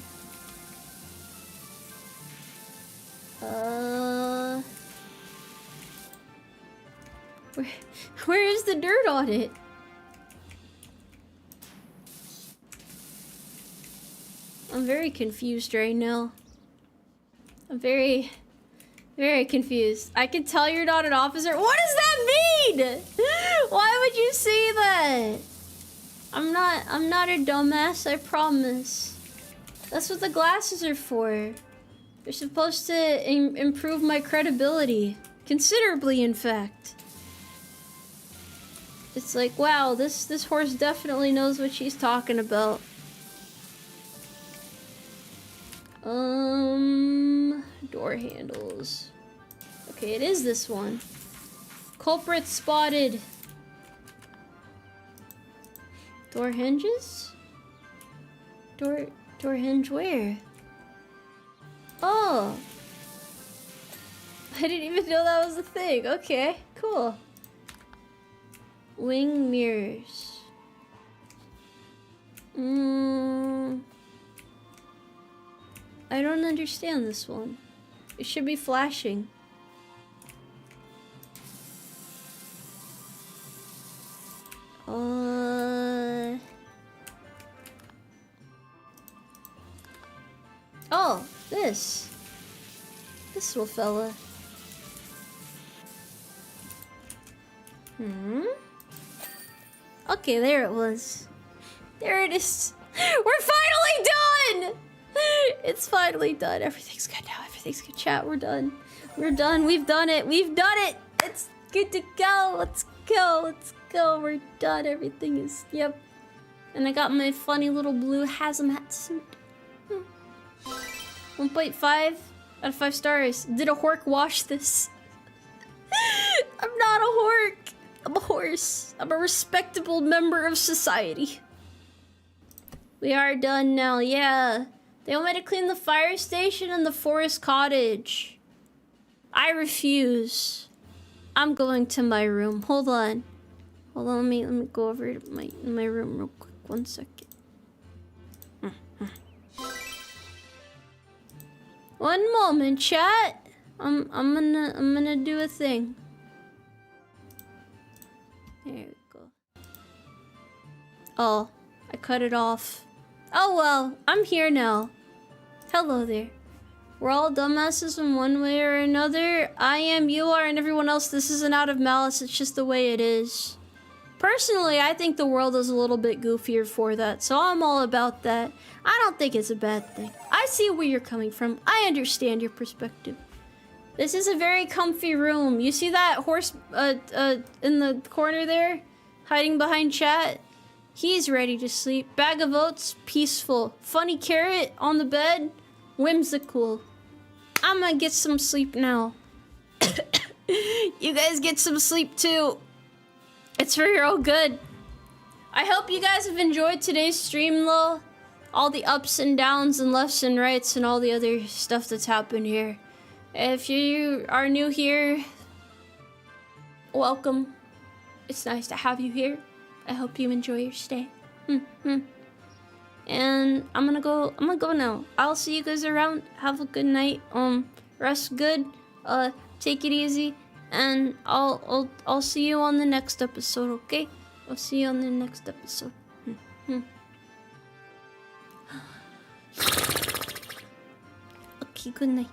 Where is the dirt on it? I'm very confused right now. I'm very confused. I can tell you're not an officer. What does that mean? Why would you say that? I'm not a dumbass, I promise. That's what the glasses are for. They're supposed to improve my credibility. Considerably, in fact. It's like, wow, this horse definitely knows what she's talking about. Door handles. Okay, it is this one. Culprit spotted. Door hinges? Door hinge where? Oh! I didn't even know that was a thing. Okay, cool. Wing mirrors. I don't understand this one. It should be flashing. Oh, this little fella. Okay, there it was. There it is. We're finally done! It's finally done. Everything's good now. Everything's good, chat. We're done. We're done. We've done it. We've done it. It's good to go. Let's go. Let's go. We're done. Everything is, yep. And I got my funny little blue hazmat suit. 1.5 out of 5 stars. Did a hork wash this? I'm not a hork. I'm a horse. I'm a respectable member of society. We are done now, yeah. They want me to clean the fire station and the forest cottage. I refuse. I'm going to my room. Hold on. Hold on, let me go over to my room real quick. 1 second. 1 moment, chat. I'm gonna do a thing. There we go. Oh, I cut it off. Oh well, I'm here now. Hello there. We're all dumbasses in one way or another. I am, you are, and everyone else. This isn't out of malice, it's just the way it is. Personally, I think the world is a little bit goofier for that, so I'm all about that. I don't think it's a bad thing. I see where you're coming from. I understand your perspective. This is a very comfy room. You see that horse in the corner there? Hiding behind chat? He's ready to sleep. Bag of oats, peaceful. Funny carrot on the bed, whimsical. I'm gonna get some sleep now. You guys get some sleep too. It's for your own good. I hope you guys have enjoyed today's stream though. All the ups and downs and lefts and rights and all the other stuff that's happened here. If you are new here, welcome. It's nice to have you here. I hope you enjoy your stay. And I'm gonna go now. I'll see you guys around. Have a good night. Rest good. Take it easy. And I'll see you on the next episode, okay? I'll see you on the next episode. Okay, good night.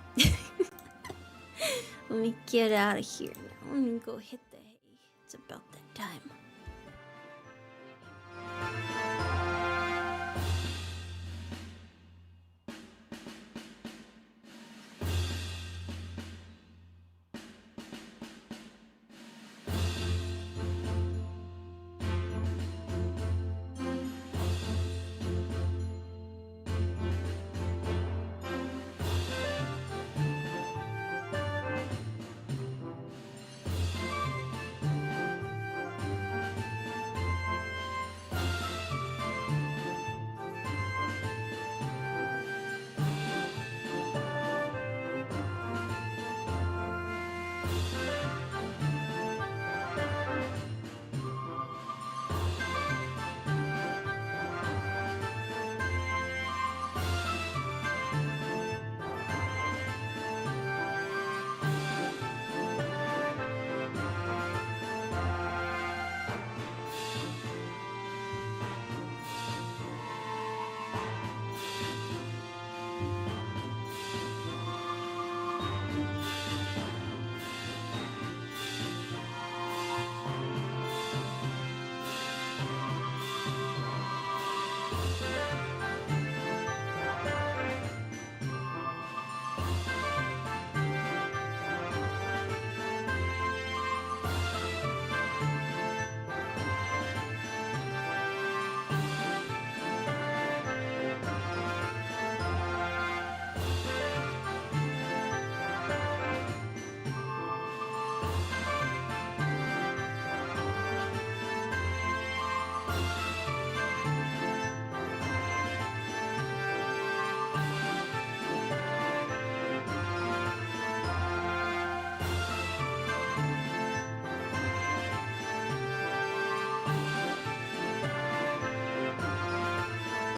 Let me get out of here now. Let me go hit the hay. It's about that time.